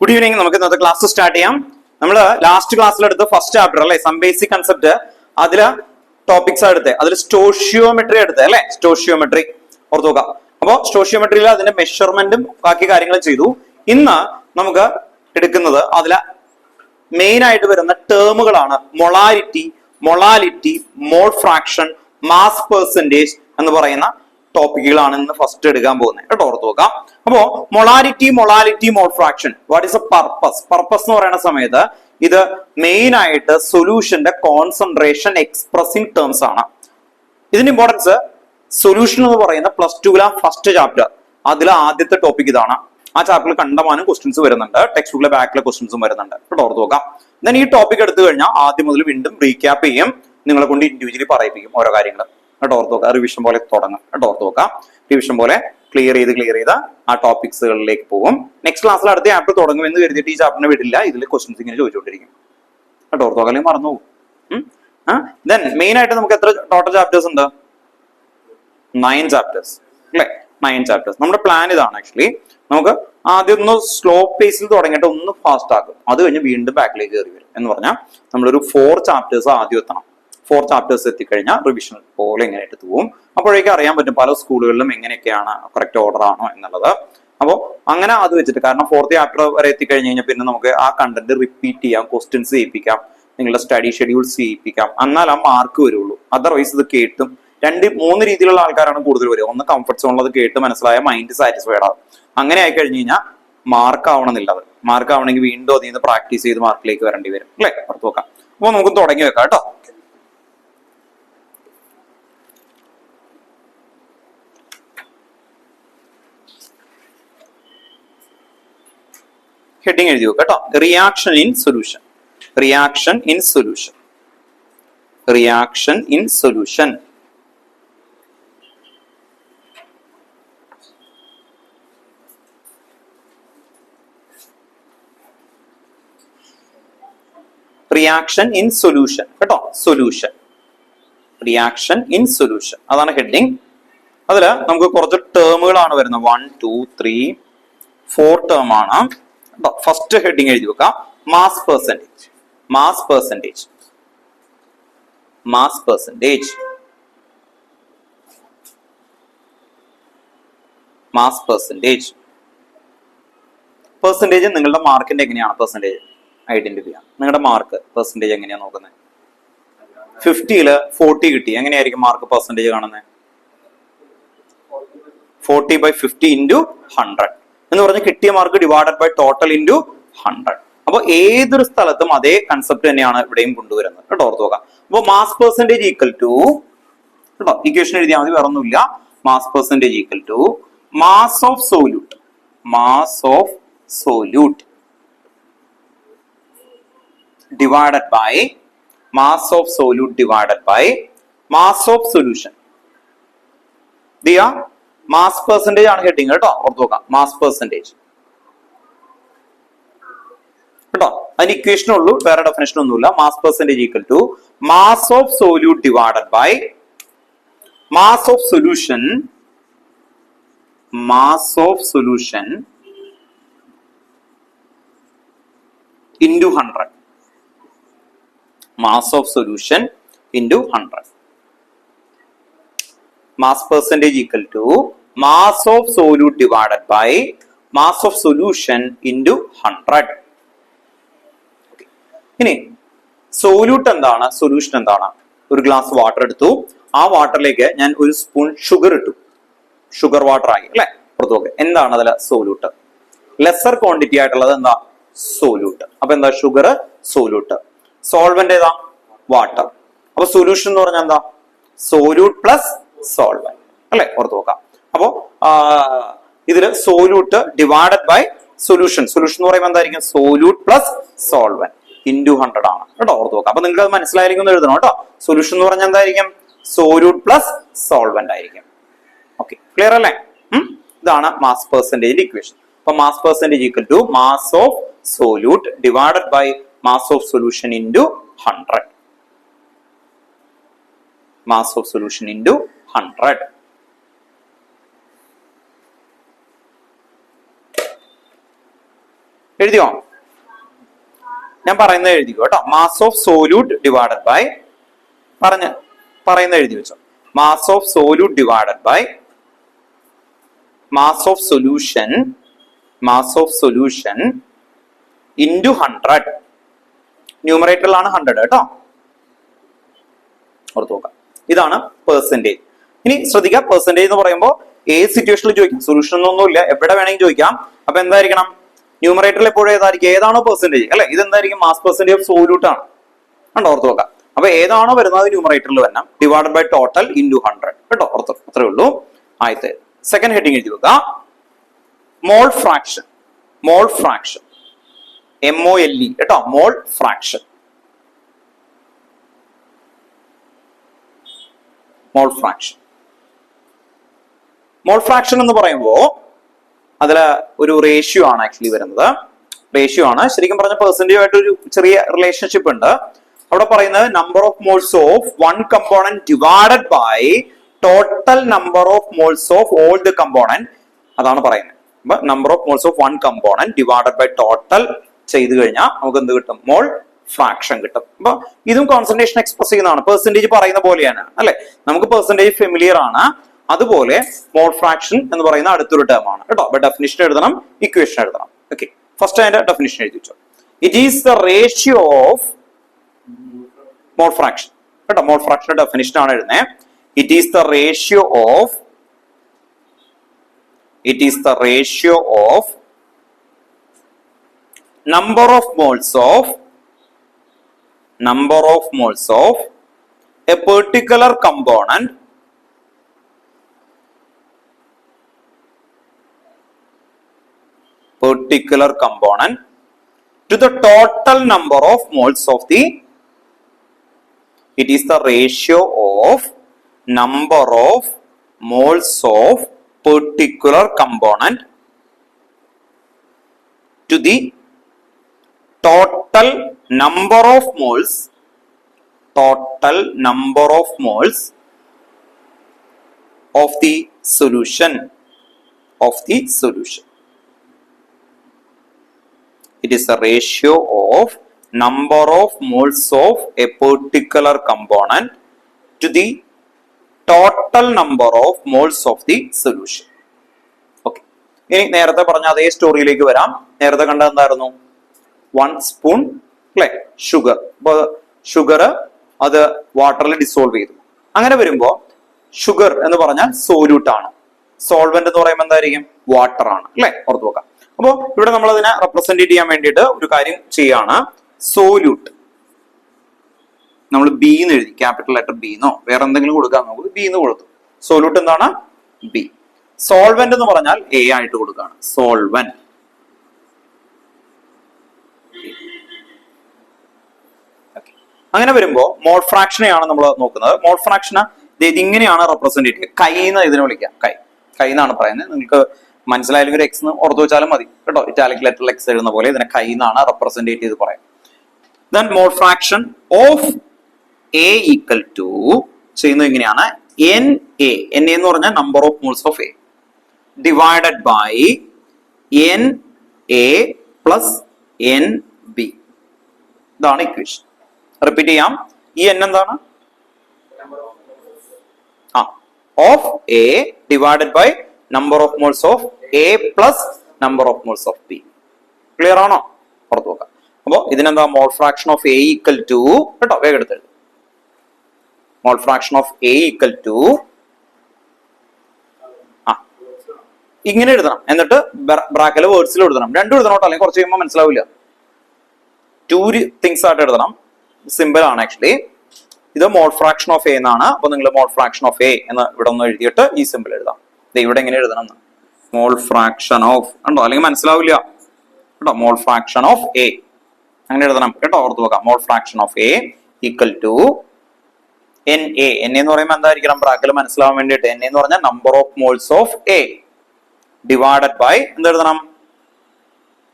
Good evening. നമുക്ക് ഇന്നത്തെ class start ചെയ്യാം. നമ്മൾ ലാസ്റ്റ് ക്ലാസ്സിലെടുത്ത് ഫസ്റ്റ് ചാപ്റ്റർ അല്ലെ, സം ബേസിക് കൺസെപ്റ്റ്, അതില് ടോപ്പിക്സ് എടുത്ത് അതിൽ സ്റ്റോഷിയോമെട്രി എടുത്ത് അല്ലെ, സ്റ്റോഷിയോമെട്രി ഓർത്ത് നോക്കാം. അപ്പോ സ്റ്റോഷിയോമെട്രിയിൽ അതിന്റെ മെഷർമെന്റും ബാക്കി കാര്യങ്ങളും ചെയ്തു. ഇന്ന് നമുക്ക് എടുക്കുന്നത് അതിലെ മെയിൻ ആയിട്ട് വരുന്ന ടേമുകളാണ് molality, mole fraction, mass percentage എന്ന് പറയുന്ന ടോപ്പിക്കുകളാണ് ഇന്ന് ഫസ്റ്റ് എടുക്കാൻ പോകുന്നത് കേട്ടോ, ഓർത്ത് നോക്കാം. അപ്പോ molality mole fraction, what is A purpose എന്ന് പറയുന്ന സമയത്ത് ഇത് മെയിൻ ആയിട്ട് സൊല്യൂഷന്റെ കോൺസെൻട്രേഷൻ എക്സ്പ്രസിംഗ് ടേംസ് ആണ്. ഇതിന്റെ ഇമ്പോർട്ടൻസ് സൊല്യൂഷൻ എന്ന് പറയുന്ന +2 ഫസ്റ്റ് ചാപ്റ്റർ, അതിലെ ആദ്യത്തെ ടോപ്പിക് ഇതാണ്. ആ ചാപ്റ്ററിൽ കണ്ടമാനം ക്വസ്റ്റ്യൻസ് വരുന്നുണ്ട്, ടെക്സ്റ്റ് ബുക്കിലെ ബാക്കിലെ ക്വസ്റ്റ്യൻസും വരുന്നുണ്ട് കേട്ടോ, ഓർത്ത് നോക്കാം. ദെൻ ഈ ടോപ്പിക് എടുത്തു കഴിഞ്ഞാൽ ആദ്യം മുതൽ വീണ്ടും റീക്യാപ്പ് ചെയ്യും, നിങ്ങളെ കൊണ്ട് ഇൻഡിവിജ്വലി പറയിപ്പിക്കും ഓരോ കാര്യങ്ങൾ കേട്ടോ, ഓർത്ത് നോക്കാം. റിവിഷൻ പോലെ തുടങ്ങും കേട്ടോ, ഓർത്ത് നോക്കാം. റിവിഷൻ പോലെ ക്ലിയർ ചെയ്ത് ആ ടോപ്പിക്സുകളിലേക്ക് പോകും. നെക്സ്റ്റ് ക്ലാസ്സിൽ അടുത്ത ചാപ്റ്റർ തുടങ്ങും എന്ന് കരുതിയിട്ട് ഈ ചാപ്റ്ററിനെ വിടില്ല, ഇതിൽ ക്വസ്റ്റ്യൻസ് ഇങ്ങനെ ചോദിച്ചുകൊണ്ടിരിക്കും കേട്ടോ, ഓർത്ത് നോക്കാം, അല്ലെങ്കിൽ മറന്നു പോകും. ദെൻ മെയിൻ ആയിട്ട് നമുക്ക് എത്ര ടോട്ടൽ ചാപ്റ്റേഴ്സ് ഉണ്ട്? 9 ചാപ്റ്റേഴ്സ് അല്ലെ, 9 ചാപ്റ്റേഴ്സ്. നമ്മുടെ പ്ലാൻ ഇതാണ് ആക്ച്വലി. നമുക്ക് ആദ്യം ഒന്ന് സ്ലോ പേസിൽ തുടങ്ങിയിട്ട് ഒന്ന് ഫാസ്റ്റ് ആക്കും, അത് കഴിഞ്ഞ് വീണ്ടും ബാക്കിലേക്ക് കയറി വരും. എന്ന് പറഞ്ഞാൽ നമ്മളൊരു 4 ചാപ്റ്റേഴ്സ് ആദ്യം എത്തണം. 4 ചാപ്റ്റേഴ്സ് എത്തിക്കഴിഞ്ഞാൽ റിവിഷൻ പോലെ എങ്ങനെ എടുത്തു പോകും. അപ്പോഴേക്കും അറിയാൻ പറ്റും പല സ്കൂളുകളിലും എങ്ങനെയൊക്കെയാണ് കറക്റ്റ് ഓർഡർ ആണോ എന്നുള്ളത്. അപ്പോൾ അങ്ങനെ അത് വെച്ചിട്ട്, കാരണം 4th ചാപ്റ്റർ വരെ എത്തിക്കഴിഞ്ഞ് കഴിഞ്ഞാൽ പിന്നെ നമുക്ക് ആ കണ്ടന്റ് റിപ്പീറ്റ് ചെയ്യാം, ക്വസ്റ്റ്യൻസ് ചെയ്യിപ്പിക്കാം, നിങ്ങളുടെ സ്റ്റഡി ഷെഡ്യൂൾസ് ചെയ്യിപ്പിക്കാം, എന്നാൽ ആ മാർക്ക് വരുള്ളൂ. അതർവൈസ് ഇത് കേട്ടും 2-3 രീതിയിലുള്ള ആൾക്കാരാണ് കൂടുതൽ വരിക. ഒന്ന് കംഫർട്ട് സോണിൽ കേട്ട് മനസ്സിലായ മൈൻഡ് സാറ്റിസ്ഫൈഡ് ആവും. അങ്ങനെ ആയി കഴിഞ്ഞ് കഴിഞ്ഞാൽ മാർക്ക് ആവണമെന്നില്ല. അത് മാർക്ക് ആവണമെങ്കിൽ വീണ്ടും അതിൽ നിന്ന് പ്രാക്ടീസ് ചെയ്ത് മാർക്കിലേക്ക് വരേണ്ടി വരും അല്ലെ, ഓർത്ത് നോക്കാം. അപ്പൊ നമുക്ക് തുടങ്ങി വെക്കാം കേട്ടോ. ഹെഡിങ് എഴുതി വെക്കാം കേട്ടോ. Reaction in solution. Reaction in solution. Reaction in solution കേട്ടോ, സൊല്യൂഷൻ, റിയാക്ഷൻ ഇൻ സൊല്യൂഷൻ, അതാണ് ഹെഡിങ്. അതില് നമുക്ക് കുറച്ച് ടേമുകളാണ് വരുന്നത്. 1, 2, 3, 4 ടേം ആണ്. ഫസ്റ്റ് ഹെഡിങ് എഴുതി വെക്കാം, mass percentage. Mass percentage, mass percentage, mass percentage. Percentage നിങ്ങളുടെ മാർക്കിന്റെ എങ്ങനെയാണ് പെർസെന്റേജ് ഐഡന്റിഫൈ ചെയ്യാം. നിങ്ങളുടെ മാർക്ക് പെർസെന്റേജ് എങ്ങനെയാണ് നോക്കുന്നത്? 50ല് 40 കിട്ടി, എങ്ങനെയായിരിക്കും മാർക്ക് പെർസെന്റേജ് കാണുന്നത്? 40/50 × 100 എന്ന് പറഞ്ഞ് കിട്ടിയ മാർക്ക് ഡിവൈഡഡ് ബൈ ടോട്ടൽ × 100. അപ്പൊ ഏതൊരു സ്ഥലത്തും അതേ കൺസെപ്റ്റ് തന്നെയാണ് ഇവിടെയും കൊണ്ടുവരുന്നത് കേട്ടോ, ഓർത്ത് നോക്കാം. അപ്പൊ മാസ് പെർസെന്റേജ് ഈക്വൽ ടു കേട്ടോ, ഇക്വേഷൻ എഴുതിയാൽ മതി, വേറെ ഒന്നുമില്ല. Mass percentage equal to mass of solute, mass of solute divided by mass of solute divided by mass of solution. Diya mass percentage ആണ് ഹെഡിങ് കേട്ടോ, ഓർത്ത് നോക്കാം. മാസ് പെർസെന്റേജ് കേട്ടോ, അതിന് ഇക്വേഷൻ ഉള്ളൂ, വേറെ ഡെഫിനേഷൻ ഒന്നുമില്ല. Mass percentage equal to mass of solute divided by mass of solution, mass of solution into 100. Mass of solution into 100. Mass percentage equal to mass of solute divided by mass of solution into 100. Okay. ഇനി solute എന്താണ്, solution എന്താണ്? ഒരു glass water എടുത്തു, ആ വാട്ടറിലേക്ക് ഞാൻ ഒരു spoon sugar ഇട്ടു, sugar water ആയി അല്ലെ, പുറത്തു. എന്താണ് അതിൽ സോല്യൂട്ട്? ലെസർ ക്വാണ്ടിറ്റി ആയിട്ടുള്ളത് എന്താ? സോല്യൂട്ട്. അപ്പൊ എന്താ? Sugar, solute. സോൾവെന്റ് ഏതാ? വാട്ടർ. അപ്പൊ സൊല്യൂഷൻ എന്ന് പറഞ്ഞാൽ എന്താ? സോല്യൂട്ട് പ്ലസ് സോൾവെന്റ് അല്ലെ, ഓർത്ത് നോക്കാം. അപ്പോ ഇതില് solute divided by solution. Solution എന്ന് പറയുമ്പോൾ എന്തായിരിക്കും? സോല്യൂട്ട് പ്ലസ് സോൾവെന്റ് × 100 ആണ് കേട്ടോ, ഓർത്ത് നോക്കാം. അപ്പൊ നിങ്ങൾക്ക് അത് മനസ്സിലായിരിക്കും എന്ന് എഴുതണം കേട്ടോ. സൊല്യൂഷൻ എന്ന് പറഞ്ഞാൽ എന്തായിരിക്കും? സോല്യൂട്ട് പ്ലസ് സോൾവെന്റ് ആയിരിക്കും. ഓക്കെ, ക്ലിയർ അല്ലേ? ഇതാണ് മാസ് പെർസെന്റേജ് ഇക്വേഷൻ. അപ്പൊ mass percentage equal to mass of solute divided by mass of solution × 100. Mass of solution into 100. എഴുതിയോ? ഞാൻ പറയുന്നത് എഴുതിക്കോ കേട്ടോ. Mass of solute divided by പറയുന്നത് എഴുതി വെച്ചോ. Mass of solute divided by mass of solution into 100. ന്യൂമറേറ്ററിലാണ് 100 കേട്ടോ, ഓർത്ത് നോക്കാം. ഇതാണ് പെർസെന്റേജ്. ഇനി ശ്രദ്ധിക്കുക, പെർസെന്റേജ് എന്ന് പറയുമ്പോൾ ഏത് സിറ്റുവേഷനിൽ ചോദിക്കാം, സൊല്യൂഷൻ ഒന്നുമില്ല, എവിടെ വേണമെങ്കിൽ ചോദിക്കാം. അപ്പൊ എന്തായിരിക്കണം? ന്യൂമറേറ്ററിൽ എപ്പോഴും ഏതായിരിക്കും? ഏതാണോ പെർസെന്റേജ് അല്ലെ, ഇതെന്തായിരിക്കും? മാസ് പെർസെന്റേജ് ഓഫ് സോല്യൂട്ട് ആണ്. കണ്ടോ, ഓർത്ത് നോക്കാം. അപ്പൊ ഏതാണോ വരുന്നത് ന്യൂമറേറ്ററിൽ വരണം, ഡിവൈഡഡ് ബൈ ടോട്ടൽ ഇൻറ്റു 100 കേട്ടോ, ഓർത്ത്. അത്രേ ഉള്ളൂ. ആദ്യത്തെ സെക്കൻഡ് ഹെഡിങ് എഴുതി വെക്കുക. മോൾ ഫ്രാക്ഷൻ MOLE കേട്ടോ, മോൾ ഫ്രാക്ഷൻ. മോൾ ഫ്രാക്ഷൻ എന്ന് പറയുമ്പോൾ അതില് ഒരു റേഷ്യോ ആണ് ആക്ച്വലി വരുന്നത്. റേഷ്യോ ആണ്, ശരിക്കും പറഞ്ഞ പെർസെന്റേജ് ആയിട്ട് ഒരു ചെറിയ റിലേഷൻഷിപ്പ് ഉണ്ട്. അവിടെ പറയുന്നത് number of moles of one component divided by total number of moles of all the component, അതാണ് പറയുന്നത്. അപ്പൊ number of moles of one component divided by total ചെയ്ത് കഴിഞ്ഞാൽ നമുക്ക് എന്ത് കിട്ടും? മോൾ ഫ്രാക്ഷൻ കിട്ടും. അപ്പൊ ഇതും കോൺസെൻട്രേഷൻ എക്സ്പ്രസ് ചെയ്യുന്നതാണ്, പെർസെന്റേജ് പറയുന്ന പോലെയാണ് അല്ലെ. നമുക്ക് പെർസെന്റേജ് ഫെമിലിയർ ആണ്, അതുപോലെ മോൾ ഫ്രാക്ഷൻ എന്ന് പറയുന്ന അടുത്തൊരു ടേം ആണ് കേട്ടോ. അപ്പൊ ഡെഫിനിഷൻ എഴുതണം, ഇക്വേഷൻ എഴുതണം. ഓക്കെ, ഫസ്റ്റ് അതിന്റെ ഡെഫിനിഷൻ എഴുതി വെച്ചോ. It is the ratio of mole fraction കേട്ടോ. മോൾ ഫ്രാക്ഷന്റെ ഡെഫിനിഷൻ ആണ് എഴുതുന്നത്. It is the ratio of number of moles of a particular component to the total number of moles of the, it is the ratio of number of moles of particular component to the total number of moles of the solution. It is the ratio of number of moles of a particular component to the total number of moles of the solution. Okay, ഇനി നേരത്തെ പറഞ്ഞ അതേ സ്റ്റോറിയിലേക്ക് വരാം. നേരത്തെ കണ്ടത് എന്തായിരുന്നു? 1 spoon അല്ലെ sugar. അപ്പൊ ഷുഗർ അത് വാട്ടറിൽ ഡിസോൾവ് ചെയ്തു. അങ്ങനെ വരുമ്പോ ഷുഗർ എന്ന് പറഞ്ഞാൽ സോല്യൂട്ട് ആണ്, സോൾവെന്റ് എന്ന് പറയുമ്പോൾ എന്തായിരിക്കും? വാട്ടർ ആണ് അല്ലെ, ഓർത്ത് നോക്കാം. അപ്പോ ഇവിടെ നമ്മൾ അതിനെ റെപ്രസെന്റ് ചെയ്യാൻ വേണ്ടിയിട്ട് ഒരു കാര്യം ചെയ്യാണ്. സോല്യൂട്ട് നമ്മൾ ബി എന്ന് എഴുതി, ക്യാപിറ്റൽ ലെറ്റർ ബി എന്നോ വേറെ എന്തെങ്കിലും കൊടുക്കാൻ നോക്കും, ബി എന്ന് കൊടുത്തു. സോല്യൂട്ട് എന്താണ്? ബി. സോൾവെന്റ് എന്ന് പറഞ്ഞാൽ എ ആയിട്ട് കൊടുക്കുകയാണ്, സോൾവെന്റ്. അങ്ങനെ വരുമ്പോ മോൾ ഫ്രാക്ഷനെയാണ് നമ്മൾ നോക്കുന്നത്. മോൾ ഫ്രാക്ഷന് ഇങ്ങനെയാണ് റെപ്രസെന്റ് ചെയ്യുക. കൈ എന്ന് ഇതിനെ വിളിക്കാം, കൈ എന്നാണ് പറയുന്നത്. നിങ്ങൾക്ക് മനസ്സിലായാലും എക്സ് എന്ന് ഓർത്ത് വെച്ചാലും മതി കേട്ടോ. ഇറ്റാലിക് ലെറ്ററിൽ എക്സ് എഴുതുന്ന പോലെ ഇതിനെ കൈ എന്നാണ് റെപ്രസെന്റ് ചെയ്ത് പറയാം. Then mole fraction of A equal to ചെയ്യുന്നത് എങ്ങനെയാണ്? എൻ എ എന്ന് പറഞ്ഞാൽ number of moles of A divided by N A plus N B. ഇതാണ് ഇക്വേഷൻ. റിപ്പീറ്റ് ചെയ്യാം. ഈ എൻ എന്താണ്? Of A divided by number of moles of A plus number of moles of B. Clear ആണോ? പുറത്തു നോക്കാം. അപ്പോ ഇതിനെന്താ? Mole fraction of A equal to കേട്ടോ, വേഗം എടുത്തെഴുതും. Mole fraction of A equal to ഇങ്ങനെ എഴുതണം, എന്നിട്ട് ബ്രാക്കറ്റിൽ വേർഡ്സിൽ എഴുതണം. രണ്ടും എഴുതണം, അല്ലെങ്കിൽ കുറച്ച് കഴിയുമ്പോൾ മനസ്സിലാവില്ല. 2 തിങ്സ് ആയിട്ട് എഴുതണം. സിമ്പിൾ ആണ് ആക്ച്വലി. ഇത് മോൾ ഫ്രാക്ഷൻ ഓഫ് എ എന്നാണ്. അപ്പൊ നിങ്ങൾ മോൾ ഫ്രാക്ഷൻ ഓഫ് എ എന്ന് ഇവിടെ ഒന്ന് എഴുതിയിട്ട് ഈ സിമ്പിൾ എഴുതാം. ഇവിടെ എങ്ങനെ എഴുതണം? മോൾ ഫ്രാക്ഷൻ ഓഫ് ഉണ്ടോ, അല്ലെങ്കിൽ മനസ്സിലാവില്ല കേട്ടോ. മോൾ ഫ്രാക്ഷൻ ഓഫ് എ അങ്ങനെ എഴുതണം കേട്ടോ, ഓർത്ത് നോക്കാം. Mole fraction of A equal to N A. N എന്ന് പറയുമ്പോൾ എന്തായിരിക്കണം? ബ്രാക്കറ്റിൽ മനസ്സിലാവാൻ വേണ്ടിയിട്ട് എൻ എന്ന് പറഞ്ഞാൽ number of moles of A divided by എന്തെഴുതണം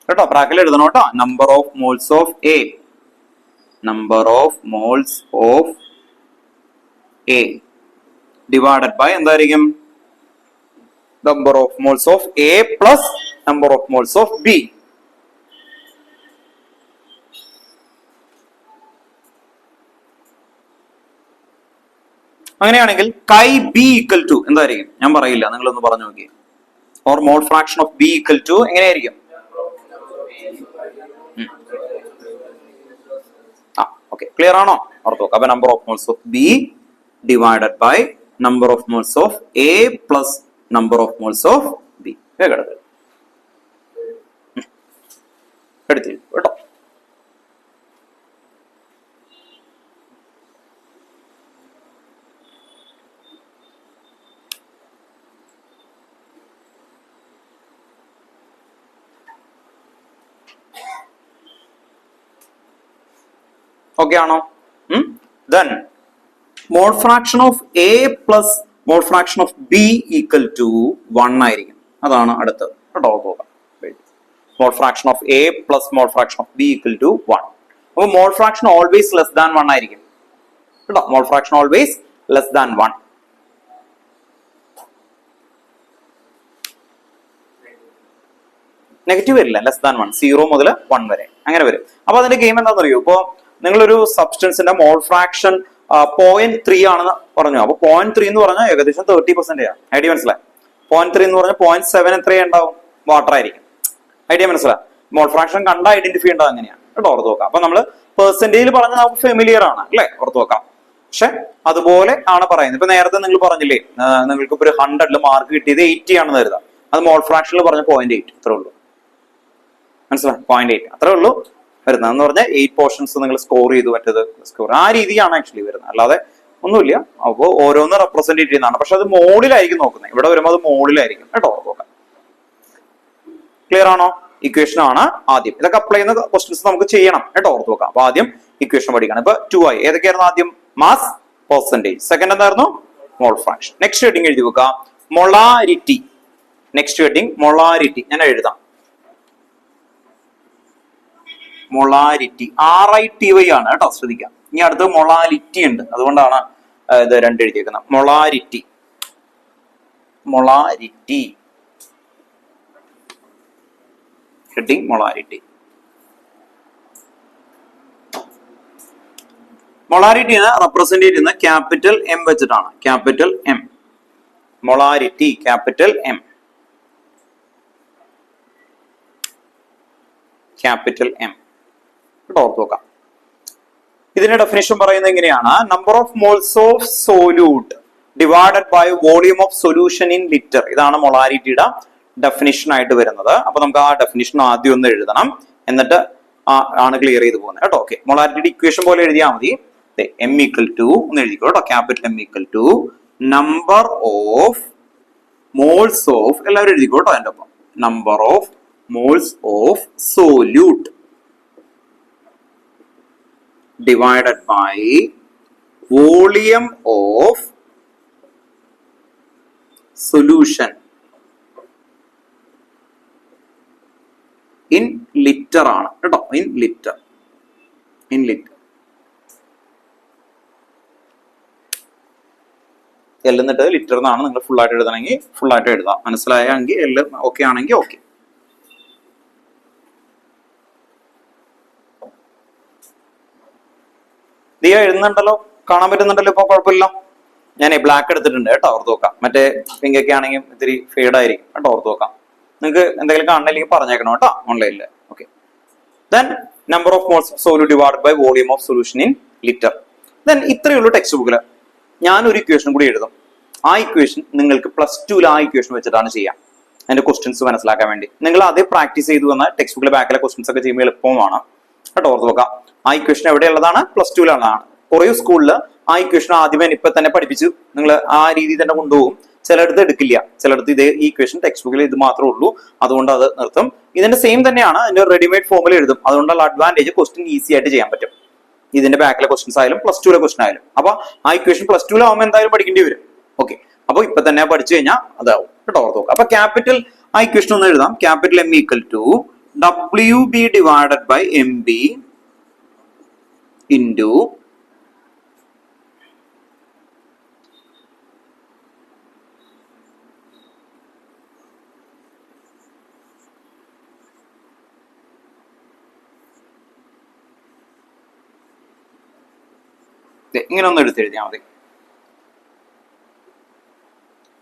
കേട്ടോ, ബ്രാക്കറ്റിൽ എഴുതണം കേട്ടോ. Number of moles of A, number of moles of A divided by എന്തായിരിക്കും? Number of moles of A plus number of moles of B. അങ്ങനെയാണെങ്കിൽ കൈ ബി ഈക്വൽ ടു എന്തായിരിക്കും? ഞാൻ പറയില്ല, നിങ്ങളൊന്ന് പറഞ്ഞു നോക്കി. Or mole fraction of B equal to എങ്ങനെയായിരിക്കും? ഓക്കെ, ക്ലിയർ ആണോ? ഓർത്ത് നോക്കാം. അപ്പൊ number of moles of B divided by number of moles of A plus number of moles of B. എടുത്തിരിക്കും കേട്ടോ. ഓക്കെ ആണോ? Then mole fraction of A plus mole fraction of B equal to 1 ആയിരിക്കും. അതാണ് അടുത്തത് കേട്ടോ. പോകാം. Mole fraction of A plus mole fraction of B equal to 1. അപ്പൊ mole fraction always less than 1 ആയിരിക്കും കേട്ടോ. Mole fraction always less than 1. Negative വരില്ല, less than 1, 0 മുതൽ 1 വരെ അങ്ങനെ വരും. അപ്പൊ അതിന്റെ ഗെയിം എന്താണെന്ന് അറിയോ? ഇപ്പൊ നിങ്ങളൊരു സബ്സ്റ്റൻസിന്റെ മോൾ ഫ്രാക്ഷൻ 0.3 ആണെന്ന് പറഞ്ഞു. അപ്പൊ 0.3 എന്ന് പറഞ്ഞാൽ ഏകദേശം 30% ആണ്. ഐഡിയ മനസ്സിലായി? 0.3 എന്ന് പറഞ്ഞാൽ 0.7 എത്രയും ഉണ്ടാവും? വാട്ടർ ആയിരിക്കും. ഐഡിയ മനസ്സിലായി? മോൾ ഫ്രാക്ഷൻ കണ്ട ഐഡന്റിഫൈ ഉണ്ടാവും. അങ്ങനെയാണ് കേട്ടോ. ഓർത്ത് നോക്കാം. അപ്പൊ നമ്മള് പെർസെന്റേജിൽ പറഞ്ഞാൽ നമുക്ക് ഫെമിലിയർ ആണ് അല്ലെ? ഓർത്ത് നോക്കാം. പക്ഷെ അതുപോലെ ആണ് പറയുന്നത്. ഇപ്പൊ നേരത്തെ നിങ്ങൾ പറഞ്ഞില്ലേ, നിങ്ങൾക്ക് ഇപ്പൊ ഒരു 100ൽ മാർക്ക് കിട്ടിയത് 80 ആണെന്ന് കരുതാം. അത് മോൾ ഫ്രാക്ഷനിൽ പറഞ്ഞ 0.8 അത്രേ ഉള്ളൂ. മനസ്സിലായി? 0.8 അത്രേ ഉള്ളൂ വരുന്നത്. എന്ന് പറഞ്ഞാൽ 8 പോർഷൻസ് നിങ്ങൾ സ്കോർ ചെയ്തു, മറ്റേത് സ്കോർ ആ രീതിയാണ് ആക്ച്വലി വരുന്നത്, അല്ലാതെ ഒന്നുമില്ല. അപ്പോൾ ഓരോന്ന് റെപ്രസെന്റ് ചെയ്യുന്നതാണ്. പക്ഷെ അത് മോഡിലായിരിക്കും നോക്കുന്നത്. ഇവിടെ വരുമ്പോൾ അത് മോഡിലായിരിക്കും കേട്ടോ. നോക്കാം. ക്ലിയർ ആണോ? ഇക്വേഷൻ ആണ് ആദ്യം. ഇതൊക്കെ അപ്ലൈ ചെയ്യുന്ന ക്വസ്റ്റ്യൻസ് നമുക്ക് ചെയ്യണം കേട്ടോ. ഓർത്ത് നോക്കാം. അപ്പൊ ആദ്യം ഇക്വേഷൻ പഠിക്കണം. ഇപ്പൊ 2i ഏതൊക്കെയായിരുന്നു? ആദ്യം മാസ്, പെർസെന്റേജ്. സെക്കൻഡ് എന്തായിരുന്നു? Mole fraction. നെക്സ്റ്റ് ഹെഡിങ് എഴുതി വെക്കാം, മൊളാരിറ്റി. Next heading molarity. ഞാൻ എഴുതാം മൊളാരിറ്റി. RITY ആണ് കേട്ടോ, ശ്രദ്ധിക്കാം. ഇനി അടുത്ത് മൊളാലിറ്റി ഉണ്ട്, അതുകൊണ്ടാണ് ഇത് 2 എഴുതിയേക്കുന്നത്. മൊളാരിറ്റി. Molarity heading molarity. മൊളാരിറ്റിനെ റെപ്രസെന്റ് ചെയ്യുന്ന ക്യാപിറ്റൽ M വെച്ചിട്ടാണ്. Capital M. Molarity capital M. Capital M. ഓർത്ത് നോക്കാം. ഇതിന്റെ ഡെഫിനിഷൻ പറയുന്നത് എങ്ങനെയാണ്? Number of moles of solute divided by volume of solution in litre. ഇതാണ് മൊളാരിറ്റിയുടെ ഡെഫിനിഷൻ ആയിട്ട് വരുന്നത്. അപ്പൊ നമുക്ക് ആ ഡെഫിനിഷൻ ആദ്യം ഒന്ന് എഴുതണം, എന്നിട്ട് ആണ് ക്ലിയർ ചെയ്ത് പോകുന്നത് കേട്ടോ. ഓക്കെ, മൊളാരിറ്റിയുടെ ഇക്വേഷൻ പോലെ എഴുതിയാൽ മതി. M ഈക്വൽ ടു ഒന്ന് എഴുതിക്കോ കേട്ടോ. Capital M equal to number of moles of, എല്ലാവരും എഴുതിക്കോ കേട്ടോ അതിന്റെ ഒപ്പം, number of moles of solute divided by volume of solution in liter ആണ് കേട്ടോ. in liter. L എന്നിട്ട് ലിറ്റർ എന്നാണ്. നിങ്ങൾ ഫുൾ ആയിട്ട് എഴുതണമെങ്കിൽ ഫുൾ ആയിട്ട് എഴുതാം. മനസ്സിലായെങ്കിൽ L ഓക്കെ ആണെങ്കിൽ ഓക്കെ. ദിയ എഴുതുന്നുണ്ടല്ലോ, കാണാൻ പറ്റുന്നുണ്ടല്ലോ? ഇപ്പൊ കുഴപ്പമില്ല. ഞാൻ ബ്ലാക്ക് എടുത്തിട്ടുണ്ട് കേട്ടോ. ഓർത്ത് നോക്കാം. മറ്റേ പിങ്ക് ഒക്കെ ആണെങ്കിൽ ഇത്തിരി ഫെയ്ഡ് ആയിരിക്കും കേട്ടോ. ഓർത്ത് നോക്കാം. നിങ്ങൾക്ക് എന്തെങ്കിലും കാണണമെങ്കിൽ പറഞ്ഞേക്കണം കേട്ടോ ഓൺലൈനിൽ. Okay. Then number of moles of solute divided by volume of solution in litre. Then ഇത്രയേ ഉള്ളൂ ടെക്സ്റ്റ് ബുക്കിൽ. ഞാനൊരു ഇക്വേഷൻ കൂടി എഴുതും. ആ ഇക്വേഷൻ നിങ്ങൾക്ക് +2 ആ ഇക്വേഷൻ വെച്ചിട്ടാണ് ചെയ്യാം. അതിന്റെ ക്വസ്റ്റ്യൻസ് മനസ്സിലാക്കാൻ വേണ്ടി നിങ്ങൾ അതേ പ്രാക്ടീസ് ചെയ്തു വന്ന ടെക്സ്റ്റ് ബുക്കിലെ ബാക്കിലെ ക്വസ്റ്റ്യൻസ് ഒക്കെ ചെയ്യുമ്പോൾ എളുപ്പമാണ് കേട്ടോ. ഓർത്ത് നോക്കാം. ആ ഇക്വേഷൻ എവിടെയുള്ളതാണ്? +2 കുറേ സ്കൂളിൽ ആ ഇക്വേഷൻ ആദ്യമേ ഇപ്പൊ തന്നെ പഠിപ്പിച്ചു. നിങ്ങൾ ആ രീതി തന്നെ കൊണ്ടുപോകും. ചിലയിടത്ത് എടുക്കില്ല, ചിലയിടത്ത് ഇതേ ഈ ഇക്വേഷൻ ടെക്സ്റ്റ് ബുക്കിൽ ഇത് മാത്രമേ ഉള്ളൂ, അതുകൊണ്ട് അത് നിർത്തും. ഇതിന്റെ സെയിം തന്നെയാണ്, അതിന്റെ റെഡിമെയ്ഡ് ഫോമിൽ എഴുതും. അതുകൊണ്ടുള്ള അഡ്വാൻറ്റേജ് ക്വസ്റ്റ്യൻ ഈസി ആയിട്ട് ചെയ്യാൻ പറ്റും. ഇതിന്റെ ബാക്കിലെ ക്വസ്റ്റ്യൻസ് ആയാലും +2 ക്വസ്റ്റൻ ആയാലും. അപ്പൊ ആ ഇക്വേഷൻ +2 ആവുമ്പോൾ എന്തായാലും പഠിക്കേണ്ടി വരും. ഓക്കെ, അപ്പൊ ഇപ്പൊ തന്നെ പഠിച്ചു കഴിഞ്ഞാൽ അതാവും കേട്ടോ. ഓർത്ത് നോക്കാം. അപ്പൊ ക്യാപിറ്റൽ ആ ഇക്വേഷൻ ഒന്ന് എഴുതാം. Capital M equal to WB divided by MB into ഇങ്ങനെ ഒന്ന് എടുത്തെഴുതിയാൽ മതി.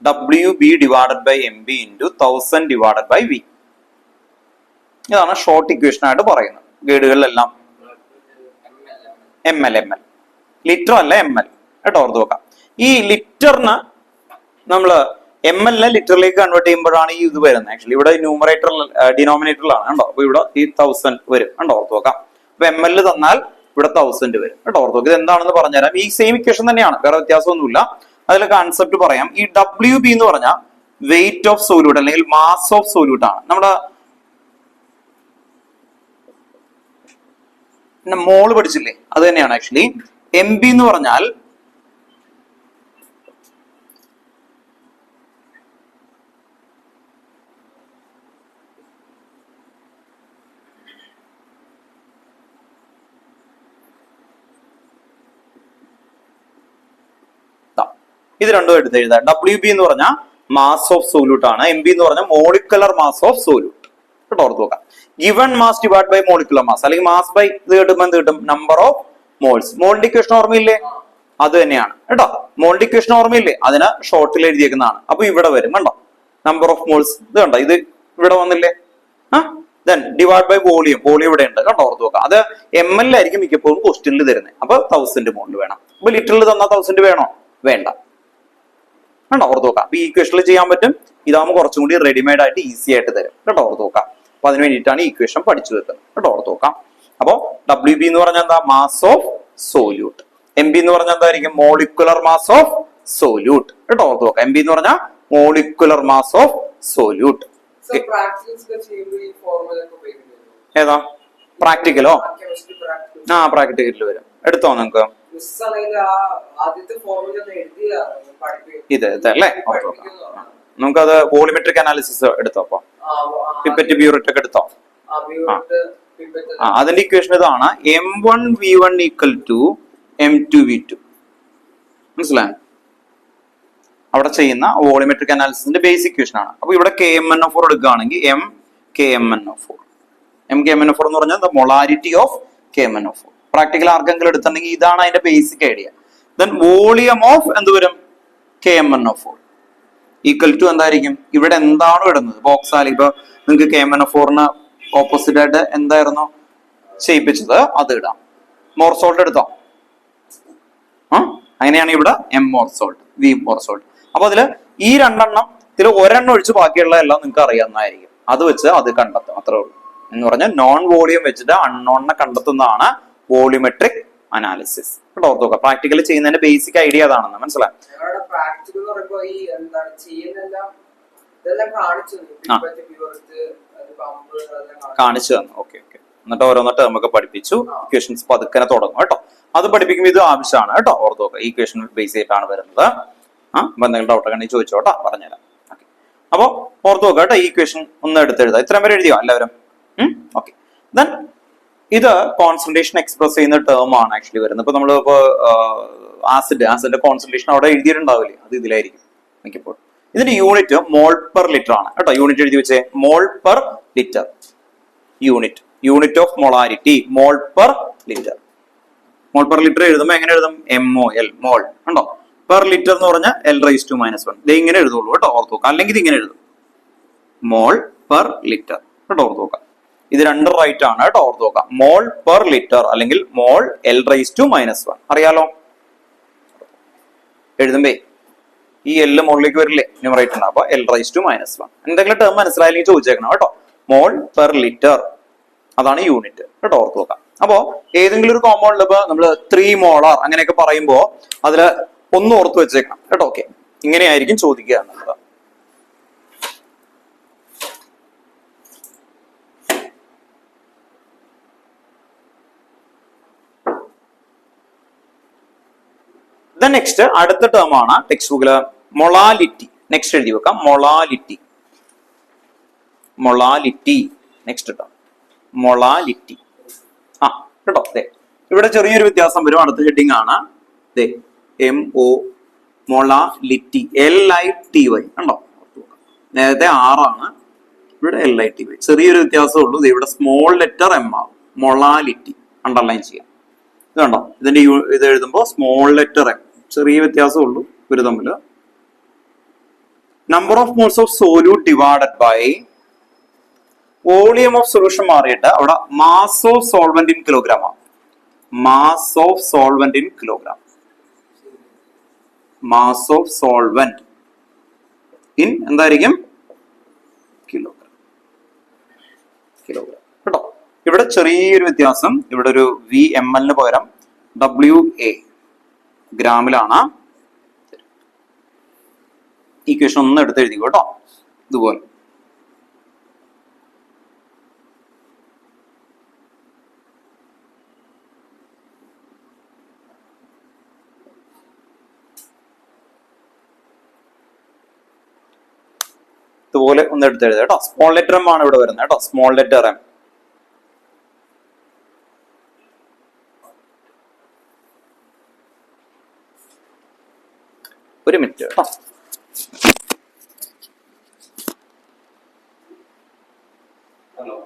WB divided by MB into 1000 divided by V. ഇതാണ് ഷോർട്ട് ഇക്വേഷൻ ആയിട്ട് പറയുന്നത് ഗൈഡുകളിലെല്ലാം. ML ലിറ്റർ അല്ല ML കേട്ടോ, ഓർത്ത് നോക്കാം. ഈ ലിറ്ററിന് നമ്മള് ML ലിറ്ററിലേക്ക് കൺവേർട്ട് ചെയ്യുമ്പോഴാണ് ഈ ഇത് വരുന്നത്. ആക്ച്വലി ഇവിടെ ന്യൂമറേറ്ററിൽ ഡിനോമിനേറ്ററിലാണ് കണ്ടോ. അപ്പൊ ഇവിടെ ഈ 1000 വരും കണ്ടോ, ഓർത്ത് നോക്കാം. അപ്പൊ ML തന്നാൽ ഇവിടെ 1000 വരും കേട്ടോ, ഓർത്ത് നോക്കാം. ഇത് എന്താണെന്ന് പറഞ്ഞുതരാം. ഈ സെയിം ഇക്വേഷൻ തന്നെയാണ്, വേറെ വ്യത്യാസമൊന്നുമില്ല. അതിലെ കോൺസെപ്റ്റ് പറയാം. ഈ WB എന്ന് പറഞ്ഞാൽ വെയിറ്റ് ഓഫ് സോല്യൂട്ട് അല്ലെങ്കിൽ മാസ് ഓഫ് സോല്യൂട്ട് ആണ്. നമ്മുടെ മോള് പഠിച്ചില്ലേ, അത് തന്നെയാണ് ആക്ച്വലി. MB എന്ന് പറഞ്ഞാൽ ഇത് രണ്ടും എടുത്ത് എഴുതാം. WB എന്ന് പറഞ്ഞാൽ മാസ് ഓഫ് സോല്യൂട്ട് ആണ്. MB എന്ന് പറഞ്ഞാൽ മോളിക്കുലർ മാസ് ഓഫ് സോല്യൂട്ട് കേട്ടോ, ഓർത്ത് നോക്കാം. Given mass divide by molecular mass അല്ലെങ്കിൽ മാസ് ബൈ ഇത് കിട്ടുമ്പോൾ എന്ത് കിട്ടും, നമ്പർ ഓഫ് മോൾസ്. മോളിന്റെ ഇക്വേഷൻ ഓർമ്മയില്ലേ, അത് തന്നെയാണ് കേട്ടോ. മോളിന്റെ ഇക്വേഷൻ ഓർമ്മയില്ലേ, അതിന് ഷോർട്ടിൽ എഴുതിയേക്കുന്നതാണ്. അപ്പൊ ഇവിടെ വരും കണ്ടോ, നമ്പർ ഓഫ് മോൾസ്. ഇത് കണ്ടോ, ഇത് ഇവിടെ വന്നില്ലേ. Then divide by volume, volume ഇവിടെ ഉണ്ട് കേട്ടോ, ഓർത്ത് നോക്കാം. അത് ML ആയിരിക്കും മിക്കപ്പോഴും ക്വസ്റ്റ്യനിൽ തരുന്നത്. അപ്പൊ 1000 മോളിൽ വേണം. അപ്പൊ ലിറ്ററിൽ തന്നാൽ 1000 വേണോ, വേണ്ട കേട്ടോ, ഓർത്ത് നോക്കാം. അപ്പൊ ഈ ഇക്വേഷനിൽ ചെയ്യാൻ പറ്റും. ഇതാകുമ്പോൾ കുറച്ചും കൂടി റെഡിമെയ്ഡ് ആയിട്ട് ഈസി ആയിട്ട് തരും കേട്ടോ, ഓർത്ത് നോക്കാം. അപ്പൊ അതിന് വേണ്ടിയിട്ടാണ് ഈ ഇക്വേഷൻ പഠിച്ചു വെക്കുന്നത് കേട്ടോ, ഓർത്ത് നോക്കാം. അപ്പോ WB എന്ന് പറഞ്ഞാൽ എന്താ, മാസ് ഓഫ് സോല്യൂട്ട്. MB എന്ന് പറഞ്ഞാൽ എന്തായിരിക്കും, മോളിക്കുലർ മാസ് ഓഫ് സോല്യൂട്ട് കേട്ടോ, ഓർത്ത് നോക്കാം. MB എന്ന് പറഞ്ഞാൽ മോളിക്കുലർ മാസ് ഓഫ് സോല്യൂട്ട്. ഏതാ പ്രാക്ടിക്കലോ? പ്രാക്ടിക്കലിൽ വരും. എടുത്തോ നിങ്ങൾക്ക് ഇത് അല്ലേ, നമുക്കത് വോളിമെട്രിക് അനാലിസിസ് എടുത്തോ. അപ്പൊ പിപ്പറ്റ് ബ്യൂററ്റ് ഒക്കെ എടുത്തോ. അതിന്റെ ഇക്വേഷൻ ഇതാണ്, M1V1 ഈക്വൽ ടു M2V2. മനസ്സിലായോ? അവിടെ ചെയ്യുന്ന വോളിമെട്രിക് അനാലിസിന്റെ ബേസിക് ഇക്വേഷൻ ആണ്. അപ്പൊ ഇവിടെ KMnO4 എടുക്കുകയാണെങ്കിൽ MKMnO4 എന്ന് പറഞ്ഞാൽ മൊളാരിറ്റി ഓഫ് KMnO4. പ്രാക്ടിക്കൽ ആർക്കെങ്കിലും എടുത്തിട്ടുണ്ടെങ്കിൽ ഇതാണ് അതിന്റെ basic idea. Then volume of എന്ത് വരും, KMnO4 ഈക്വൽ ടു എന്തായിരിക്കും, ഇവിടെ എന്താണോ ഇടുന്നത് ബോക്സ് ആയാലും. ഇപ്പൊ നിങ്ങൾക്ക് KMnO4ന് ഓപ്പോസിറ്റ് ആയിട്ട് എന്തായിരുന്നു ചെയ്യിപ്പിച്ചത് അത് ഇടാം. മോർ സോൾട്ട് എടുത്തോ. അങ്ങനെയാണ് ഇവിടെ M more salt, V more salt. അപ്പൊ അതില് ഈ രണ്ടെണ്ണം ഇതിൽ ഒരെണ്ണം ഒഴിച്ച് ബാക്കിയുള്ള എല്ലാം നിങ്ങൾക്ക് അറിയാവുന്നതായിരിക്കും. അത് വെച്ച് അത് കണ്ടെത്തും, അത്രേ ഉള്ളൂ. എന്ന് പറഞ്ഞാൽ നോൺ വോളിയം വെച്ചിട്ട് അൺനോണിനെ കണ്ടെത്തുന്നതാണ് വോളിമെട്രിക് അനാലിസിസ് കേട്ടോ, ഓർത്ത് നോക്കാം. പ്രാക്ടിക്കലി ചെയ്യുന്നതിന്റെ ബേസിക് ഐഡിയ അതാണെന്ന് മനസ്സിലായി. കാണിച്ചു തന്നു. ഓക്കെ. എന്നിട്ട് ഓരോന്നിട്ട് നമുക്ക് പഠിപ്പിച്ചു. ഇക്വേഷൻസ് പതുക്കനെ തുടങ്ങും കേട്ടോ. അത് പഠിപ്പിക്കുമ്പോൾ ഇത് ആവശ്യമാണ് കേട്ടോ, ഓർത്ത് നോക്കുക. ഈ ഇക്വേഷൻ ബേസ് ചെയ്തിട്ടാണ് വരുന്നത്. അപ്പൊ എന്തെങ്കിലും ഡൗട്ട് ഉണ്ടെങ്കിൽ ചോദിച്ചോട്ടോ, പറഞ്ഞുതരാം. ഓക്കെ. അപ്പൊ ഓർത്ത് നോക്കുക കേട്ടോ. ഈ ഇക്വേഷൻ ഒന്ന് എടുത്തെഴുതാം. ഇത്രയും പേര് എഴുതിയോ എല്ലാവരും? ഓക്കെ. ദെൻ ഇത് കോൺസെൻട്രേഷൻ എക്സ്പ്രസ് ചെയ്യുന്ന ടേം ആണ് ആക്ച്വലി വരുന്നത്. ഇപ്പൊ നമ്മൾ ഇപ്പൊ ആസിഡിന്റെ കോൺസെൻട്രേഷൻ അവിടെ എഴുതിയിട്ടുണ്ടാവില്ലേ, അത് ഇതിലായിരിക്കും മിക്കപ്പോഴും. ഇതിന്റെ യൂണിറ്റ് മോൾ പെർ ലിറ്റർ ആണ് കേട്ടോ. യൂണിറ്റ് എഴുതി വെച്ചേ, mole per litre. Unit of molarity, mole per litre. Mole per litre എഴുതുമ്പോൾ എങ്ങനെ എഴുതും, MOL മോൾ ഉണ്ടോ. പെർ ലിറ്റർ എന്ന് പറഞ്ഞാൽ L⁻⁻⁻⁻. ഇത് ഇങ്ങനെ എഴുതുള്ളൂ കേട്ടോ, ഓർത്ത് നോക്കാം. അല്ലെങ്കിൽ ഇത് ഇങ്ങനെ എഴുതും, മോൾ പെർ ലിറ്റർ കേട്ടോ, ഓർത്ത് നോക്കാം. ഇത് രണ്ടും റൈറ്റ് ആണ് കേട്ടോ, ഓർത്ത് നോക്കാം. മോൾ പെർ ലിറ്റർ അല്ലെങ്കിൽ മോൾ L⁻⁻⁻. അറിയാലോ, എഴുതുമ്പേ ഈ L മുകളിലേക്ക് വരില്ലേ, ന്യൂമറേറ്റർ ഉണ്ട്. അപ്പൊ L⁻⁻⁻. എന്തെങ്കിലും ടേം മനസ്സിലായില്ലെങ്കിൽ ചോദിച്ചേക്കണം കേട്ടോ. മോൾ പെർ ലിറ്റർ അതാണ് യൂണിറ്റ് കേട്ടോ, ഓർത്ത് നോക്കാം. അപ്പോ ഏതെങ്കിലും ഒരു കോമ്പൗണ്ടിൽ ഇപ്പൊ നമ്മള് 3 മോളാർ അങ്ങനെയൊക്കെ പറയുമ്പോ അതില് ഒന്ന് ഓർത്ത് വെച്ചേക്കണം കേട്ടോ. ഓക്കെ, ഇങ്ങനെയായിരിക്കും ചോദിക്കുക എന്നുള്ളത്. നെക്സ്റ്റ് അടുത്ത ടേം ആണ് ടെക്സ്റ്റ് ബുക്കില് മൊളാലിറ്റി. നെക്സ്റ്റ് എഴുതി വെക്കാം, മൊളാലിറ്റി. Next term molality. കേട്ടോ, ഇവിടെ ചെറിയൊരു വ്യത്യാസം വരും. അടുത്ത ഹെഡിങ് ആണ് MO മൊളാലിറ്റി, LITY കണ്ടോ. നേരത്തെ 6 ആണ്, ഇവിടെ LITY. ചെറിയൊരു വ്യത്യാസമേ ഉള്ളൂ. ഇവിടെ സ്മോൾ ലെറ്റർ M ആവും. മൊളാലിറ്റി അണ്ടർലൈൻ ചെയ്യാം. ഇത് കണ്ടോ, ഇതിന്റെ ഇത് എഴുതുമ്പോൾ സ്മോൾ ലെറ്റർ M. ചെറിയ വ്യത്യാസമേ ഉള്ളൂ ഇവര് തമ്മില്. Number of moles of solute divided by volume of solution മാറിയിട്ട് അവിടെ mass of solvent in kilogram ആണ്. Mass of solvent in kilogram. Mass of solvent in എന്തായിരിക്കും? കിലോഗ്രാം. കിലോഗ്രാം കേട്ടോ. ഇവിടെ ചെറിയൊരു വ്യത്യാസം. ഇവിടെ ഒരു VmL പകരം WA ഗ്രാമിലാണ്. ഇക്വേഷൻ ഒന്ന് എടുത്ത് എഴുതി കേട്ടോ. ഇതുപോലെ ഇതുപോലെ ഒന്ന് എടുത്ത് എഴുതുക കേട്ടോ. സ്മോൾ ലെറ്റർ എം ആണ് ഇവിടെ വരുന്നത് കേട്ടോ. Small letter M. ഒരു മിനിറ്റ് കേട്ടോ. ഹലോ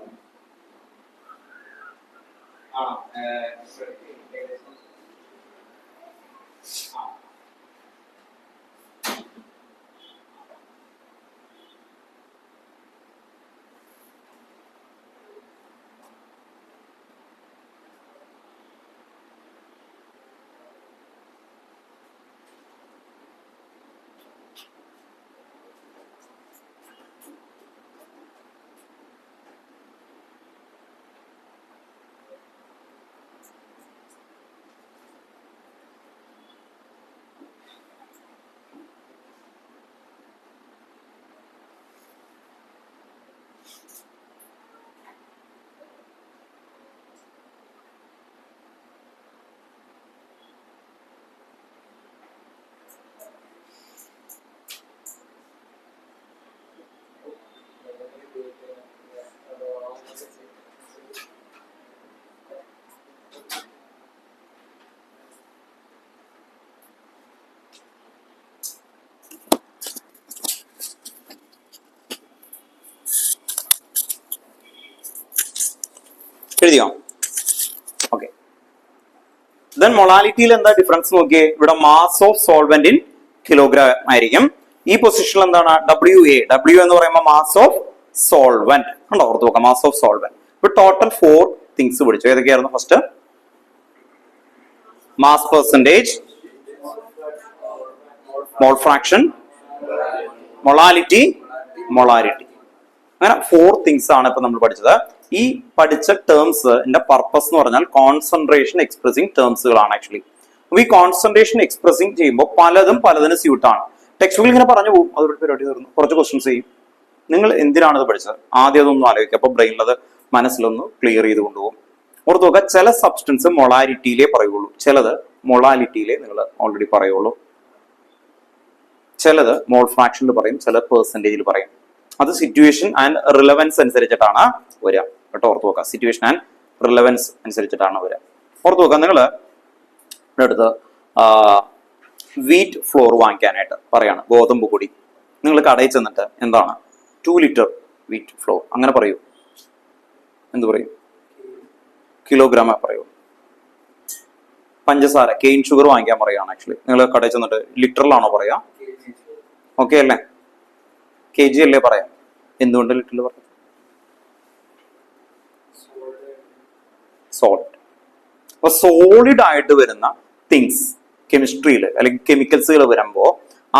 എഴുതിയോ? ഓക്കെ. ദെൻ മൊളാലിറ്റിയിൽ എന്താ ഡിഫറൻസ് നോക്കിയേ. ഇവിടെ mass of solvent in kilogram ആയിരിക്കും. ഈ പൊസിഷനിൽ എന്താണ്? WA. W എന്ന് പറയുമ്പോൾ മാസ് ഓഫ് സോൾവെന്റ് ഉണ്ടോ? ഓർത്ത് നോക്കാം. Mass of solvent. ഇപ്പൊ ടോട്ടൽ 4 തിങ്സ് പഠിച്ചു. ഏതൊക്കെയായിരുന്നു? First mass percentage, mole fraction, molality, molarity. അങ്ങനെ 4 തിങ്സ് ആണ് ഇപ്പൊ നമ്മൾ പഠിച്ചത്. ഈ പഠിച്ച ടേംസിന്റെ പർപ്പസ് എന്ന് പറഞ്ഞാൽ കോൺസെൻട്രേഷൻ എക്സ്പ്രസിങ് ടേംസുകളാണ് ആക്ച്വലി. അപ്പൊ ഈ കോൺസെൻട്രേഷൻ എക്സ്പ്രസിങ് ചെയ്യുമ്പോൾ പലതിന് സ്യൂട്ടാണ്. ടെക്സ്റ്റ് ബുക്കിൽ ഇങ്ങനെ പറഞ്ഞു പോകും. അതോടെ പരിപാടി തീർന്നു. കുറച്ച് ക്വസ്റ്റ്യൻസ് ചെയ്യും. നിങ്ങൾ എന്തിനാണ് ഇത് പഠിച്ചത്? ആദ്യം അതൊന്നും ആലോചിക്കുക. അപ്പൊ ബ്രെയിനിലത് മനസ്സിലൊന്ന് ക്ലിയർ ചെയ്ത് കൊണ്ടുപോകും. ഓർത്ത് നോക്കുക. ചില സബ്സ്റ്റൻസ് മൊളാരിറ്റിയിലേ പറയുള്ളൂ, ചിലത് മൊളാലിറ്റിയിലേ നിങ്ങൾ ഓൾറെഡി പറയുള്ളൂ. ചിലത് മോൾ ഫ്രാക്ഷനിൽ പറയും, ചില പെർസെന്റേജിൽ പറയും. അത് സിറ്റുവേഷൻ ആൻഡ് റിലവൻസ് അനുസരിച്ചിട്ടാണ് വരിക കേട്ടോ. ഓർത്ത് നോക്കുക. സിറ്റുവേഷൻ ആൻഡ് റിലവൻസ് അനുസരിച്ചിട്ടാണ് വരിക. ഓർത്ത് നോക്കുക. നിങ്ങൾ ഇവിടെ അടുത്ത് വീറ്റ് ഫ്ലോർ വാങ്ങിക്കാനായിട്ട് പറയാണ്, ഗോതമ്പ് പൊടി. നിങ്ങൾ കടയിൽ ചെന്നിട്ട് എന്താണ് 2 ലിറ്റർ വീറ്റ് ഫ്ലോർ അങ്ങനെ പറയൂ? എന്ത് പറയും? കിലോഗ്രാം പറയൂ. പഞ്ചസാര കെയിൻ ഷുഗർ വാങ്ങിക്കാൻ പറയുകയാണ് ആക്ച്വലി. നിങ്ങൾ കടയിൽ ചെന്നിട്ട് ലിറ്ററിലാണോ പറയാ? ഓക്കെ അല്ലേ? kg അല്ലേ പറയാം. എന്തുകൊണ്ട് ലിറ്ററിൽ പറയാം? സോൾട്ട്. അപ്പൊ സോളിഡ് ആയിട്ട് വരുന്ന തിങ്സ് കെമിസ്ട്രിയിൽ അല്ലെങ്കിൽ കെമിക്കൽസുകൾ വരുമ്പോൾ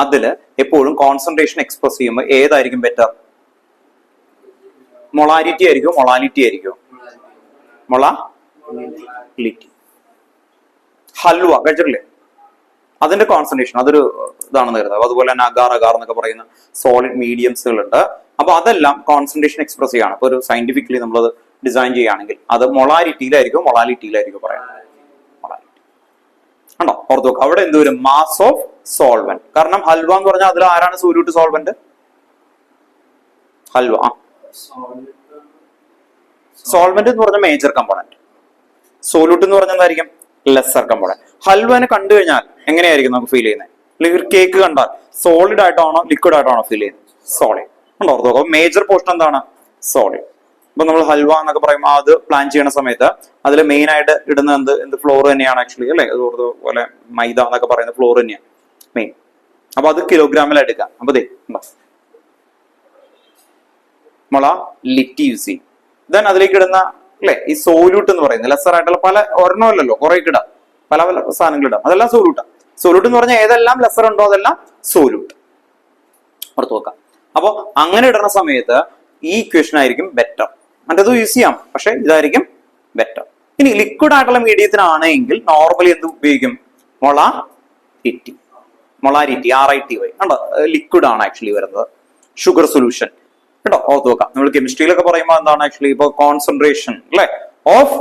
അതില് എപ്പോഴും കോൺസെൻട്രേഷൻ എക്സ്പ്രസ് ചെയ്യുമ്പോൾ ഏതായിരിക്കും ബെറ്റർ? മൊളാരിറ്റി ആയിരിക്കും, മൊളാലിറ്റി ആയിരിക്കും? മൊളാലിറ്റി. ഹൽവ കഴിച്ചിട്ടില്ലേ? അതിന്റെ കോൺസെൻട്രേഷൻ അതൊരു ഇതാണെന്ന് കരുതാം. അതുപോലെ തന്നെ അഗാർ എന്നൊക്കെ പറയുന്ന സോളിഡ് മീഡിയംസുകൾ ഉണ്ട്. അപ്പൊ അതെല്ലാം കോൺസെൻട്രേഷൻ എക്സ്പ്രസ് ചെയ്യാണ്. അപ്പൊ ഒരു സയന്റിഫിക്കലി നമ്മളത് ഡിസൈൻ ചെയ്യുകയാണെങ്കിൽ അത് മൊളാലിറ്റിയിലായിരിക്കും, മൊളാലിറ്റിയിലായിരിക്കും പറയാം. മൊളാലിറ്റി ഉണ്ടോ? ഓർത്ത് നോക്കുക. അവിടെ എന്ത് വരും? Mass of solvent. കാരണം ഹൽവ എന്ന് പറഞ്ഞാൽ അതിൽ ആരാണ് സോല്യൂട്ട് സോൾവെന്റ്? ഹൽവ. സോൾവെന്റ് എന്ന് പറഞ്ഞ മേജർ കമ്പോണന്റ്, സോല്യൂട്ട് എന്ന് പറഞ്ഞാൽ എന്തായിരിക്കും? Lesser component. ഹൽവനെ കണ്ടു കഴിഞ്ഞാൽ എങ്ങനെയായിരിക്കും നമുക്ക് ഫീൽ ചെയ്യുന്നത്? അല്ലെങ്കിൽ ഒരു കേക്ക് കണ്ടാൽ സോളിഡ് ആയിട്ടാണോ ലിക്വിഡ് ആയിട്ടാണോ ഫീൽ ചെയ്യുന്നത്? സോളിഡ്. ഉണ്ടോ? ഓർത്ത് നോക്കുക. മേജർ പോർഷൻ എന്താണ്? സോളിഡ്. ഇപ്പൊ നമ്മൾ ഹൽവ എന്നൊക്കെ പറയുമ്പോൾ അത് പ്ലാൻ ചെയ്യുന്ന സമയത്ത് അതിൽ മെയിൻ ആയിട്ട് ഇടുന്ന എന്ത് ഫ്ലോർ തന്നെയാണ് ആക്ച്വലി അല്ലെ? അതുപോലെ മൈദ എന്നൊക്കെ പറയുന്ന ഫ്ലോർ തന്നെയാണ് മെയിൻ. അപ്പൊ അത് കിലോഗ്രാമിൽ എടുക്കാം. അപ്പൊ ദേ മുള ലിറ്റി യൂസ് ചെയ്യും. ദെൻ അതിലേക്ക് ഇടുന്ന അല്ലെ ഈ സോല്യൂട്ട് എന്ന് പറയുന്നത് ലെസർ ആയിട്ടുള്ള പല ഒരെണ്ണമല്ലല്ലോ കുറെ ഇടാം, പല പല സാധനങ്ങൾ ഇടാം, അതെല്ലാം സോല്യൂട്ടാണ്. സോല്യൂട്ട് എന്ന് പറഞ്ഞാൽ ഏതെല്ലാം ലെസർ ഉണ്ടോ അതെല്ലാം സോല്യൂട്ട്. ഓർത്ത് നോക്കാം. അപ്പൊ അങ്ങനെ ഇടുന്ന സമയത്ത് ഈ ഇക്വേഷൻ ആയിരിക്കും ബെറ്റർ. മറ്റേത് യൂസ് ചെയ്യാം, പക്ഷെ ഇതായിരിക്കും ബെറ്റർ. ഇനി ലിക്വിഡ് ആയിട്ടുള്ള മീഡിയത്തിനാണെങ്കിൽ നോർമലി എന്ത് ഉപയോഗിക്കും? മൊളാരിറ്റി. മൊളാരിറ്റി RITY കണ്ടോ, ലിക്വിഡ് ആണ് ആക്ച്വലി വരുന്നത്. ഷുഗർ സൊല്യൂഷൻ കേട്ടോ, ഓർത്ത് നോക്കാം. നമ്മൾ കെമിസ്ട്രിയിലൊക്കെ പറയുമ്പോൾ എന്താണ് ആക്ച്വലി ഇപ്പൊ കോൺസെൻട്രേഷൻ അല്ലെ ഓഫ്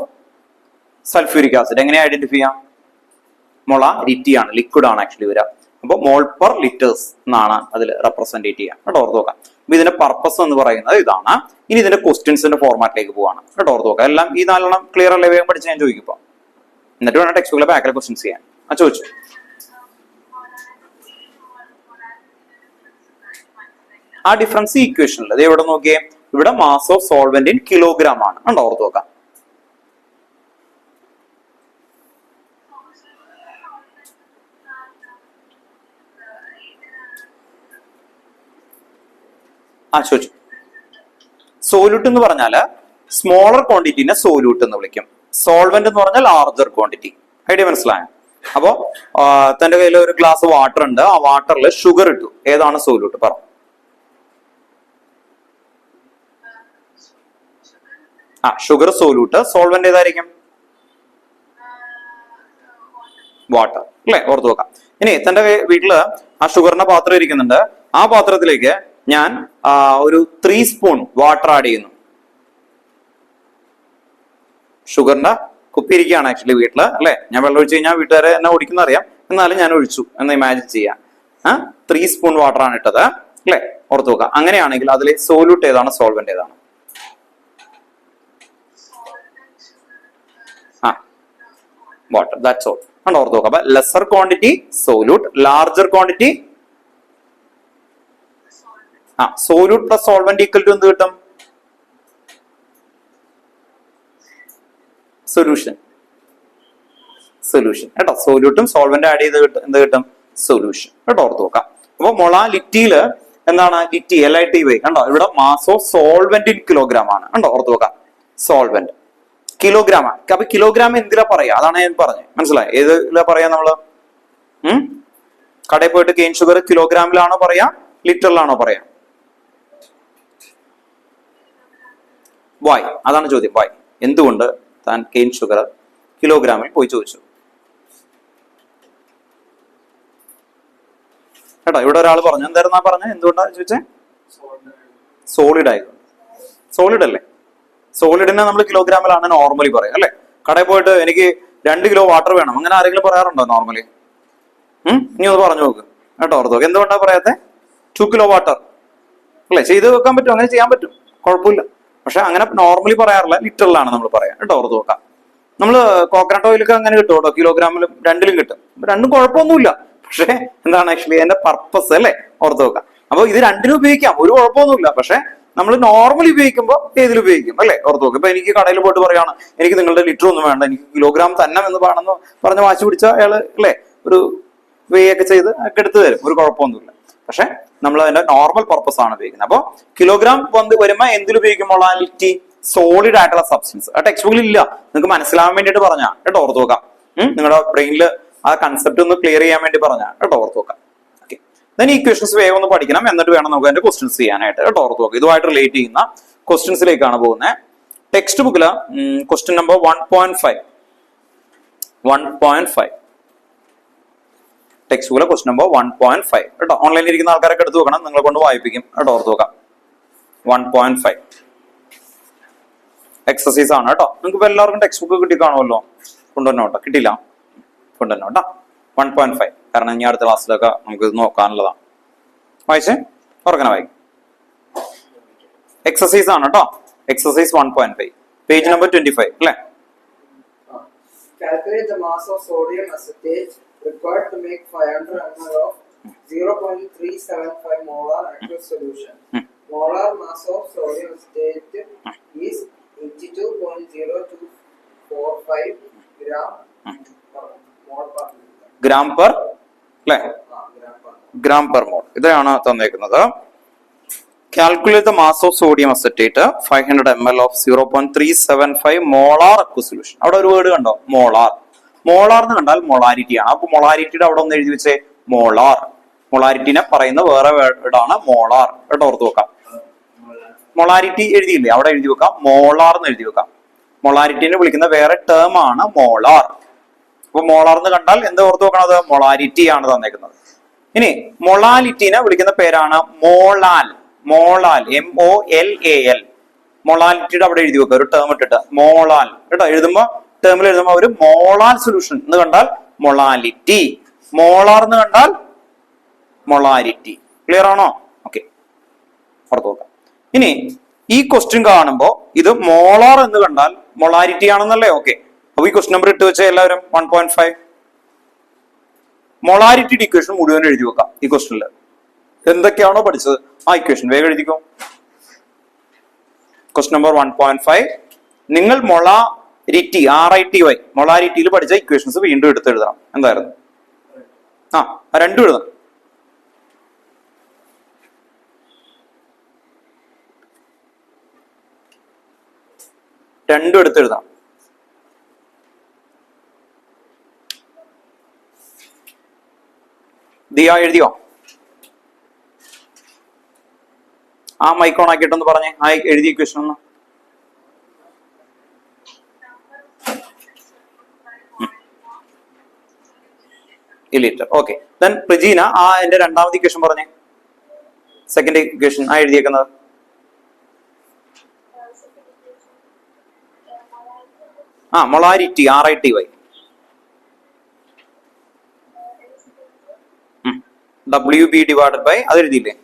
സൾഫ്യൂരിക് ആസിഡ് എങ്ങനെ ഐഡന്റിഫൈ ചെയ്യാം? മൊളാരിറ്റി ആണ്, ലിക്വിഡ് ആണ് ആക്ച്വലി വരിക. അപ്പൊ മോൾ പെർ ലിറ്റേഴ്സ് എന്നാണ് അതിൽ റെപ്രസെന്റേറ്റ് ചെയ്യാം കേട്ടോ, ഓർത്ത് നോക്കാം. അപ്പൊ ഇതിന്റെ പർപ്പസ് എന്ന് പറയുന്നത് ഇതാണ്. ഇനി ഇതിന്റെ ക്വസ്റ്റ്യൻസിന്റെ ഫോർമാറ്റിലേക്ക് പോവാണ് കേട്ടോ, ഓർത്ത് നോക്കാം. എല്ലാം ഈ 4 ക്ലിയർ അല്ലേ? വേഗം പഠിച്ച് ഞാൻ ചോദിക്കും. എന്നിട്ട് വേണം ടെക്സ്റ്റ് ബുക്കിലെ ബാക്കിലെ ക്വസ്റ്റ്യൻസ് ചെയ്യാൻ. ചോദിച്ചു. ആ ഡിഫറൻസ് ഇക്വേഷനിൽ അത് എവിടെ നോക്കിയേ? ഇവിടെ mass of solvent in kilogram ആണ് കണ്ടോ, ഓർത്ത് നോക്കാം. ചോദിച്ചു. സോല്യൂട്ട് എന്ന് പറഞ്ഞാല് സ്മോളർ ക്വാണ്ടിറ്റിനെ സോല്യൂട്ട് എന്ന് വിളിക്കും. സോൾവെന്റ് എന്ന് പറഞ്ഞാൽ ലാർജർ ക്വാണ്ടിറ്റി. ഐഡിയ മനസ്സിലായോ? അപ്പോ തന്റെ കയ്യിൽ ഒരു ഗ്ലാസ് വാട്ടർ ഉണ്ട്, ആ വാട്ടറിൽ ഷുഗർ ഇട്ടു. ഏതാണ് സോല്യൂട്ട്? പറ. Sugar solute. സോൾവെന്റ് ഏതായിരിക്കും? വാട്ടർ അല്ലെ, ഓർത്ത് നോക്കാം. ഇനി തന്റെ വീട്ടില് ആ ഷുഗറിന്റെ പാത്രം ഇരിക്കുന്നുണ്ട്. ആ പാത്രത്തിലേക്ക് ഞാൻ ഒരു 3 സ്പൂൺ വാട്ടർ ആഡ് ചെയ്യുന്നു. ഷുഗറിന്റെ കുപ്പി ഇരിക്കുകയാണ് ആക്ച്വലി വീട്ടില് അല്ലെ. ഞാൻ വെള്ളം ഒഴിച്ച് കഴിഞ്ഞാൽ വീട്ടുകാരെ എന്നെ ഓടിക്കുന്ന അറിയാം, എന്നാലും ഞാൻ ഒഴിച്ചു എന്ന് ഇമാജിൻ ചെയ്യാം. 3 സ്പൂൺ വാട്ടർ ആണ് ഇട്ടത് അല്ലെ, ഓർത്ത് നോക്കാം. അങ്ങനെയാണെങ്കിൽ അതിൽ സോല്യൂട്ട് ഏതാണ്, സോൾവെന്റ് ഏതാണ്? വാട്ടർ. That's all. ആണ് ഓർത്ത് നോക്കാം. അപ്പൊ lesser quantity solute, larger quantity solute plus solvent equal to എന്ത് കിട്ടും? സൊല്യൂഷൻ. സൊല്യൂഷൻ കേട്ടോ. സോല്യൂട്ടും സോൾവെന്റ് ആഡ് ചെയ്ത് എന്ത് കിട്ടും? സൊല്യൂഷൻ കേട്ടോ, ഓർത്ത് നോക്കാം. അപ്പൊ മൊളാലിറ്റിയില് എന്താണ്? ലിറ്റി LITY കണ്ടോ, ഇവിടെ mass of solvent in kilogram ആണ് കണ്ടോ, ഓർത്ത് നോക്കാം. സോൾവെന്റ് കിലോഗ്രാം ആണ്. അപ്പൊ കിലോഗ്രാം എന്തിലാ പറയാ? അതാണ് ഞാൻ പറഞ്ഞത്. മനസ്സിലായി? ഏതിലാ പറയാ നമ്മള്? കടയിൽ പോയിട്ട് കെയിൻ ഷുഗർ കിലോഗ്രാമിലാണോ പറയാ, ലിറ്ററിലാണോ പറയാ? വൈ? അതാണ് ചോദ്യം. വൈ? എന്തുകൊണ്ട് താൻ കെയിൻ ഷുഗർ കിലോഗ്രാമിൽ പോയി ചോദിച്ചു? കേട്ടോ, ഇവിടെ ഒരാൾ പറഞ്ഞു. എന്തായിരുന്നു പറഞ്ഞത്? എന്തുകൊണ്ടാ ചോദിച്ചേ? സോളിഡ് ആയതുകൊണ്ട്. സോളിഡ് അല്ലേ? സോളിഡിനെ നമ്മൾ കിലോഗ്രാമിലാണ് നോർമലി പറയാം അല്ലെ. കടയിൽ പോയിട്ട് എനിക്ക് 2 കിലോ വാട്ടർ വേണം, അങ്ങനെ ആരെങ്കിലും പറയാറുണ്ടോ നോർമലി? ഇനി ഒന്ന് പറഞ്ഞു നോക്ക് കേട്ടോ, ഓർത്ത് നോക്ക്. എന്തുകൊണ്ടാ പറയാത്തെ? 2 കിലോ വാട്ടർ അല്ലെ. ചെയ്ത് വെക്കാൻ പറ്റും, അങ്ങനെ ചെയ്യാൻ പറ്റും, കുഴപ്പമില്ല. പക്ഷെ അങ്ങനെ നോർമലി പറയാറില്ല, ലിറ്ററിലാണ് നമ്മൾ പറയാം കേട്ടോ, ഓർത്ത് നോക്കാം. നമ്മള് കോക്കനട്ട് ഓയിലൊക്കെ അങ്ങനെ കിട്ടും കേട്ടോ, കിലോഗ്രാമിലും 2ലും കിട്ടും. 2ഉം കുഴപ്പമൊന്നുമില്ല. പക്ഷെ എന്താണ് ആക്ച്വലി അതിന്റെ പർപ്പസ് അല്ലെ, ഓർത്ത് നോക്കാം. അപ്പൊ ഇത് 2നും ഉപയോഗിക്കാം, ഒരു കുഴപ്പമൊന്നുമില്ല. പക്ഷെ നമ്മൾ നോർമലി ഉപയോഗിക്കുമ്പോൾ ഏതിൽ ഉപയോഗിക്കും അല്ലെ, ഓർത്ത് നോക്കും. ഇപ്പൊ എനിക്ക് കടയിൽ പോയിട്ട് പറയാണ് എനിക്ക് നിങ്ങളുടെ ലിറ്റർ ഒന്നും വേണ്ട, എനിക്ക് കിലോഗ്രാം തന്നെ എന്ന് വേണമെന്ന് പറഞ്ഞ് വാശി പിടിച്ച അയാള് അല്ലെ ഒരു വേ ഒക്കെ ചെയ്ത് ഒക്കെ എടുത്തു തരും, ഒരു കുഴപ്പമൊന്നുമില്ല. പക്ഷെ നമ്മൾ അതിന്റെ നോർമൽ പർപ്പസ് ആണ് ഉപയോഗിക്കുന്നത്. അപ്പൊ കിലോഗ്രാം വരുമ്പോ എന്തിലുപയോഗിക്കും? മൊളാലിറ്റി, സോളിഡ് ആയിട്ടുള്ള സബ്സ്റ്റൻസ്. ആ ടെക്സ്റ്റ് ബുക്കിൽ ഇല്ല, നിങ്ങൾക്ക് മനസ്സിലാവാൻ വേണ്ടിയിട്ട് പറഞ്ഞാ കേട്ടോ, ഓർത്ത് നോക്കാം. നിങ്ങളുടെ ബ്രെയിനിൽ ആ കൺസെപ്റ്റ് ഒന്ന് ക്ലിയർ ചെയ്യാൻ വേണ്ടി പറഞ്ഞാ കേട്ടോ, ഓർത്ത് നോക്കാം. ഓക്കെ, then ഈക്വേഷൻസ് വേഗം ഒന്ന് പഠിക്കണം, എന്നിട്ട് വേണം നമുക്ക് അതിന്റെ ക്വസ്റ്റ്യൻസ് ചെയ്യാനായിട്ട് കേട്ടോ, ഓർത്ത് നോക്കാം. ഇതുമായിട്ട് റിലേറ്റ് ചെയ്യുന്ന ക്വസ്റ്റ്യൻസിലേക്കാണ് പോകുന്നത്. ടെക്സ്റ്റ് ബുക്കില് ക്വസ്റ്റ്യൻ നമ്പർ 1.5 ടെക്സ്റ്റ് ബുക്കിലെ ക്വസ്റ്റ്യൻ നമ്പർ 1.5 കേട്ടോ. ഓൺലൈനിൽ ഇരിക്കുന്ന ആൾക്കാരൊക്കെ എടുത്ത് നോക്കണം, നിങ്ങളെ കൊണ്ട് വായിപ്പിക്കും കേട്ടോ, ഓർത്ത് നോക്കാം. 1.5 എക്സസൈസ് ആണ് കേട്ടോ. നിങ്ങൾക്ക് ഇപ്പൊ എല്ലാവർക്കും ടെക്സ്റ്റ് ബുക്ക് കിട്ടി കാണുമല്ലോ, കൊണ്ടുവന്നോ കേട്ടോ. കിട്ടില്ല, കൊണ്ടുവന്നോ കേട്ടോ. 1.5 കാരണം ഇനി അടുത്ത ക്ലാസ്സിലൊക്കെ നമുക്ക് ഇത് നോക്കാനുള്ളതാണ്. വായിച്ചേ, ഓർക്കനെ വായിക്കും. എക്സസൈസ് ആണ് കേട്ടോ. എക്സസൈസ് 1.5 പേജ് നമ്പർ 25 അല്ലേ. Calculate the mass of sodium acetate required to make 500 ml of 0.375 molar aqueous solution. Molar mass of sodium acetate is 82.0245 gram per അല്ലേ, gram per mole. ഇതാണ് തന്നേക്കുന്നത്. Calculate the mass of sodium acetate 500 ml of 0.375 molar aqueous solution. അവിടെ ഒരു word കണ്ടോ, molar. Molar എന്ന് കണ്ടാൽ molarity ആണ്. അപ്പൊ മൊളാരിറ്റിയുടെ അവിടെ ഒന്ന് എഴുതി വെച്ചേ, മോളാർ. മൊളാരിറ്റിനെ പറയുന്ന വേറെ വേർഡാണ് മോളാർ. കേട്ടോ, ഓർത്ത് വെക്കാം. മൊളാരിറ്റി എഴുതിയില്ലേ, അവിടെ എഴുതി വെക്കാം മോളാർ എന്ന് എഴുതി വെക്കാം. മൊളാരിറ്റിനെ വിളിക്കുന്ന വേറെ ടേം ആണ് മോളാർ. അപ്പൊ മോളാർ എന്ന് കണ്ടാൽ എന്ത് ഓർത്ത് വെക്കണത്, മൊളാരിറ്റി ആണ് തന്നേക്കുന്നത്. ഇനി മൊളാലിറ്റിനെ വിളിക്കുന്ന പേരാണ് മോളാൽ. Molal, MOLAL. മൊളാലിറ്റിയുടെ അവിടെ എഴുതി വെക്കുക ഒരു ടേം ഇട്ടിട്ട്, മോളാൽ. കേട്ടോ, എഴുതുമ്പോ ടേമിൽ എഴുതുമ്പോ ഒരു മോളാൽ സൊല്യൂഷൻ എന്ന് കണ്ടാൽ മൊളാലിറ്റി, മോളാർ എന്ന് കണ്ടാൽ മൊളാരിറ്റി. ക്ലിയർ ആണോ? ഓക്കെ, ഓർത്ത് നോക്കാം. ഇനി ഈ ക്വസ്റ്റ്യൻ കാണുമ്പോ ഇത് മോളാർ എന്ന് കണ്ടാൽ മൊളാരിറ്റി ആണെന്നല്ലേ? ഓക്കെ, അപ്പൊ ഈ ക്വസ്റ്റ്യൻ നമ്പർ ഇട്ട് വെച്ചാൽ എല്ലാവരും 1.5 മൊളാരിറ്റി ഇക്വേഷൻ മുഴുവൻ എഴുതി വെക്കാം. ഈ ക്വസ്റ്റ്യനിൽ എന്തൊക്കെയാണോ പഠിച്ചത് ആ ഇക്വേഷൻ വേഗം എഴുതിക്കോ. ക്വസ്റ്റ്യൻ നമ്പർ 1.5 നിങ്ങൾ മൊളാരിറ്റി RITY മൊളാരിറ്റിയിൽ പഠിച്ച ഇക്വേഷൻസ് വീണ്ടും എടുത്തെഴുതണം. എന്തായിരുന്നു? രണ്ടും എഴുതണം. രണ്ടും എടുത്തെഴുതാം. ദിയ എഴുതിയോ? ആ മൈക്ക് ഓൺ ആക്കിയിട്ടൊന്ന് പറഞ്ഞേ, ആ എഴുതിയ ഇക്വേഷൻ ഒന്ന്. ലിറ്റർ. ഓക്കെ, ദെൻ പ്രിജീന എന്റെ രണ്ടാമത്തെ ഇക്വേഷൻ പറഞ്ഞേ, സെക്കൻഡ് ഇക്വേഷൻ എഴുതിയേക്കുന്നത്. Molarity RITY WB divided by അത് എഴുതിയില്ലേ,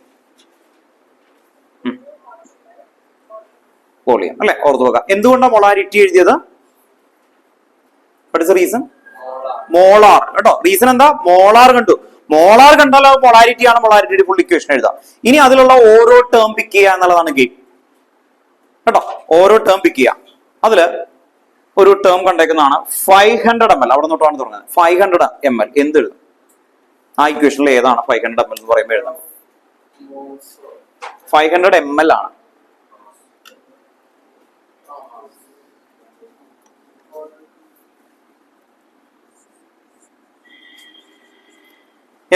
വോളിയം അല്ലെ? ഓർത്ത് നോക്കാം. എന്തുകൊണ്ടാണ് മൊളാരിറ്റി എഴുതിയത്? What is the reason? Molar. കേട്ടോ, റീസൺ എന്താ? മോളാർ കണ്ടു. മോളാർ കണ്ടാൽ മൊളാരിറ്റി ആണ്. മൊളാരിറ്റിയുടെ ഫുൾ ഇക്വേഷൻ എഴുതാം. ഇനി അതിലുള്ള ഓരോ ടേം പിക്ക് ചെയ്യുക എന്നുള്ളതാണ് ഗെയിം. കേട്ടോ, ഓരോ ടേം പിക്ക് ചെയ്യാം. അതില് ഒരു ടേം കണ്ടേക്കുന്നതാണ് 500 ml. അവിടെ നോട്ടാണ് തുടങ്ങുന്നത്. 500 ml എന്തെഴുതും? ആ ഇക്വേഷനിൽ ഏതാണ് 500 ml എന്ന് പറയുമ്പോൾ എഴുതാം? 500 ml ആണ്.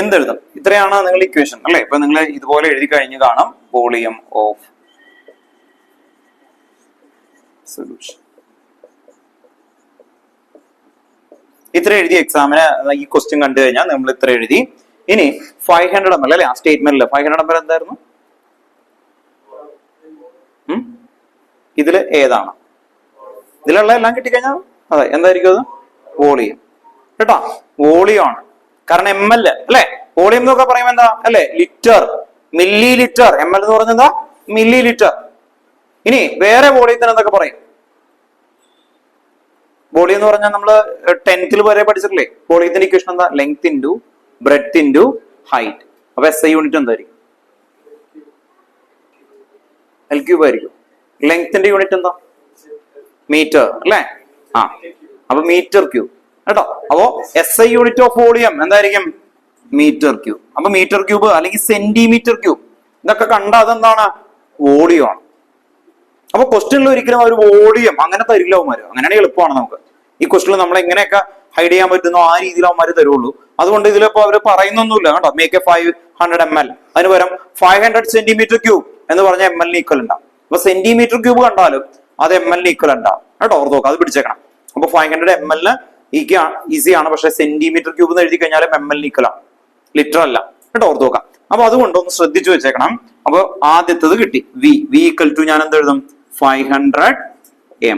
എന്തെഴുതും? ഇത്രയാണ് നിങ്ങൾ ഇക്വേഷൻ അല്ലെ? ഇപ്പൊ നിങ്ങൾ ഇതുപോലെ എഴുതി കഴിഞ്ഞ് കാണാം, വോളിയം ഓഫ് സൊല്യൂഷൻ. ഇത്ര എഴുതി എക്സാമിന് ഈ ക്വസ്റ്റ്യൻ കണ്ടു കഴിഞ്ഞാൽ നമ്മൾ ഇത്ര എഴുതി. ഇനി 500 ml അല്ലെ? ആ സ്റ്റേറ്റ്മെന്റില് 500 ml എന്തായിരുന്നു? ഇതില് ഏതാണ്? ഇതിലുള്ള എല്ലാം കിട്ടിക്കഴിഞ്ഞാൽ അതെ എന്തായിരിക്കും അത്? വോളിയം. കേട്ടോ, വോളിയം ആണ്. കാരണം ML അല്ലെ? വോളിയം എന്നൊക്കെ പറയുമ്പോൾ എന്താ അല്ലെ? Litre, milli litre. ML എന്ന് പറഞ്ഞ എന്താ? Milli litre. ഇനി വേറെ വോളിയത്തിന് എന്തൊക്കെ പറയും? വോളിയം എന്ന് പറഞ്ഞാൽ നമ്മള് 10th വരെ പഠിച്ചിട്ടില്ലേ? വോളിയത്തിന്റെ ഇക്വേഷൻ എന്താ? Length into breadth into height. അപ്പൊ SI യൂണിറ്റ് എന്തായിരിക്കും? L³ ആയിരിക്കും. ലെങ്ത്തിന്റെ യൂണിറ്റ് എന്താ? മീറ്റർ അല്ലെ? അപ്പൊ മീറ്റർ ക്യൂബ്. കേട്ടോ, അപ്പോ SI യൂണിറ്റ് ഓഫ് വോളിയം എന്തായിരിക്കും? Metre cube. അപ്പൊ മീറ്റർ ക്യൂബ് അല്ലെങ്കിൽ സെന്റിമീറ്റർ ക്യൂബ് ഇതൊക്കെ കണ്ട അതെന്താണ്? വോളിയം ആണ്. അപ്പൊ ക്വസ്റ്റ്യനിൽ ഒരിക്കലും ഒരു വോളിയം അങ്ങനെ തരില്ല അവന്മാര്. അങ്ങനെയാണെങ്കിൽ എളുപ്പമാണ് നമുക്ക്. ഈ ക്വസ്റ്റ്യനിൽ നമ്മൾ എങ്ങനെയൊക്കെ ഹൈഡ് ചെയ്യാൻ പറ്റുന്നോ ആ രീതിയിൽ അവന്മാര് തരുള്ളൂ. അതുകൊണ്ട് ഇതിലിപ്പോ അവര് പറയുന്നൊന്നുമില്ല. കേട്ടോ, മേക്ക് എ 500 ml, അതിന് പകരം 500 സെന്റിമീറ്റർ ക്യൂബ് എന്ന് പറഞ്ഞ ML ഈക്വൽ ഉണ്ടാവും. അപ്പൊ സെന്റിമീറ്റർ ക്യൂബ് കണ്ടാലും അത് ML ഈക്വൽ ഉണ്ടാവും. കേട്ടോ, ഓർത്ത് നോക്കാം, അത് പിടിച്ചേക്കണം. അപ്പൊ 500 ml ഈസി ആണ്. പക്ഷെ സെന്റിമീറ്റർ ക്യൂബ് എന്ന് എഴുതി കഴിഞ്ഞാലും ML ഈക്വൽ ആണ്, ലിറ്റർ അല്ല. കേട്ടോ, ഓർത്ത് നോക്കാം. അപ്പൊ അതുകൊണ്ട് ഒന്ന് ശ്രദ്ധിച്ചു വെച്ചേക്കണം. അപ്പൊ ആദ്യത്തത് കിട്ടി, V ഈക്വൽ ടു ഞാൻ എന്ത് എഴുതും? 500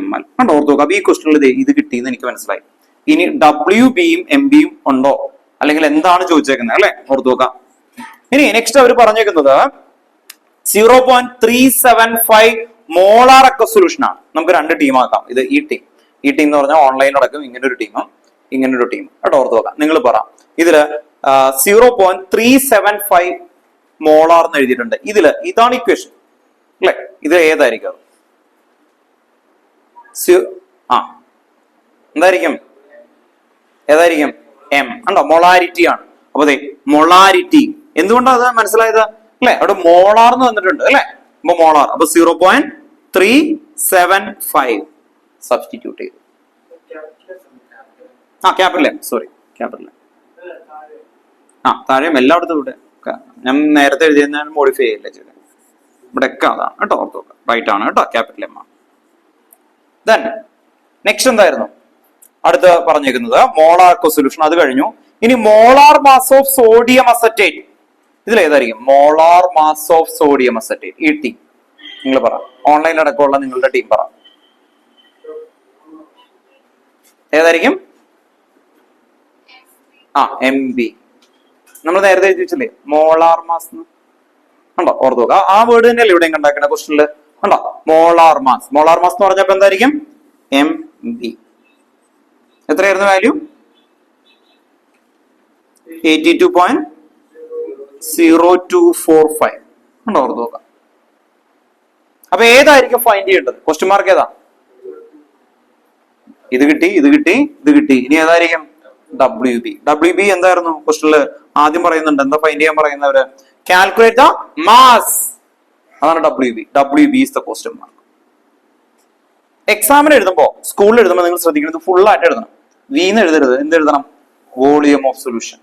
ml. കണ്ടോ, ഓർത്ത് നോക്കാം. ഈ ക്വസ്റ്റനിൽ ഇത് കിട്ടിയെന്ന് എനിക്ക് മനസ്സിലായി. ഇനി WBയും MBയും ഉണ്ടോ, അല്ലെങ്കിൽ എന്താണ് ചോദിച്ചേക്കുന്നത് അല്ലെ? ഓർത്ത് നോക്കാം. ഇനി നെക്സ്റ്റ് അവർ പറഞ്ഞേക്കുന്നത് 0.375 മോളാർ അക്വസ് സൊല്യൂഷൻ ആണ്. നമുക്ക് രണ്ട് ടീം ആക്കാം. ഇത് ഈ ടീം എന്ന് പറഞ്ഞാൽ ഓൺലൈനിൽ അടക്കം ഇങ്ങനെ ഒരു ടീമും ഇങ്ങനൊരു ടീമും. കേട്ടോ, ഓർത്ത് നോക്കാം. നിങ്ങൾ പറ, ഇതില് 0.375 മോളാർ എന്ന് എഴുതിയിട്ടുണ്ട്. ഇതില് ഇതാണ് ഇക്വേഷൻ അല്ലെ? ഇത് ഏതായിരിക്കും? എന്തായിരിക്കും? ഏതായിരിക്കും? M. ഉണ്ടോ? മൊളാരിറ്റി ആണ്. അപ്പൊ അതെ, മൊളാരിറ്റി എന്തുകൊണ്ടാണ് അത് മനസ്സിലായത് അല്ലെ? അവിടെ മോളാർ എന്ന് വന്നിട്ടുണ്ട് അല്ലെ? അപ്പൊ മോളാർ. അപ്പൊ 0.375 സബ്സ്റ്റിറ്റ്യൂട്ട് ചെയ്തു. Capital M, sorry capital M. താഴെയും എല്ലായിടത്തും ഇവിടെ ഞാൻ നേരത്തെ എഴുതിയ മോഡിഫൈ ചെയ്യില്ല ചെയ്തത്. ഇവിടെ ഒക്കെ അതാണ് കേട്ടോ, ഓർത്ത് നോക്കാം. റൈറ്റ് ആണ് കേട്ടോ, ക്യാപിറ്റൽ എം ആണ്. ദെൻ നെക്സ്റ്റ് എന്തായിരുന്നു അടുത്ത് പറഞ്ഞേക്കുന്നത്? Molar solution. അത് കഴിഞ്ഞു. ഇനി molar mass of sodium acetate. ഇതിൽ ഏതായിരിക്കും molar mass of sodium acetate? ഈ ടീം നിങ്ങൾ പറ, ഓൺലൈനിൽ അടക്കമുള്ള നിങ്ങളുടെ ടീം പറ, ഏതായിരിക്കും? MB. നമ്മൾ നേരത്തെ എഴുതി വെച്ചില്ലേ മോളാർ മാസ് ഉണ്ടോ, ഓർത്ത് നോക്കുക. ആ വേർഡ് തന്നെയല്ലേ ഇവിടെ ഉണ്ടാക്കുന്ന ക്വസ്റ്റനില് ഉണ്ടോ? Molar mass. മോളാർ മാസ് എന്ന് പറഞ്ഞപ്പോ എന്തായിരിക്കും? MB. എത്രയായിരുന്നു വാല്യൂ? 82.0245 ഉണ്ടോ, ഓർത്ത് നോക്കാം. അപ്പൊ ഏതായിരിക്കും ഫൈൻഡ് ചെയ്യേണ്ടത്? ക്വസ്റ്റ്യൻ മാർക്ക് ഏതാ? ഇത് കിട്ടി, ഇത് കിട്ടി, ഇത് കിട്ടി. ഇനി ഏതായിരിക്കും? WB. WB എന്തായിരുന്നു ക്വസ്റ്റനില് ആദ്യം പറയുന്നുണ്ട്? എന്താ ഫൈൻഡ് ചെയ്യാൻ പറയുന്നവര്? Calculate the mass. അതാണ് WB. WB is the question mark. എക്സാമിന് എഴുതുമ്പോ, സ്കൂളിൽ എഴുതുമ്പോൾ നിങ്ങൾ ശ്രദ്ധിക്കുന്നത് ഫുൾ ആയിട്ട് എഴുതണം. വീന്ന് എഴുതരുത്. എന്ത് എഴുതണം? Volume of solution.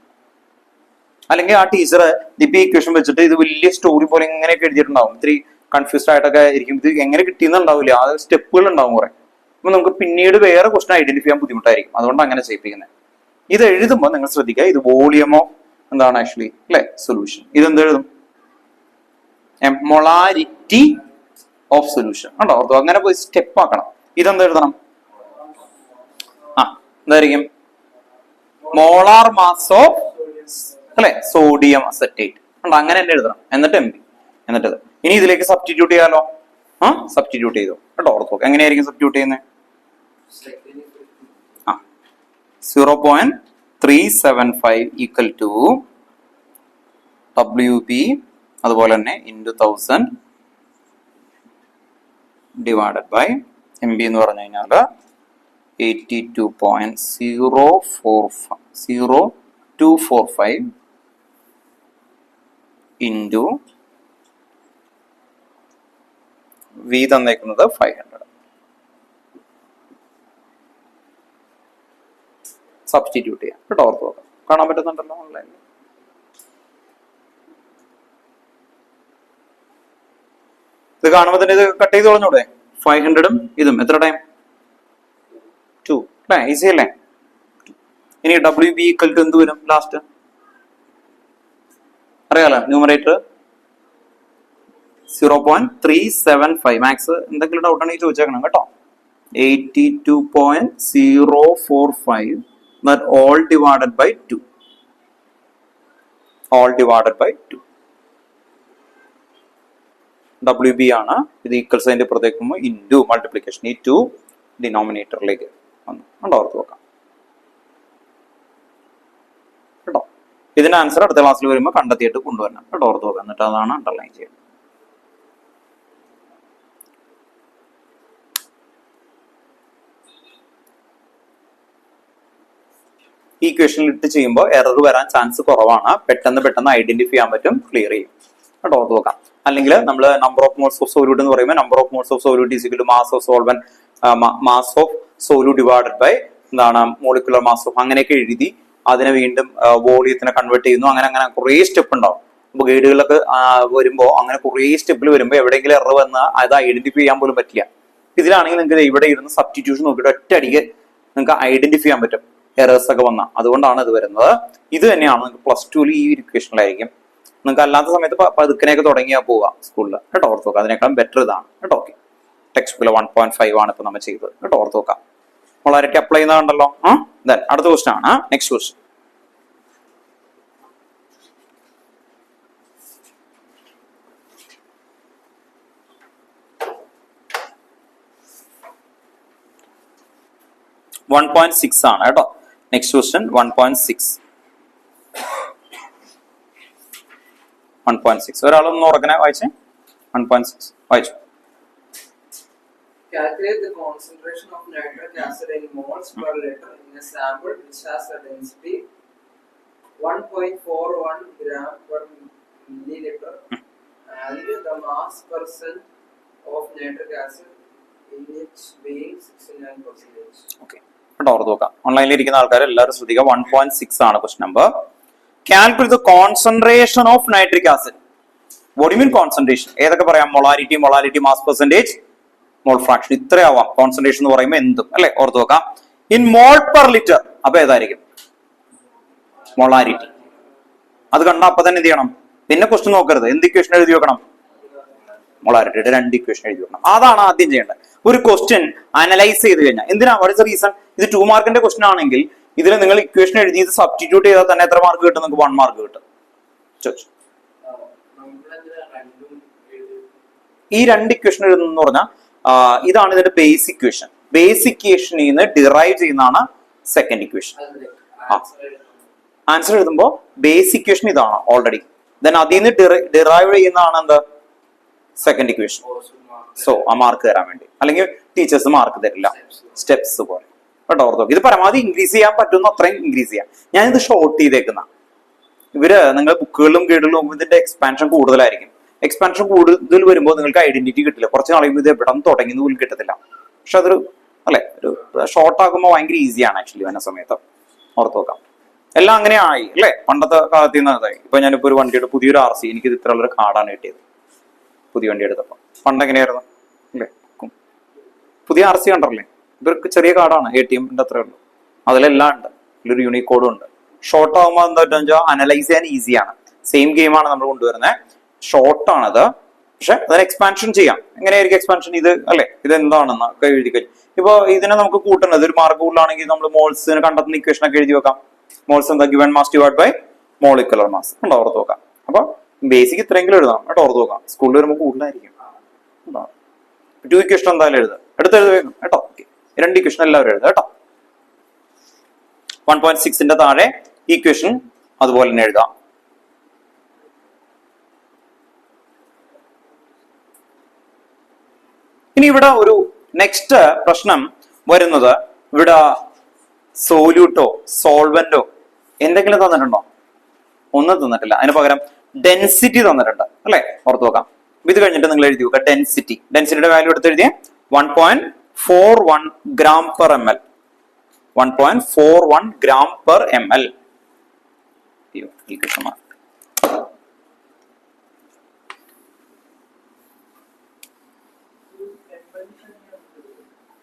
അല്ലെങ്കിൽ ആ ടീച്ചർ ഇപ്പൊ ഇക്വേഷൻ വെച്ചിട്ട് ഇത് വലിയ സ്റ്റോറി പോലെ എങ്ങനെയൊക്കെ എഴുതിയിട്ടുണ്ടാവും. ഇത്തിരി കൺഫ്യൂസ്ഡ് ആയിട്ടൊക്കെ ആയിരിക്കും. ഇത് എങ്ങനെ കിട്ടിയെന്നുണ്ടാവില്ല, ആ സ്റ്റെപ്പുകൾ ഉണ്ടാവും കുറെ. അപ്പൊ നമുക്ക് പിന്നീട് വേറെ ക്വസ്റ്റൻ ഐഡന്റിഫൈ ചെയ്യാൻ ബുദ്ധിമുട്ടായിരിക്കും. അതുകൊണ്ട് അങ്ങനെ ചെയ്യിപ്പിക്കുന്നത്. ഇത് എഴുതുമ്പോൾ നിങ്ങൾ ശ്രദ്ധിക്കുക, ഇത് വോളിയം ഓഫ് എന്താണ് ആക്ച്വലി അല്ലെ സൊല്യൂഷൻ. ഇതെന്ത് എഴുതും? മൊളാരിറ്റി ഓഫ് സൊല്യൂഷൻ ഉണ്ടോ, ഓർത്തോ? അങ്ങനെ പോയി സ്റ്റെപ്പ് ആക്കണം. ഇതെന്ത് എഴുതണം? എന്തായിരിക്കും? മോളാർ മാസ് ഓഫ് അല്ലെ സോഡിയം അസറ്റേറ്റ് ഉണ്ടോ, അങ്ങനെ തന്നെ എഴുതണം. എന്നിട്ട് MB. എന്നിട്ട് ഇനി ഇതിലേക്ക് സബ്സ്റ്റിറ്റ്യൂട്ട് ചെയ്യാലോ. സബ്സ്റ്റിറ്റ്യൂട്ട് ചെയ്തു കേട്ടോ, ഓർത്തോ. എങ്ങനെയായിരിക്കും സബ്സ്റ്റിറ്റ്യൂട്ട് ചെയ്യുന്നത്? 0.375 ഈക്വൽ ടു WB അതുപോലെ തന്നെ ഇൻറ്റു 1000 ഡിവൈഡഡ് ബൈ MB എന്ന് പറഞ്ഞു കഴിഞ്ഞാൽ 82.0245 ഇൻറ്റു V തന്നേക്കുന്നത് 500. സബ്സ്റ്റിറ്റ്യൂട്ട് ചെയ്യാം കേട്ടോ, ഓർത്ത് നോക്കാം. കാണാൻ പറ്റുന്നുണ്ടല്ലോ ഓൺലൈനിൽ. ഇത് കാണുമ്പോൾ തന്നെ ഇത് കട്ട് ചെയ്ത് കളഞ്ഞൂടെ? 500ഉം ഇതും എത്ര ടൈം? 2 അല്ലേ? ഈസി അല്ലേ? ഇനി WB ഈക്വൽ ടു എന്ത് വരും ലാസ്റ്റ്? അറിയാലോ, ന്യൂമറേറ്റർ 0.375. മാത്സ് എന്തെങ്കിലും ഡൗട്ട് ആണെങ്കിൽ ചോദിച്ചേക്കണം കേട്ടോ. 82.045 that all divided by 2. All divided by 2. WB ആണ്. ഇത് ഈക്വൽ സൈൻ്റെ പുറത്തേക്കുമ്പോൾ ഇൻറ്റു മൾട്ടിപ്ലിക്കേഷൻ. ഈ 2 ഡിനോമിനേറ്ററിലേക്ക് വന്നു. ഓർത്ത് നോക്കാം കേട്ടോ. ഇതിന്റെ ആൻസർ അടുത്ത ക്ലാസ്സിൽ വരുമ്പോൾ കണ്ടെത്തിയിട്ട് കൊണ്ടുവരണം കേട്ടോ, ഓർത്ത് നോക്കാം. എന്നിട്ട് അതാണ് അണ്ടർലൈൻ ചെയ്യുന്നത്. ഈ ഇക്വേഷനിൽ ഇട്ട് ചെയ്യുമ്പോൾ എറർ വരാൻ ചാൻസ് കുറവാണ്. പെട്ടെന്ന് ഐഡന്റിഫൈ ചെയ്യാൻ പറ്റും, ക്ലിയർ ചെയ്യും കേട്ടോ, ഓർത്ത് നോക്കാം. അല്ലെങ്കിൽ നമ്മൾ number of moles of solute എന്ന് പറയുമ്പോൾ number of moles of solute is equal to mass of solvent, mass of solute divided by എന്താണ് മോളിക്കുലർ മാസ് ഓഫ്, അങ്ങനെയൊക്കെ എഴുതി അതിനെ വീണ്ടും വോളിയത്തിനെ കൺവേർട്ട് ചെയ്യുന്നു. അങ്ങനെ കുറേ സ്റ്റെപ്പ് ഉണ്ടാവും. അപ്പൊ ഗൈഡുകളിലൊക്കെ വരുമ്പോൾ അങ്ങനെ കുറേ സ്റ്റെപ്പിൽ വരുമ്പോൾ എവിടെയെങ്കിലും എറർ വന്ന് അത് ഐഡന്റിഫൈ ചെയ്യാൻ പോലും പറ്റില്ല. ഇതിലാണെങ്കിൽ നിങ്ങൾക്ക് ഇവിടെ ഇരുന്ന് സബ്സ്റ്റിറ്റ്യൂഷൻ നോക്കിയിട്ട് ഒറ്റ അടിക്ക് നിങ്ങൾക്ക് ഐഡന്റിഫൈ ചെയ്യാൻ പറ്റും എറേഴ്സ് ഒക്കെ വന്നാൽ. അതുകൊണ്ടാണ് ഇത് വരുന്നത്. ഇത് തന്നെയാണ് നിങ്ങൾക്ക് +2 ഈ ഇക്വേഷനിലായിരിക്കും. നിങ്ങൾക്ക് അല്ലാത്ത സമയത്ത് പതുക്കനെയൊക്കെ തുടങ്ങിയാൽ പോവുക സ്കൂളിൽ കേട്ടോ, ഓർത്ത് നോക്കാം. അതിനേക്കാളും ബെറ്റർ ഇതാണ് കേട്ടോ. ഓക്കെ, ടെക്സ്റ്റ് ബുക്കിൽ 1.5 ആണ് ഇപ്പൊ നമ്മൾ ചെയ്തത് കേട്ടോ, ഓർത്ത് നോക്കാം. വളരെയൊക്കെ അപ്ലൈ ചെയ്യുന്നതുണ്ടല്ലോ. അടുത്ത ക്വസ്റ്റൻ ആണ്. Next question. .6 ആണ് കേട്ടോ. Next question 1.6. 1.6 ഒരാളൊന്ന് ഉറക്കനെ വായിച്ചേ. 1.6 വായിച്ചു. Calculate the concentration of nitric acid in moles per liter in a sample which has a density 1.41 gram per milliliter and the mass percent of nitric acid in it being 69%. Okay, ഓർത്ത് നോക്കാം. ഓൺലൈനിൽ ഇരിക്കുന്ന ആൾക്കാർ എല്ലാവരും ശ്രദ്ധിക്കുക. 1.6 ആണ് question number. Calculate the concentration of nitric acid. What you mean concentration? ഏതൊക്കെ പറയാം? Molarity, mass percentage, mole fraction, ഇത്രയാവാം കോൺസെൻട്രേഷൻ എന്ന് പറയുമ്പോൾ എന്തും, അല്ലെ? ഓർത്ത് നോക്കാം. ഇൻ മോൾ പെർ ലിറ്റർ, അപ്പൊ ഏതായിരിക്കും? മൊളാരിറ്റി. അത് കണ്ട അപ്പൊ തന്നെ എന്ത് ചെയ്യണം? പിന്നെ ക്വസ്റ്റ്യൻ നോക്കരുത്, എന്ത് ഇക്വേഷൻ എഴുതി വെക്കണം? മൊളാരിറ്റിയുടെ 2 ഇക്വേഷൻ എഴുതി വെക്കണം. അതാണ് ആദ്യം ചെയ്യേണ്ടത്. ഒരു ക്വസ്റ്റ്യൻ അനലൈസ് ചെയ്ത് കഴിഞ്ഞാൽ എന്തിനാ? What is the reason? ഇത് 2 മാർക്കിന്റെ ക്വസ്റ്റ്യൻ ആണെങ്കിൽ ഇതിൽ നിങ്ങൾ ഇക്വേഷൻ എഴുതി ഇത് സബ്സ്റ്റിറ്റ്യൂട്ട് ചെയ്താൽ തന്നെ എത്ര മാർക്ക് കിട്ടും? നിങ്ങൾക്ക് 1 മാർക്ക് കിട്ടും. ഈ 2 ഇക്വേഷൻ എഴുതുന്ന പറഞ്ഞാൽ ഇതാണ് ഇതിന്റെ ബേസിക് ഇക്വേഷൻ. ബേസിക് ഇക്വേഷനിൽ നിന്ന് ഡിറൈവ് ചെയ്യുന്നതാണ് സെക്കൻഡ് ഇക്വേഷൻ. ആൻസർ എഴുതുമ്പോൾ ബേസിക് ഇക്വേഷൻ ഇതാണ് ഓൾറെഡി, ദെൻ അതിൽ നിന്ന് ഡിറൈവ് ചെയ്യുന്നതാണ് എന്ത്? Second equation. സോ ആ മാർക്ക് തരാൻ വേണ്ടി, അല്ലെങ്കിൽ ടീച്ചേഴ്സ് മാർക്ക് തരില്ല, സ്റ്റെപ്സ് പോലെ. കേട്ടോ, ഓർത്തോ. ഇത് പരമാവധി ഇൻക്രീസ് ചെയ്യാൻ പറ്റുന്ന അത്രയും ഇൻക്രീസ് ചെയ്യാം. ഞാനിത് ഷോർട്ട് ചെയ്തേക്കുന്ന. ഇവര് നിങ്ങൾ ബുക്കുകളിലും ഗൈഡുകളിലും നോക്കുമ്പോൾ ഇതിന്റെ എക്സ്പാൻഷൻ കൂടുതലായിരിക്കും. എക്സ്പാൻഷൻ കൂടുതൽ വരുമ്പോൾ നിങ്ങൾക്ക് ഐഡന്റിറ്റി കിട്ടില്ല. കുറച്ച് നാളുമ്പോൾ ഇത് എവിടെ നിന്ന് തുടങ്ങി പോലും കിട്ടത്തില്ല. പക്ഷെ അതൊരു അല്ലെ, ഒരു ഷോർട്ട് ആകുമ്പോൾ ഭയങ്കര ഈസിയാണ് ആക്ച്വലി വരുന്ന സമയത്ത്. ഓർത്ത് നോക്കാം. എല്ലാം അങ്ങനെ ആയി അല്ലെ, പണ്ടത്തെ കാലത്തിൽ നിന്ന് അതായി. ഇപ്പൊ ഞാനിപ്പോ ഒരു വണ്ടിയുടെ പുതിയൊരു RC, എനിക്ക് ഇത് ഇത്രയുള്ളൊരു കാർഡാണ് കിട്ടിയത് പുതിയ വണ്ടി എടുത്തപ്പോ. പണ്ട് എങ്ങനെയായിരുന്നു അല്ലെ? പുതിയ RC കണ്ടല്ലേ, ഇവർക്ക് ചെറിയ കാർഡാണ്, ATM അത്രേ ഉള്ളൂ. അതിലെല്ലാം ഉണ്ട്, ഇതിലൊരു യൂണിക് കോഡും ഉണ്ട്. ഷോർട്ട് ആകുമ്പോൾ എന്താ വെച്ചാൽ അനലൈസ് ചെയ്യാൻ ഈസിയാണ്. സെയിം ഗെയിമാണ് നമ്മൾ കൊണ്ടുവരുന്നത്, ഷോർട്ടാണത്. പക്ഷെ അതിന് എക്സ്പാൻഷൻ ചെയ്യാം. എങ്ങനെയായിരിക്കും എക്സ്പാൻഷൻ? ഇത് അല്ലെ, ഇത് എന്താണെന്ന് ഒക്കെ എഴുതി കഴിഞ്ഞു. ഇപ്പൊ ഇതിനെ നമുക്ക് കൂട്ടേണ്ടത് ഒരു മാർക്ക് കൂടുതലാണെങ്കിൽ നമ്മൾ മോൾസിന് കണ്ടെത്തുന്ന ഇക്വേഷൻ ഒക്കെ എഴുതി വെക്കാം. മോൾസ് എന്താ? Given mass divide by molecular mass. ഉണ്ടോ? ഓർത്ത് നോക്കാം. അപ്പൊ ബേസിക് ഇത്രയെങ്കിലും എഴുതാം കേട്ടോ. ഓർത്ത് നോക്കാം. സ്കൂളിൽ വരുമ്പോൾ കൂടുതലായിരിക്കും. 2 ഇക്വേഷൻ എന്തായാലും എഴുതുക. എടുത്തെഴുത വേഗം കേട്ടോ. 2 ഇക്വേഷൻ എല്ലാവരും എഴുതുക കേട്ടോ. 1.6ന്റെ താഴെ ഇക്വേഷൻ അതുപോലെ തന്നെ എഴുതാം. ഇനി ഇവിടെ ഒരു നെക്സ്റ്റ് പ്രശ്നം വരുന്നത്, ഇവിടെ സോല്യൂട്ടോ സോൾവെന്റോ എന്തെങ്കിലും തന്നിട്ടുണ്ടോ? ഒന്നും തന്നിട്ടില്ല. അതിന് പകരം ഡെൻസിറ്റി തന്നിട്ടുണ്ട് അല്ലെ? ഓർത്ത് നോക്കാം. ഇത് കഴിഞ്ഞിട്ട് നിങ്ങൾ എഴുതി നോക്കുക ഡെൻസിറ്റി. ഡെൻസിറ്റിയുടെ വാല്യൂ എടുത്ത് എഴുതിയ 1.41 gram per ml. 1.41 gram per ml.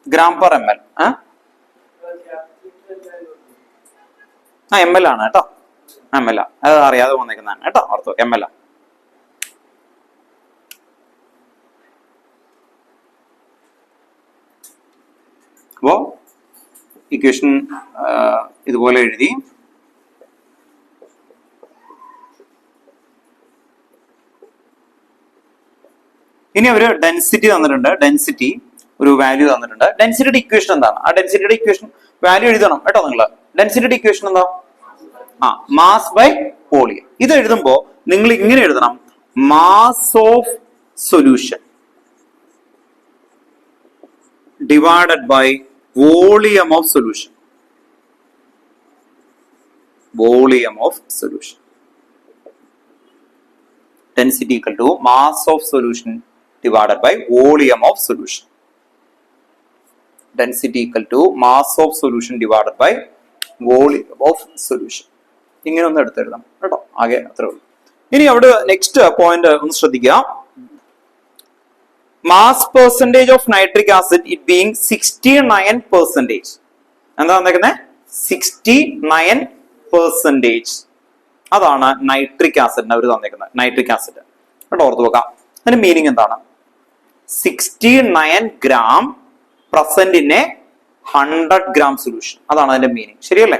gram per ml. ML ആണ് കേട്ടോ. ML അത് അറിയാതെ വന്നേക്കുന്നതാണ് കേട്ടോ. Ortho, ML. അപ്പോ ഇക്വേഷൻ ഇതുപോലെ എഴുതി. ഇനി അവര് ഡെൻസിറ്റി തന്നിട്ടുണ്ട്. ഡെൻസിറ്റി ഒരു വാല്യൂ തന്നിട്ടുണ്ട്. ഡെൻസിറ്റിയുടെ ഇക്വേഷൻ എന്താണ്? ആ ഡെൻസിറ്റിയുടെ ഇക്വേഷൻ വാല്യൂ എഴുതണം കേട്ടോ നിങ്ങൾ. ഡെൻസിറ്റിയുടെ ഇക്വേഷൻ എന്താ? Mass by volume. ഇത് എഴുതുമ്പോ നിങ്ങൾ ഇങ്ങനെ എഴുതണം, mass of solution divided by volume of solution. Volume of solution. Density equal to mass of solution divided by volume of solution. Density equal to mass of solution divided by volume of solution. ഇങ്ങനെ ഒന്ന് എടുത്തെഴുതാം കേട്ടോ. ആകെ അത്രേ ഉള്ളൂ. ഇനി അവിടെ next point ഒന്ന് ശ്രദ്ധിക്കുക. Mass percentage of nitric acid it being 69%. എന്താ വന്നേക്കുന്നത്? 69%. അതാണ് നൈട്രിക് ആസിഡിന് അവർ തന്നേക്കുന്നത്. നൈട്രിക് ആസിഡ് കേട്ടോ. ഓർത്ത് നോക്കാം. അതിന്റെ മീനിങ് എന്താണ്? 69 gram present in a 100 gram solution. അതാണ് അതിന്റെ മീനിങ്. ശരിയല്ലേ?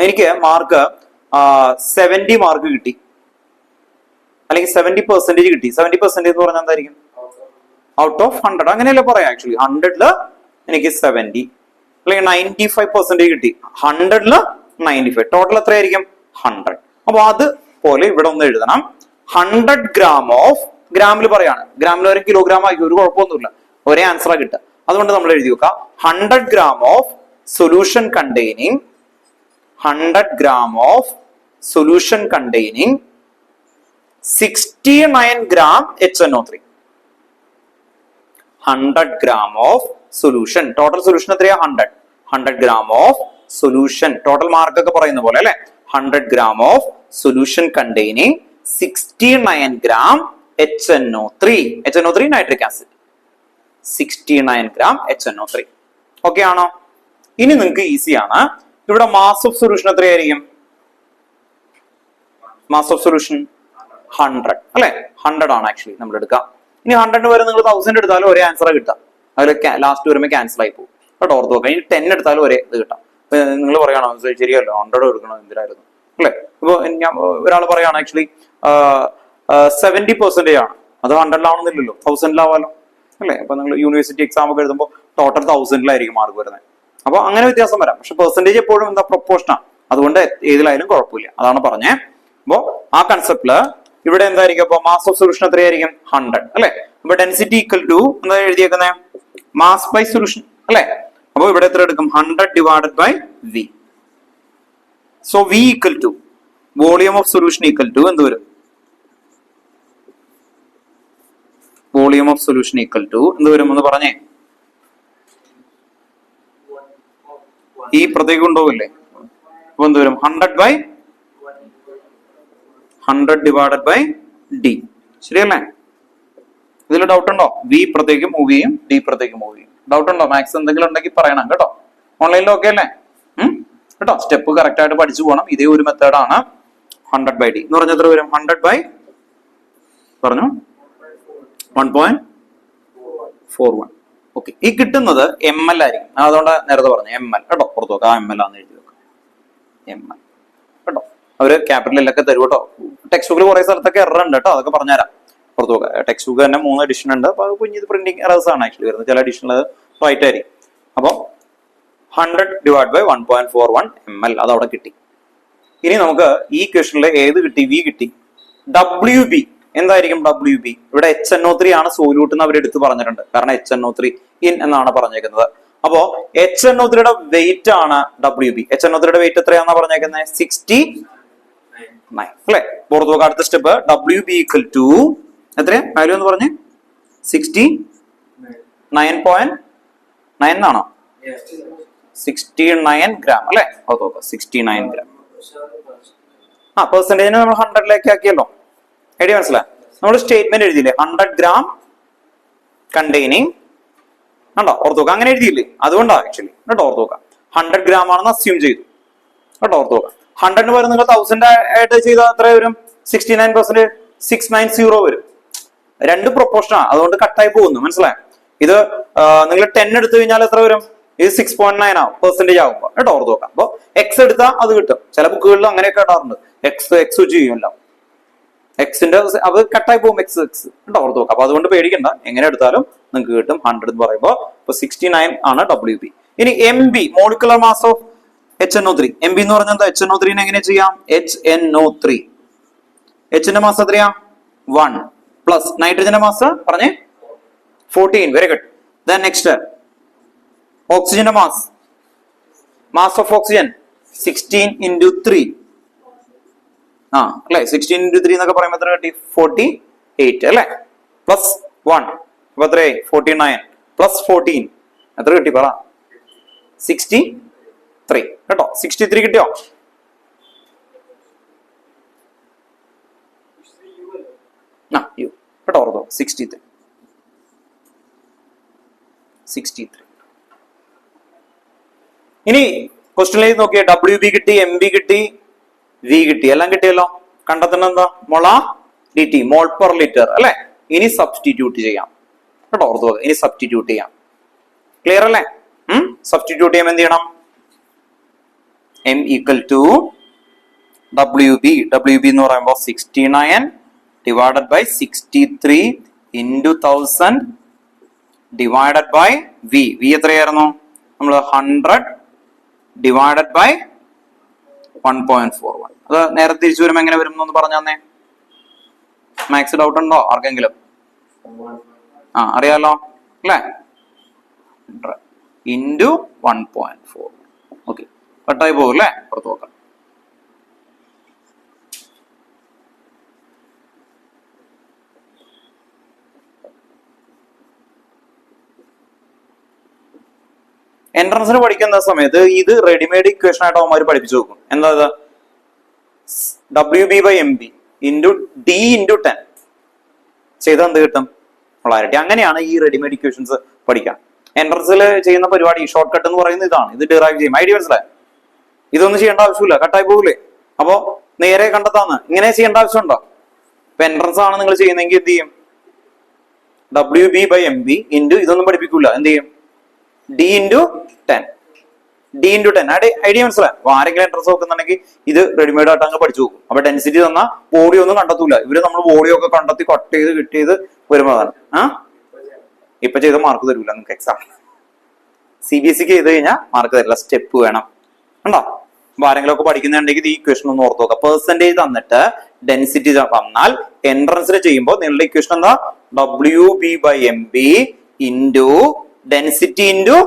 എനിക്ക് മാർക്ക് 70 മാർക്ക് കിട്ടി, അല്ലെങ്കിൽ 70% കിട്ടി. 70% എന്ന് പറഞ്ഞാൽ എന്തായിരിക്കും? Out of 100. അങ്ങനെയല്ലേ പറയാം. ആക്ച്വലി 100ല് എനിക്ക് 70, അല്ലെങ്കിൽ 95% കിട്ടി. 100ല് 95. ടോട്ടൽ എത്രയായിരിക്കും? 100. അപ്പൊ അതുപോലെ ഇവിടെ ഒന്ന് എഴുതണം. 100 gram ഓഫ്, ഗ്രാമിൽ പറയാണ്, ഗ്രാമിൽ ഒരു കിലോഗ്രാം ആയിരിക്കും, ഒരു കുഴപ്പമൊന്നുമില്ല, ഒരേ ആൻസറാ കിട്ടുക. അതുകൊണ്ട് നമ്മൾ എഴുതി വെക്കാം 100 gram of solution containing 100 gram of solution containing 69 gram HNO3. 100 gram of solution. Total solution എത്രയാ? 100. 100 gram of solution. Total mark ഒക്കെ പറയുന്ന പോലെ അല്ലെ? 100 gram of solution containing 69 gram HNO3. HNO3 nitric acid. 69 gram HNO3. Okay ആണോ? ഇനി നിങ്ങൾക്ക് easy ആണ്. ഇവിടെ മാസ് ഓഫ് സൊല്യൂഷൻ എത്രയായിരിക്കും? മാസ് ഓഫ് സൊല്യൂഷൻ 100 അല്ലെ? 100 ആണ് ആക്ച്വലി നമ്മൾ എടുക്കുക. ഇനി 100 വരെ നിങ്ങൾ 1000 എടുത്താലും ഒരേ ആൻസർ കിട്ടാം. അതിൽ ലാസ്റ്റ് വരുമ്പോൾ ക്യാൻസൽ ആയി പോകും കേട്ടോ, ഓർത്ത് നോക്കാം. ഇനി 10 എടുത്താലും ഒരേ ഇത് കിട്ടാം. നിങ്ങൾ പറയണോ ശരിയല്ലോ 100 എടുക്കണം എന്തിനായിരുന്നു അല്ലെ? ഇപ്പൊ ഞാൻ ഒരാൾ പറയാണ് ആക്ച്വലി 70% ആണ്, അത് 100-ലാവണമെന്നില്ലല്ലോ, 1000-ലാവാലോ അല്ലെ? അപ്പൊ നിങ്ങൾ യൂണിവേഴ്സിറ്റി എക്സാം ഒക്കെ എഴുതുമ്പോൾ ടോട്ടൽ 1000-ലായിരിക്കും മാർക്ക് വരുന്നത്. അപ്പൊ അങ്ങനെ വ്യത്യാസം വരാം. പക്ഷെ പെർസെന്റേജ് എപ്പോഴും എന്താ പ്രൊപ്പോർഷനാണ്, അതുകൊണ്ട് ഏതിലായാലും കുഴപ്പമില്ല, അതാണ് പറഞ്ഞേ. അപ്പോ ആ കൺസെപ്റ്റില് ഇവിടെ എന്തായിരിക്കും? അപ്പൊ മാസ് ഓഫ് സൊല്യൂഷൻ എത്രയായിരിക്കും? 100 അല്ലെ? അപ്പൊ ഡെൻസിറ്റി ഈക്വൽ ടു എന്താ എഴുതിയേക്കുന്നത്? മാസ് ബൈ സൊല്യൂഷൻ അല്ലെ? അപ്പൊ ഇവിടെ എത്ര എടുക്കും? 100 divided by V. So V equal to volume of solution equal to എന്ത് വരും? Volume of solution equal to എന്ത് വരും എന്ന് പറഞ്ഞേ. ഈ പ്രത്യേകം കൊണ്ടുപോകില്ലേ? അപ്പൊ എന്ത് വരും? 100 ഡിവൈഡഡ് ബൈ ഡി. ശരിയല്ലേ? ഇതിൽ ഡൗട്ട് ഉണ്ടോ? വി പ്രത്യേകം മൂവ് ചെയ്യും, ഡി പ്രത്യേകം മൂവ് ചെയ്യും. ഡൗട്ട് ഉണ്ടോ? മാത്സ് എന്തെങ്കിലും ഉണ്ടെങ്കിൽ പറയണം കേട്ടോ. ഓൺലൈനിൽ ഓക്കെ അല്ലേ? കേട്ടോ, സ്റ്റെപ്പ് കറക്റ്റ് ആയിട്ട് പഠിച്ചു പോകണം. ഇതേ ഒരു മെത്തേഡാണ്. 100 ബൈ ഡി എന്ന് പറഞ്ഞാൽ എത്ര വരും? 100 ബൈ പറഞ്ഞു 1.41. ഓക്കെ, ഈ കിട്ടുന്നത് ml ആയിരിക്കും. അതുകൊണ്ട് നേരത്തെ പറഞ്ഞു ml കേട്ടോ, പുറത്തു നോക്കാം. ml ആണെന്ന് എഴുതി വെക്കാം. ml കേട്ടോ, അവര് ക്യാപിറ്റലിലൊക്കെ തരും കേട്ടോ. ടെക്സ്റ്റ് ബുക്കിൽ കുറെ സ്ഥലത്തൊക്കെ എറർ ഉണ്ട് കേട്ടോ, അതൊക്കെ പറഞ്ഞുതരാം. പുറത്തു നോക്കാം. ടെക്സ്റ്റ് ബുക്ക് തന്നെ 3 എഡിഷൻ ഉണ്ട്. അപ്പൊ കുഞ്ഞിത് പ്രിന്റിംഗ് എറേഴ്സ് ആണ് ആക്ച്വലി വരുന്നത്. ചില എഡിഷനിൽ റൈറ്റ് ആയിരിക്കും. അപ്പൊ 100 ഡിവൈഡ് ബൈ 1.41 ml അത് അവിടെ കിട്ടി. ഇനി നമുക്ക് ഈ ക്വസ്റ്റനിൽ ഏത് കിട്ടി? വി കിട്ടി. WB എന്തായിരിക്കും? WB ഇവിടെ HNO3 ആണ് സോല്യൂട്ട് എന്ന് അവർ എടുത്ത് പറഞ്ഞിട്ടുണ്ട്. കാരണം HNO3 ഇൻ എന്നാണ് പറഞ്ഞേക്കുന്നത്. അപ്പോ HNO3യുടെ വെയിറ്റ് ആണ് WB. HNO3യുടെ വെയിറ്റ് എത്രയാണെന്നാ പറഞ്ഞേക്കുന്നത്? 69 അല്ലെ? പുറത്തു നോക്കാം. അടുത്ത സ്റ്റെപ്പ് WB ഈക്വൽ ടു എത്രയാ വാല്യൂ എന്ന് പറഞ്ഞേ? 69.9 എന്നാണോ? 69 ഗ്രാം അല്ലെ? Okay, 69 gram. ആ പെർസെന്റേജിനെ നമ്മൾ 100-ലേക്ക് ആക്കിയല്ലോ. ഐഡിയ മനസ്സിലായി? നമ്മൾ സ്റ്റേറ്റ്മെന്റ് എഴുതിയില്ലേ? 100 ഗ്രാം കണ്ടെയ്നിങ് കണ്ടോ? ഓർത്ത് നോക്കാം. അങ്ങനെ എഴുതിയില്ലേ? അതുകൊണ്ടാണ് ആക്ച്വലി കേട്ടോ. ഓർത്ത് നോക്കാം. 100 ഗ്രാം ആണെന്ന് അസ്യൂം ചെയ്തു കേട്ടോ. ഓർത്ത് നോക്കാം. 100 വരെ നിങ്ങൾ 1000 ആയിട്ട് ചെയ്താൽ എത്ര വരും? 69% 690 വരും. രണ്ട് പ്രൊപ്പോർഷനാണ്, അതുകൊണ്ട് കട്ടായി പോകുന്നു. മനസ്സിലായോ? ഇത് നിങ്ങൾ 10 എടുത്തു കഴിഞ്ഞാൽ എത്ര വരും? ഇത് 6.9 ആവും പെർസെന്റേജ് ആകുമ്പോൾ കേട്ടോ. ഓർത്ത് നോക്കാം. അപ്പൊ എക്സ് എടുത്താൽ അത് കിട്ടും. ചില ബുക്കുകളിൽ അങ്ങനെയൊക്കെ ഇടാറുണ്ട്. എക്സ് വെച്ച് ചെയ്യുമല്ലോ. എക്സിന്റെ അത് കട്ടായി പോകും. എക്സ് കേട്ടോ. ഓർത്ത് നോക്കാം. അപ്പൊ അതുകൊണ്ട് പേടിക്കണ്ട, എങ്ങനെ എടുത്താലും നിങ്ങൾക്ക് കിട്ടും. 100 എന്ന് പറയുമ്പോൾ ഇപ്പൊ 69 ആണ് WB. ഇനി MB molecular mass of HNO3. MB എന്ന് പറഞ്ഞാൽ എന്താ? HNO3 എങ്ങനെ ചെയ്യാം? HNO3 Hന്റെ മാസ് എത്രയാ? 1 പ്ലസ് നൈട്രജന്റെ മാസ് പറഞ്ഞേ 14. Very good. ദെൻ നെക്സ്റ്റ് ഓക്സിജന്റെ മാസ് ഓഫ് ഓക്സിജൻ 16 into 3 അല്ലെ? 16 into 3 എന്നൊക്കെ പറയുമ്പോൾ എത്ര കിട്ടി? 48 അല്ലെ? പ്ലസ് 1 അപ്പൊ എത്രയായി? 49 പ്ലസ് 14 എത്ര കിട്ടി പറ? 63 കേട്ടോ. 63 കിട്ടിയോ? കേട്ടോ. ഓർത്തോ 63. ഇനി ക്വസ്റ്റ്യനിലേക്ക് നോക്കിയേ. WB കിട്ടി, MB കിട്ടി, V കിട്ടി, എല്ലാം കിട്ടിയല്ലോ. കണ്ടെത്തുന്നത് എന്താ? DT മോൾ പെർ ലിറ്റർ അല്ലെ? ഇനി സബ്സ്റ്റിറ്റ്യൂട്ട് ചെയ്യാം കേട്ടോ. ഓർത്തോ, ഇനി സബ്സ്റ്റിറ്റ്യൂട്ട് ചെയ്യാം. ക്ലിയർ അല്ലേ? സബ്സ്റ്റിറ്റ്യൂട്ട് ചെയ്യാൻ എന്ത് ചെയ്യണം? M ഈക്വൽ ടു WB എന്ന് പറയുമ്പോൾ 69 divided by 63 into 1000 divided by V എത്രയായിരുന്നു? നമ്മൾ 100 ഡിവൈഡഡ് ബൈ 1.41. അത് നേരെ തിരിച്ചു വരുമ്പോൾ എങ്ങനെ വരും എന്ന് പറഞ്ഞു തന്നെ. മാത്സ് ഡൗട്ട് ഉണ്ടോ ആർക്കെങ്കിലും? അറിയാലോ അല്ലേ? ഇൻറ്റു 1.4. ഓക്കെ, കട്ടായി പോകും അല്ലേ? പുറത്ത് നോക്കാം. എൻട്രൻസിന് പഠിക്കുന്ന സമയത്ത് ഇത് റെഡിമെയ്ഡ് ഇക്വേഷൻ ആയിട്ട് അവന്മാർ പഠിപ്പിച്ചു നോക്കും. എന്താ ഇത്? WB/MB ഇൻറ്റു D ഇൻറ്റു 10 ചെയ്താൽ എന്ത് കിട്ടും? മൊളാരിറ്റി. അങ്ങനെയാണ് ഈ റെഡിമെയ്ഡ് ഇക്വേഷൻസ് പഠിക്കാം. എൻട്രൻസിൽ ചെയ്യുന്ന പരിപാടി ഷോർട്ട് കട്ട് എന്ന് പറയുന്നത് ഇതാണ്. ഇത് ഡിറൈവ് ചെയ്യും. ഐഡിയ മനസ്സിലായി? ഇതൊന്നും ചെയ്യേണ്ട ആവശ്യമില്ല, കട്ടായി പോകില്ലേ? അപ്പോ നേരെ കണ്ടെത്താന്ന് ഇങ്ങനെ ചെയ്യേണ്ട ആവശ്യമുണ്ടോ? ഇപ്പൊ എൻട്രൻസ് ആണ് നിങ്ങൾ ചെയ്യുന്നെങ്കിൽ എന്ത് ചെയ്യും? WB/MB ഇൻറ്റു ഇതൊന്നും പഠിപ്പിക്കൂല, എന്ത് ചെയ്യും? D into 10. D into 10. Idea മനസ്സിലായി? അപ്പൊ ആരെങ്കിലും എൻട്രൻസ് നോക്കുന്നുണ്ടെങ്കിൽ ഇത് റെഡിമെയ്ഡ് ആയിട്ട് അങ്ങ് പഠിച്ചു പോകും. അപ്പൊ ഡെൻസിറ്റി തന്ന ബോഡി ഒന്നും കണ്ടെത്തൂല. ഇവര് നമ്മൾ ബോഡിയൊക്കെ കണ്ടെത്തി കട്ട് ചെയ്ത് കിട്ട് ചെയ്ത് വരുമ്പോഴാണ്. ഇപ്പൊ ചെയ്ത മാർക്ക് തരൂല നിങ്ങൾക്ക് എക്സാം. CBSE ചെയ്ത് കഴിഞ്ഞാൽ മാർക്ക് തരില്ല, സ്റ്റെപ്പ് വേണം. ഉണ്ടോ? അപ്പൊ ആരെങ്കിലും ഒക്കെ പഠിക്കുന്നുണ്ടെങ്കിൽ ഈ ഇക്വേഷൻ ഒന്ന് ഓർത്ത് നോക്കാം. പെർസെന്റേജ് തന്നിട്ട് ഡെൻസിറ്റി തന്നാൽ എൻട്രൻസിൽ ചെയ്യുമ്പോൾ നിങ്ങളുടെ ഇക്വേഷൻ എന്താ? WB/MB into density into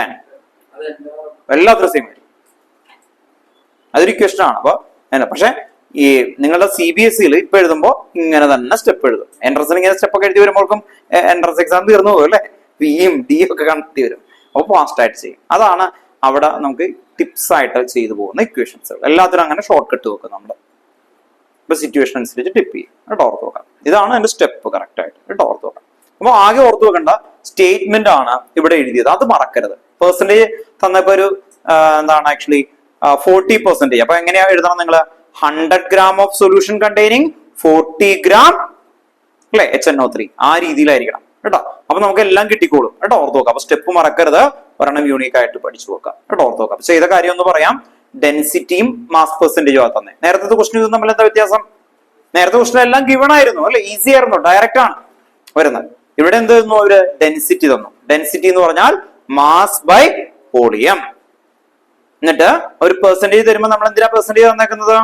10. എല്ലാത്തിനും സെയിം വരും. അതൊരു ഇക്വേഷൻ ആണ്. അപ്പൊ പക്ഷെ ഈ നിങ്ങളുടെ CBSE ഇപ്പൊ എഴുതുമ്പോൾ ഇങ്ങനെ തന്നെ സ്റ്റെപ്പ് എഴുതും. എൻട്രൻസിന് ഇങ്ങനെ സ്റ്റെപ്പ് ഒക്കെ എഴുതി വരുമ്പോഴേക്കും എൻട്രൻസ് എക്സാം തീർന്നു പോകും അല്ലെ? Vയും D ഒക്കെ കണ്ടെത്തി വരും. അപ്പൊ ഫാസ്റ്റ് ആയിട്ട് ചെയ്യും. അതാണ് അവിടെ നമുക്ക് ടിപ്സ് ആയിട്ട് ചെയ്തു പോകുന്ന ഇക്വേഷൻസ്. എല്ലാത്തിനും അങ്ങനെ ഷോർട്ട് കട്ട് വെക്കും നമ്മൾ. ഇപ്പൊ സിറ്റുവേഷൻ അനുസരിച്ച് ടിപ്പ് ചെയ്യും. കേട്ടോ, ഓർത്ത് നോക്കാം. ഇതാണ് അതിന്റെ സ്റ്റെപ്പ് കറക്റ്റ് ആയിട്ട്. കേട്ടോ, ഓർത്ത് നോക്കാം. അപ്പൊ ആകെ ഓർത്ത് വെക്കേണ്ട സ്റ്റേറ്റ്മെന്റ് ആണ് ഇവിടെ എഴുതിയത്, അത് മറക്കരുത്. പെർസെന്റേജ് തന്നപ്പോ ഒരു എന്താണ് ആക്ച്വലി 40%. അപ്പൊ എങ്ങനെയാ എഴുതണം നിങ്ങൾ? 100 gram of solution containing 40 gram അല്ലെ HNO3. ആ രീതിയിലായിരിക്കണം കേട്ടോ. അപ്പൊ നമുക്ക് എല്ലാം കിട്ടിക്കോളും. കേട്ടോ, ഓർത്ത് നോക്കാം. അപ്പൊ സ്റ്റെപ്പ് മറക്കരുത്. ഒരെണ്ണം യൂണീക്ക് ആയിട്ട് പഠിച്ചു നോക്കാം. കേട്ടോ, ഓർത്ത് നോക്കാം. ചെയ്ത കാര്യം ഒന്ന് പറയാം. ഡെൻസിറ്റിയും മാസ് പെർസെന്റേജും ആ തന്നെ. നേരത്തെ ക്വസ്റ്റൻ ഇത് തമ്മിൽ എന്താ വ്യത്യാസം? നേരത്തെ ക്വസ്റ്റൻ എല്ലാം ഗിവൺ ആയിരുന്നു അല്ലെ? ഈസി ആയിരുന്നു, ഡയറക്റ്റ് ആണ് വരുന്നത്. ഇവിടെ എന്ത് തന്നു? അവര് ഡെൻസിറ്റി തന്നു. ഡെൻസിറ്റി എന്ന് പറഞ്ഞാൽ മാസ് ബൈ വോളിയം. എന്നിട്ട് ഒരു പെർസെന്റേജ് തരുമ്പോൾ നമ്മൾ എന്തിനാ പെർസെന്റേജ് തന്നേക്കുന്നത്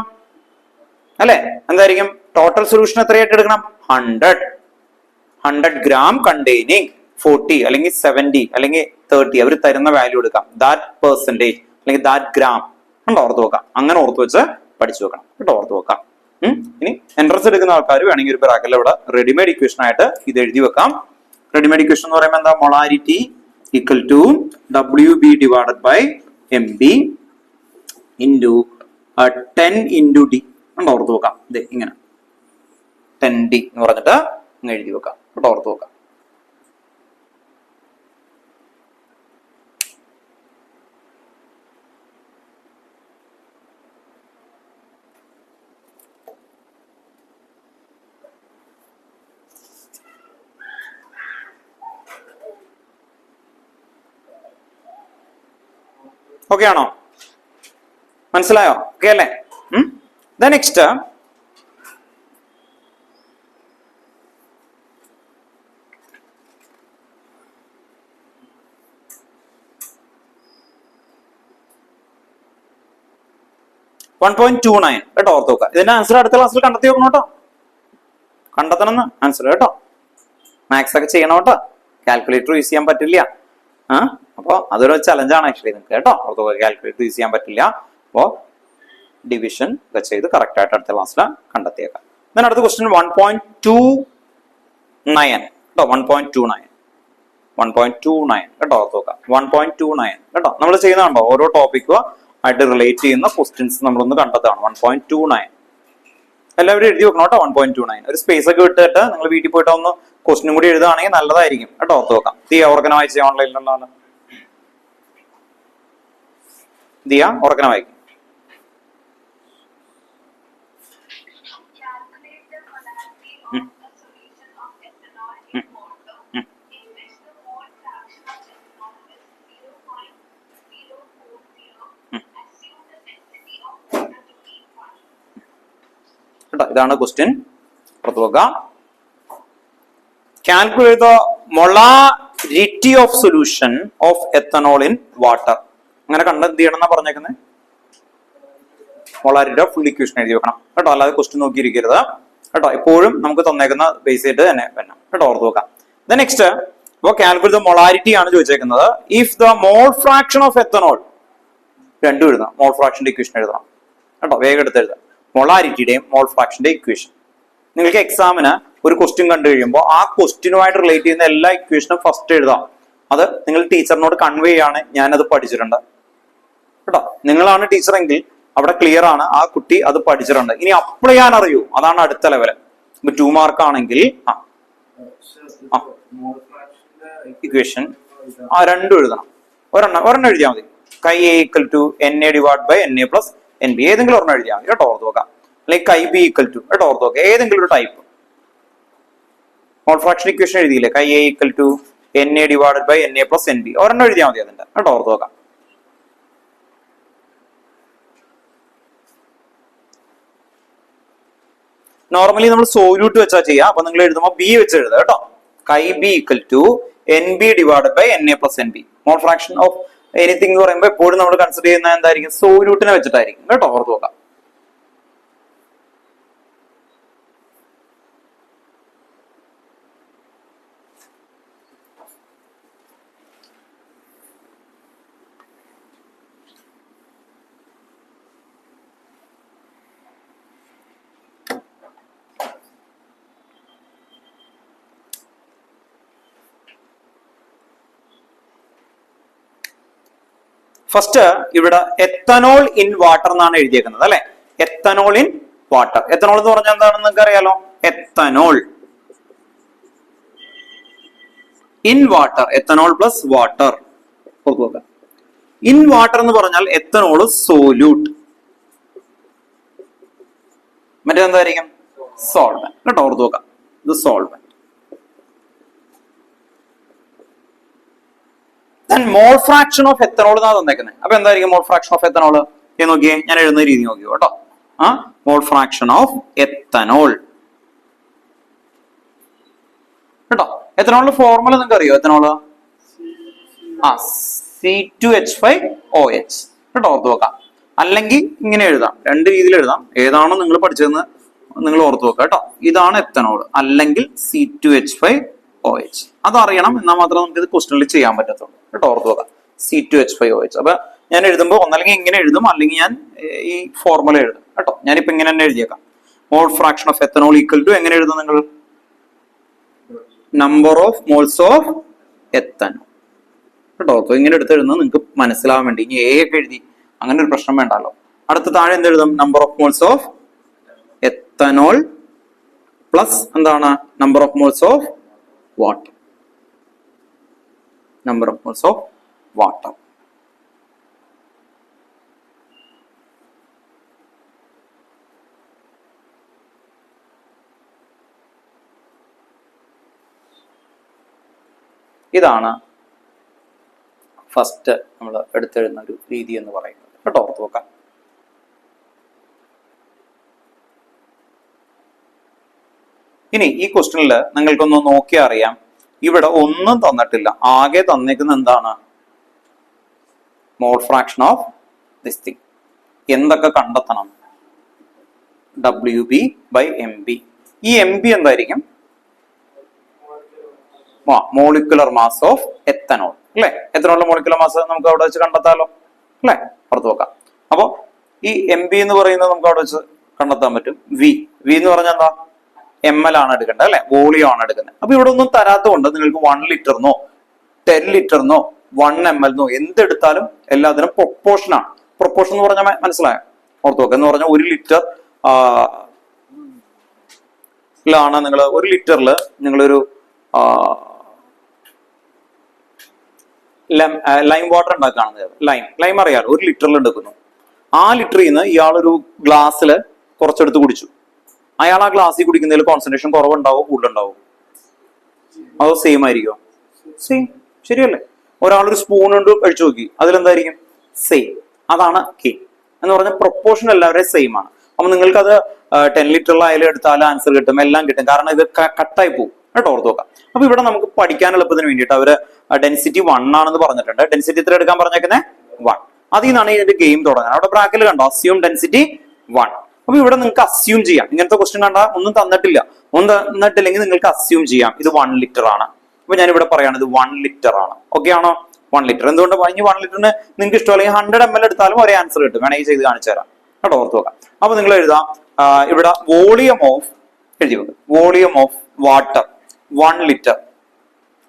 അല്ലെ? എന്തായിരിക്കും? ടോട്ടൽ സൊല്യൂഷൻ എത്രയായിട്ട് എടുക്കണം? 100 gram കണ്ടെയ്നിങ് 40 അല്ലെങ്കിൽ 70 അല്ലെങ്കിൽ 30 അവർ തരുന്ന വാല്യൂ എടുക്കാം. ദാറ്റ് പെർസെന്റേജ് അല്ലെങ്കിൽ ദാറ്റ് ഗ്രാം. കണ്ടോ, ഓർത്ത് വെക്കാം. അങ്ങനെ ഓർത്ത് വെച്ച് പഠിച്ചു വെക്കണം. കേട്ടോ, ഓർത്ത് വെക്കാം. ഇനി എൻട്രൻസ് എടുക്കുന്ന ആൾക്കാർ വേണമെങ്കിൽ ഒരു ബ്രാക്കറ്റിൽ ഇവിടെ റെഡിമെയ്ഡ് ഇക്വേഷൻ ആയിട്ട് ഇത് എഴുതി വെക്കാം. റെഡിമെയ്ഡ് ഇക്വേഷൻ എന്ന് പറയുമ്പോൾ എന്താ? Molarity equal to WB/MB into 10 into D. കണ്ടോ, ഓർത്ത് വെക്കാം. ഇത് ഇങ്ങനെ 10D എന്ന് പറഞ്ഞിട്ട് അങ്ങ് എഴുതി വെക്കാം. കേട്ടോ, ഓർത്ത് വെക്കാം. ഓക്കെ ആണോ? മനസ്സിലായോ? ഓക്കെ അല്ലേ? നെക്സ്റ്റ് .29 കേട്ടോ, ഓർത്ത് നോക്കുക. ഇതിന്റെ ആൻസർ അടുത്ത ക്ലാസ്സിൽ കണ്ടെത്തി നോക്കണം കേട്ടോ. കണ്ടെത്തണം ആൻസർ കേട്ടോ. മാത്സ് ഒക്കെ ചെയ്യണം കേട്ടോ. കാൽക്കുലേറ്റർ യൂസ് ചെയ്യാൻ പറ്റില്ല. അപ്പൊ അതൊരു ചലഞ്ചാണ് ആക്ച്വലി നിങ്ങൾക്ക് കേട്ടോ. ഓർത്ത് നോക്കുക, കാൽക്കുലേറ്റർ യൂസ് ചെയ്യാൻ പറ്റില്ല. അപ്പോ ഡിവിഷൻ ഒക്കെ ചെയ്ത് കറക്റ്റ് ആയിട്ട് അടുത്ത ക്ലാസ്സിൽ കണ്ടെത്തിയേക്കാം. then അടുത്ത ക്വസ്റ്റ്യൻ 1.29 കേട്ടോ. 1.29 കേട്ടോ, ഓർത്ത് നോക്കാം. 1.29 കേട്ടോ. നമ്മൾ ചെയ്യുന്നതാണോ ഓരോ ടോപ്പിക്കും ആയിട്ട് റിലേറ്റ് ചെയ്യുന്ന ക്വസ്റ്റ്യൻസ് നമ്മളൊന്ന് കണ്ടെത്താണ്. 1.29 എല്ലാവരും എഴുതി വെക്കണം കേട്ടോ. 1.29 ഒരു സ്പേസ് ഒക്കെ വിട്ടിട്ട് നിങ്ങൾ വീട്ടിൽ പോയിട്ട് ഒന്ന് ക്വസ്റ്റ്യനും കൂടി എഴുതുകയാണെങ്കിൽ നല്ലതായിരിക്കും കേട്ടോ. ഓർത്ത് നോക്കാം. ദിയ ഓർക്കന വായിച്ച ഓൺലൈനിലുള്ള ദിയ ഓർക്കന വായിക്കും. ഇതാണ് question. Calculate the molarity of solution of ethanol in water. അങ്ങനെ എന്ത് ചെയ്യണം എന്നാ പറഞ്ഞേക്കുന്നത്? മൊളാരിറ്റി ഓഫ് ഫുൾ ഇക്വേഷൻ എഴുതി വെക്കണം കേട്ടോ. അല്ലാതെ ക്വസ്റ്റ്യൻ നോക്കിയിരിക്കരുത് കേട്ടോ. എപ്പോഴും നമുക്ക് തന്നേക്കുന്ന ബേസ് ചെയ്തിട്ട് തന്നെ വേണം കേട്ടോ. ഓർത്ത് നോക്കാം. നെക്സ്റ്റ് അപ്പോൾ കാൽക്കുലേറ്റ് ദ മൊളാരിറ്റി ആണ് ചോദിച്ചേക്കുന്നത്. If the mole fraction of ethanol, രണ്ടും എഴുതണം. മോൾ ഫ്രാക്ഷന്റെ ഇക്വേഷൻ എഴുതണം കേട്ടോ. വേഗം എടുത്ത് എഴുതാം. മൊളാരിറ്റിയുടെയും മോൾ ഫ്രാക്ഷന്റെ ഇക്വേഷൻ. നിങ്ങൾക്ക് എക്സാമിന് ഒരു ക്വസ്റ്റ്യൻ കണ്ടു കഴിയുമ്പോൾ ആ ക്വസ്റ്റ്യനുമായിട്ട് റിലേറ്റ് ചെയ്യുന്ന എല്ലാ ഇക്വേഷനും ഫസ്റ്റ് എഴുതാം. അത് നിങ്ങൾ ടീച്ചറിനോട് കൺവേ ചെയ്യാണ് ഞാനത് പഠിച്ചിട്ടുണ്ട് കേട്ടോ. നിങ്ങളാണ് ടീച്ചർ എങ്കിൽ അവിടെ ക്ലിയർ ആണ്, ആ കുട്ടി അത് പഠിച്ചിട്ടുണ്ട്. ഇനി അപ്ലൈ ചെയ്യാൻ അറിയൂ, അതാണ് അടുത്ത ലെവല്. ഇപ്പൊ 2 മാർക്ക് ആണെങ്കിൽ ഇക്വേഷൻ രണ്ടും എഴുതണം. ഒരെണ്ണം എഴുതിയാൽ മതി. Chi A equal to N A divide by N A plus N B, ഏതെങ്കിലും ഒരെണ്ണം എഴുതിയാൽ മതി കേട്ടോ, ഓർത്ത് നോക്കാം. അല്ലെങ്കിൽ കൈ ബി ഈക്വൽ ടു കേട്ടോ, ഓർത്ത് നോക്കാം, ഏതെങ്കിലും ഒരു ടൈപ്പ്. മോൾ ഫ്രാക്ഷൻ ഇക്വേഷൻ എഴുതിയില്ലേ, chi A equal to N A divide by N A plus N B, ഒരെണ്ണം എഴുതിയാൽ മതി അതിന്റെ കേട്ടോ, ഓർത്ത് നോക്കാം. നോർമലി നമ്മൾ സോല്യൂട്ട് വെച്ചാ ചെയ്യാം. അപ്പൊ നിങ്ങൾ എഴുതുമ്പോൾ ബി വെച്ച് എഴുതുക കേട്ടോ. Chi B equal to n B divide by N A plus N B. Mole fraction of anything എന്ന് പറയുമ്പോൾ എപ്പോഴും നമ്മൾ കൺസിഡർ ചെയ്യുന്നത് എന്തായിരിക്കും, സോല്യൂട്ടിനെ വെച്ചിട്ടായിരിക്കും കേട്ടോ, ഓർത്ത് നോക്കാം. ഫസ്റ്റ് ഇവിടെ എത്തനോൾ ഇൻ വാട്ടർ എന്നാണ് എഴുതിയേക്കുന്നത് അല്ലെ. Ethanol in water. എത്തനോൾ എന്ന് പറഞ്ഞാൽ എന്താണെന്ന് നിങ്ങൾക്ക് അറിയാലോ. Ethanol in water, ethanol plus water. In water എന്ന് പറഞ്ഞാൽ എത്തനോൾ സോല്യൂട്ട്, മറ്റേന്തായിരിക്കും സോൾവെന്റ് കേട്ടോ, ഓർത്ത് നോക്കാം. ഇത് solvent. Mall fraction of ethanol എന്നാണ് തന്നേക്കുന്നത്. അപ്പൊ എന്തായിരിക്കും മോൾ ഫ്രാക്ഷൻ ഓഫ് എത്തനോൾ എന്ന് നോക്കിയേ, ഞാൻ എഴുതുന്ന രീതി നോക്കിയോ കേട്ടോ. മോൾ ഫ്രാക്ഷൻ ഓഫ് എത്തനോൾ കേട്ടോ. എത്തനോളിന്റെ ഫോർമുല നിങ്ങൾക്ക് അറിയോ, എത്തനോള് C2H5OH കേട്ടോ, ഓർത്ത് നോക്കാം. അല്ലെങ്കിൽ ഇങ്ങനെ എഴുതാം, രണ്ട് രീതിയിൽ എഴുതാം, ഏതാണോ നിങ്ങൾ പഠിച്ചതെന്ന് നിങ്ങൾ ഓർത്ത് നോക്കുക കേട്ടോ. ഇതാണ് എത്തനോൾ, അല്ലെങ്കിൽ C2H5OH. അതറിയണം, എന്നാൽ മാത്രമേ നമുക്ക് ഇത് ക്വസ്റ്റനിൽ ചെയ്യാൻ പറ്റത്തുള്ളൂ കേട്ടോ, ഓർത്ത് നോക്കാം. C2H5OH. അപ്പൊ ഞാൻ എഴുതുമ്പോൾ ഒന്നല്ലെങ്കിൽ ഇങ്ങനെ എഴുതും, അല്ലെങ്കിൽ ഞാൻ ഈ ഫോർമുല എഴുതും കേട്ടോ. ഞാനിപ്പോ ഇങ്ങനെ തന്നെ എഴുതിയേക്കാം. Mole fraction of ethanol equal to എങ്ങനെ എഴുതും നിങ്ങൾ, number of moles of ethanol കേട്ടോ. ഇങ്ങനെ എടുത്ത് എഴുതുന്നത് നിങ്ങൾക്ക് മനസ്സിലാവാൻ വേണ്ടി. ഇനി എ ഒക്കെ എഴുതി അങ്ങനെ ഒരു പ്രശ്നം വേണ്ടല്ലോ. അടുത്ത താഴെ എന്ത് എഴുതും, number of moles of ethanol plus എന്താണ്, number of moles of water. Number of moles of water. ഇതാണ് ഫസ്റ്റ് നമ്മൾ എടുത്തെഴുതുന്ന ഒരു രീതി എന്ന് പറയുന്നത് കേട്ടോ, ഓർത്ത് നോക്കാം. ഇനി ഈ ക്വസ്റ്റ്യനിൽ നിങ്ങൾക്കൊന്ന് നോക്കിയാൽ അറിയാം, ഇവിടെ ഒന്നും തന്നിട്ടില്ല. ആകെ തന്നേക്കുന്ന എന്താണ്, മോൾ ഫ്രാക്ഷൻ ഓഫ് ദിസ് തിങ്. എന്തൊക്കെ കണ്ടെത്തണം, WB/MB. ഈ MB എന്തായിരിക്കും, മോളിക്കുലർ മാസ് ഓഫ് എത്തനോൾ അല്ലെ. എത്തനോളിന്റെ മോളിക്കുലർ മാസ് നമുക്ക് അവിടെ വെച്ച് കണ്ടെത്താലോ അല്ലെ, പുറത്ത് നോക്കാം. അപ്പൊ ഈ MB എന്ന് പറയുന്നത് നമുക്ക് അവിടെ വെച്ച് കണ്ടെത്താൻ പറ്റും. V എന്ന് പറഞ്ഞാൽ എന്താ, ml ആണ് എടുക്കേണ്ടത് അല്ലെ, വോളിയം ആണ് എടുക്കുന്നത്. അപ്പൊ ഇവിടെ ഒന്നും തരാത്തതുകൊണ്ട് നിങ്ങൾക്ക് 1 ലിറ്ററിനോ 10 ലിറ്ററിനോ 1 ml എന്നോ എന്തെടുത്താലും എല്ലാത്തിനും പ്രൊപ്പോർഷൻ ആണ്. പ്രൊപ്പോർഷൻ എന്ന് പറഞ്ഞാൽ മനസ്സിലായോ, ഓർത്ത് നോക്കുക. എന്ന് പറഞ്ഞാൽ 1 ലിറ്റർ ാണ് നിങ്ങൾ 1 ലിറ്ററിൽ നിങ്ങളൊരു ലൈം വാട്ടർ ഉണ്ടാക്കുകയാണെന്ന്. ലൈം അറിയാലോ, 1 ലിറ്ററിൽ എടുക്കുന്നു. ആ ലിറ്ററിൽ നിന്ന് ഇയാളൊരു ഗ്ലാസ്സിൽ കുറച്ചെടുത്ത് കുടിച്ചു. അയാൾ ആ ഗ്ലാസ്സിൽ കുടിക്കുന്നതിൽ കോൺസെൻട്രേഷൻ കുറവുണ്ടാവും കൂടുതലുണ്ടാവും, അതോ സെയിം ആയിരിക്കും? സെയിം, ശരിയല്ലേ? ഒരാളൊരു സ്പൂൺ കൊണ്ട് കഴിച്ചു നോക്കി, അതിലെന്തായിരിക്കും, സെയിം. അതാണ് കെ എന്ന് പറഞ്ഞ പ്രൊപ്പോർഷൻ എല്ലാവരെയും സെയിം ആണ്. അപ്പൊ നിങ്ങൾക്ക് അത് 10 ലിറ്ററിലായാലും എടുത്താലും ആൻസർ കിട്ടും, എല്ലാം കിട്ടും. കാരണം ഇത് കട്ടായി പോകും കേട്ടോ, ഓർത്ത് നോക്കാം. അപ്പൊ ഇവിടെ നമുക്ക് പഠിക്കാൻ എളുപ്പത്തിന് വേണ്ടിയിട്ട് അവര് ഡെൻസിറ്റി 1 ആണെന്ന് പറഞ്ഞിട്ടുണ്ട്. ഡെൻസിറ്റി എത്ര എടുക്കാൻ പറഞ്ഞേക്കുന്നത്, 1. അതിൽ നിന്നാണ് ഇതിന്റെ ഗെയിം തുടങ്ങുന്നത്. അവിടെ ബ്രാക്കറ്റിൽ കണ്ടോ, അസ്യൂം ഡെൻസിറ്റി 1. അപ്പൊ ഇവിടെ നിങ്ങൾക്ക് അസ്യൂം ചെയ്യാം. ഇങ്ങനത്തെ ക്വസ്റ്റ്യൻ കണ്ടാൽ ഒന്നും തന്നിട്ടില്ല, ഒന്നും തന്നിട്ടില്ലെങ്കിൽ നിങ്ങൾക്ക് അസ്യൂം ചെയ്യാം ഇത് 1 ലിറ്റർ ആണ്. അപ്പൊ ഞാൻ ഇവിടെ പറയാണ് ഇത് 1 ലിറ്റർ ആണ്. ഓക്കെ ആണോ? 1 ലിറ്റർ. എന്തുകൊണ്ട് ഇനി 1 ലിറ്ററിന് നിങ്ങൾക്ക് ഇഷ്ടമല്ലെങ്കിൽ 100 ml എടുത്താലും ഒരേ ആൻസർ കിട്ടും. വേണമെങ്കിൽ ചെയ്ത് കാണിച്ചു തരാം കേട്ടോ, ഓർത്ത് നോക്കാം. അപ്പൊ നിങ്ങൾ എഴുതാം ഇവിടെ വോളിയം ഓഫ് എഴുതി വെക്കും. Volume of water 1 litre.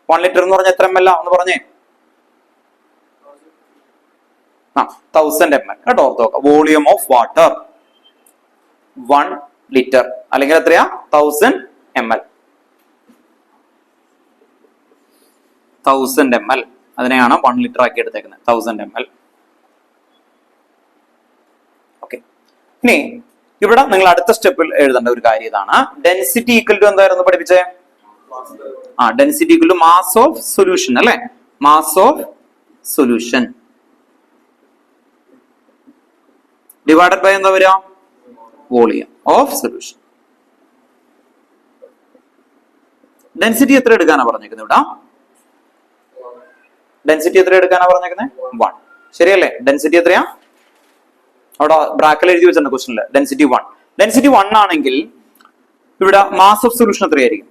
1 litre എന്ന് പറഞ്ഞാൽ എത്ര ml എന്ന് പറഞ്ഞേ, 1000 ml കേട്ടോ, ഓർത്ത് നോക്കാം. വോളിയം ഓഫ് വാട്ടർ 1 ലിറ്റർ അല്ലെങ്കിൽ എത്രയാ 1000 ml. 1000 ml അതിനെയാണ് 1 ലിറ്റർ ആക്കി എടുത്തേക്കുന്നത്. 1000 ml. ഓക്കെ. ഇനി ഇവിടെ നിങ്ങൾ അടുത്ത സ്റ്റെപ്പിൽ എഴുതേണ്ട ഒരു കാര്യം ഇതാണ്. ഡെൻസിറ്റി ഈക്വൽ ടു എന്തായിരുന്നു പഠിപ്പിച്ചേ? Density equal to mass of solution അല്ലെ? Mass of solution divided by എന്താ വരിക? Volume of solution. ഡെൻസിറ്റി എത്ര എടുക്കാനാ പറഞ്ഞേക്കുന്നത് ഇവിടെ? ഡെൻസിറ്റി എത്ര എടുക്കാനാ പറഞ്ഞേക്കുന്നത്? 1. ശരിയല്ലേ? ഡെൻസിറ്റി എത്രയാ? അവിടെ ബ്രാക്കറ്റിൽ എഴുതി വെച്ചിട്ടുണ്ട് ക്വസ്റ്റനില്. ഡെൻസിറ്റി 1. ഡെൻസിറ്റി 1 ആണെങ്കിൽ ഇവിടെ മാസ് ഓഫ് സൊല്യൂഷൻ എത്രയായിരിക്കും?